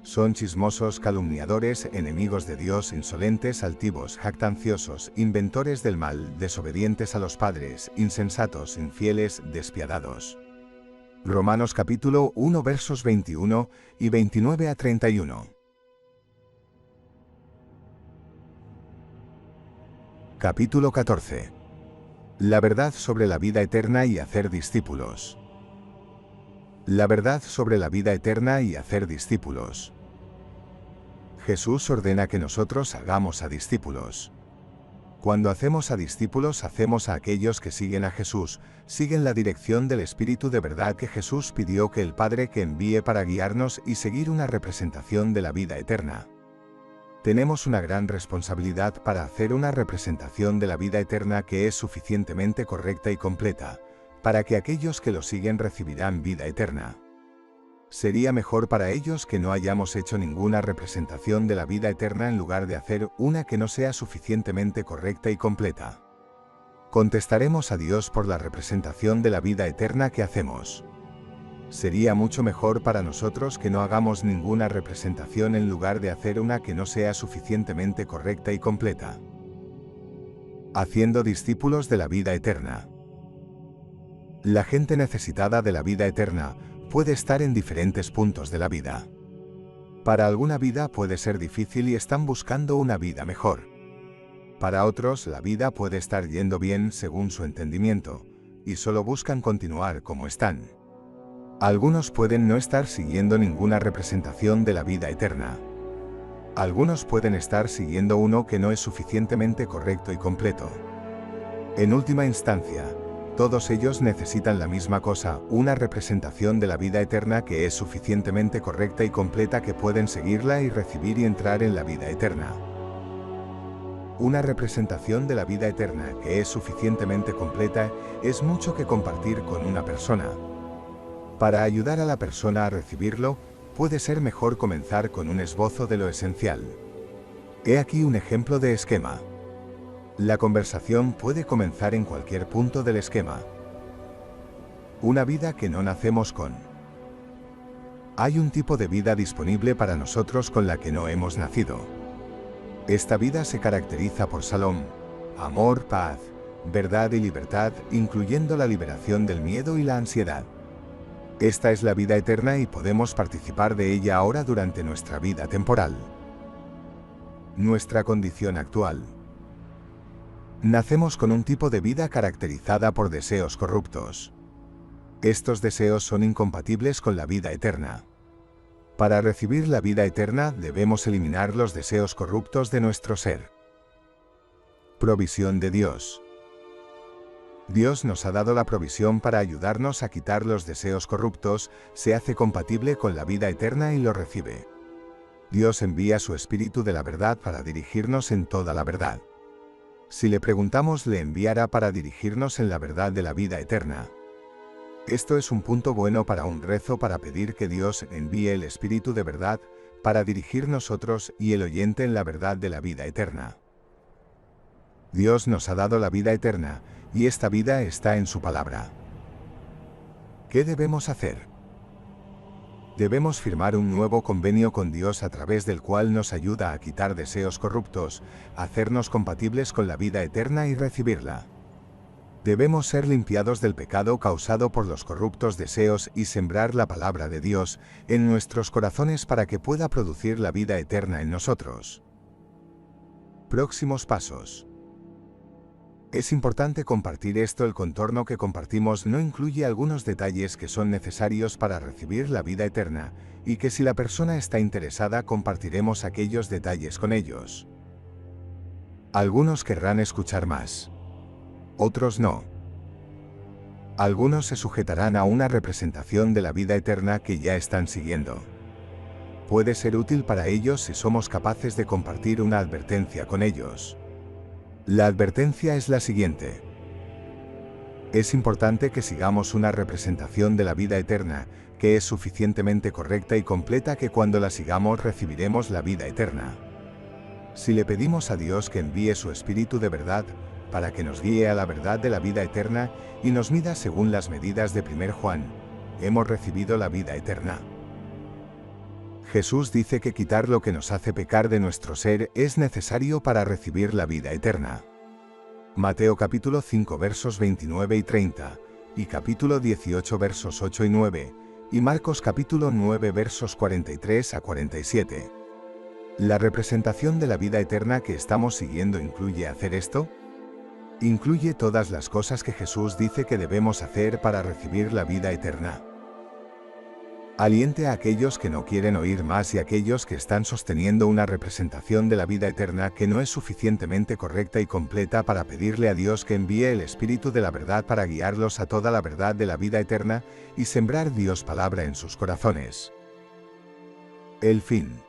Son chismosos, calumniadores, enemigos de Dios, insolentes, altivos, jactanciosos, inventores del mal, desobedientes a los padres, insensatos, infieles, despiadados. Romanos capítulo 1 versos 21 y 29 a 31. Capítulo 14. La verdad sobre la vida eterna y hacer discípulos. La verdad sobre la vida eterna y hacer discípulos. Jesús ordena que nosotros hagamos a discípulos. Cuando hacemos a discípulos, hacemos a aquellos que siguen a Jesús, siguen la dirección del Espíritu de verdad que Jesús pidió que el Padre que envíe para guiarnos y seguir una representación de la vida eterna. Tenemos una gran responsabilidad para hacer una representación de la vida eterna que es suficientemente correcta y completa, para que aquellos que lo siguen recibirán vida eterna. Sería mejor para ellos que no hayamos hecho ninguna representación de la vida eterna en lugar de hacer una que no sea suficientemente correcta y completa. Contestaremos a Dios por la representación de la vida eterna que hacemos. Sería mucho mejor para nosotros que no hagamos ninguna representación en lugar de hacer una que no sea suficientemente correcta y completa. Haciendo discípulos de la vida eterna. La gente necesitada de la vida eterna puede estar en diferentes puntos de la vida. Para alguna vida puede ser difícil y están buscando una vida mejor. Para otros, la vida puede estar yendo bien según su entendimiento, y solo buscan continuar como están. Algunos pueden no estar siguiendo ninguna representación de la vida eterna. Algunos pueden estar siguiendo uno que no es suficientemente correcto y completo. En última instancia, todos ellos necesitan la misma cosa, una representación de la vida eterna que es suficientemente correcta y completa que pueden seguirla y recibir y entrar en la vida eterna. Una representación de la vida eterna que es suficientemente completa es mucho que compartir con una persona. Para ayudar a la persona a recibirlo, puede ser mejor comenzar con un esbozo de lo esencial. He aquí un ejemplo de esquema. La conversación puede comenzar en cualquier punto del esquema. Una vida que no nacemos con. Hay un tipo de vida disponible para nosotros con la que no hemos nacido. Esta vida se caracteriza por Shalom, amor, paz, verdad y libertad, incluyendo la liberación del miedo y la ansiedad. Esta es la vida eterna y podemos participar de ella ahora durante nuestra vida temporal. Nuestra condición actual. Nacemos con un tipo de vida caracterizada por deseos corruptos. Estos deseos son incompatibles con la vida eterna. Para recibir la vida eterna debemos eliminar los deseos corruptos de nuestro ser. Provisión de Dios. Dios nos ha dado la provisión para ayudarnos a quitar los deseos corruptos, se hace compatible con la vida eterna y lo recibe. Dios envía su Espíritu de la verdad para dirigirnos en toda la verdad. Si le preguntamos, le enviará para dirigirnos en la verdad de la vida eterna. Esto es un punto bueno para un rezo para pedir que Dios envíe el Espíritu de verdad para dirigir nosotros y el oyente en la verdad de la vida eterna. Dios nos ha dado la vida eterna, y esta vida está en su palabra. ¿Qué debemos hacer? Debemos firmar un nuevo convenio con Dios a través del cual nos ayuda a quitar deseos corruptos, hacernos compatibles con la vida eterna y recibirla. Debemos ser limpiados del pecado causado por los corruptos deseos y sembrar la palabra de Dios en nuestros corazones para que pueda producir la vida eterna en nosotros. Próximos pasos. Es importante compartir esto. El contorno que compartimos no incluye algunos detalles que son necesarios para recibir la vida eterna, y que si la persona está interesada compartiremos aquellos detalles con ellos. Algunos querrán escuchar más. Otros no. Algunos se sujetarán a una representación de la vida eterna que ya están siguiendo. Puede ser útil para ellos si somos capaces de compartir una advertencia con ellos. La advertencia es la siguiente. Es importante que sigamos una representación de la vida eterna, que es suficientemente correcta y completa que cuando la sigamos recibiremos la vida eterna. Si le pedimos a Dios que envíe su Espíritu de verdad, para que nos guíe a la verdad de la vida eterna y nos mida según las medidas de 1 Juan, hemos recibido la vida eterna. Jesús dice que quitar lo que nos hace pecar de nuestro ser es necesario para recibir la vida eterna. Mateo capítulo 5 versos 29 y 30, y capítulo 18 versos 8 y 9, y Marcos capítulo 9 versos 43 a 47. ¿La representación de la vida eterna que estamos siguiendo incluye hacer esto? Incluye todas las cosas que Jesús dice que debemos hacer para recibir la vida eterna. Aliente a aquellos que no quieren oír más y a aquellos que están sosteniendo una representación de la vida eterna que no es suficientemente correcta y completa para pedirle a Dios que envíe el Espíritu de la verdad para guiarlos a toda la verdad de la vida eterna y sembrar Dios palabra en sus corazones. El fin.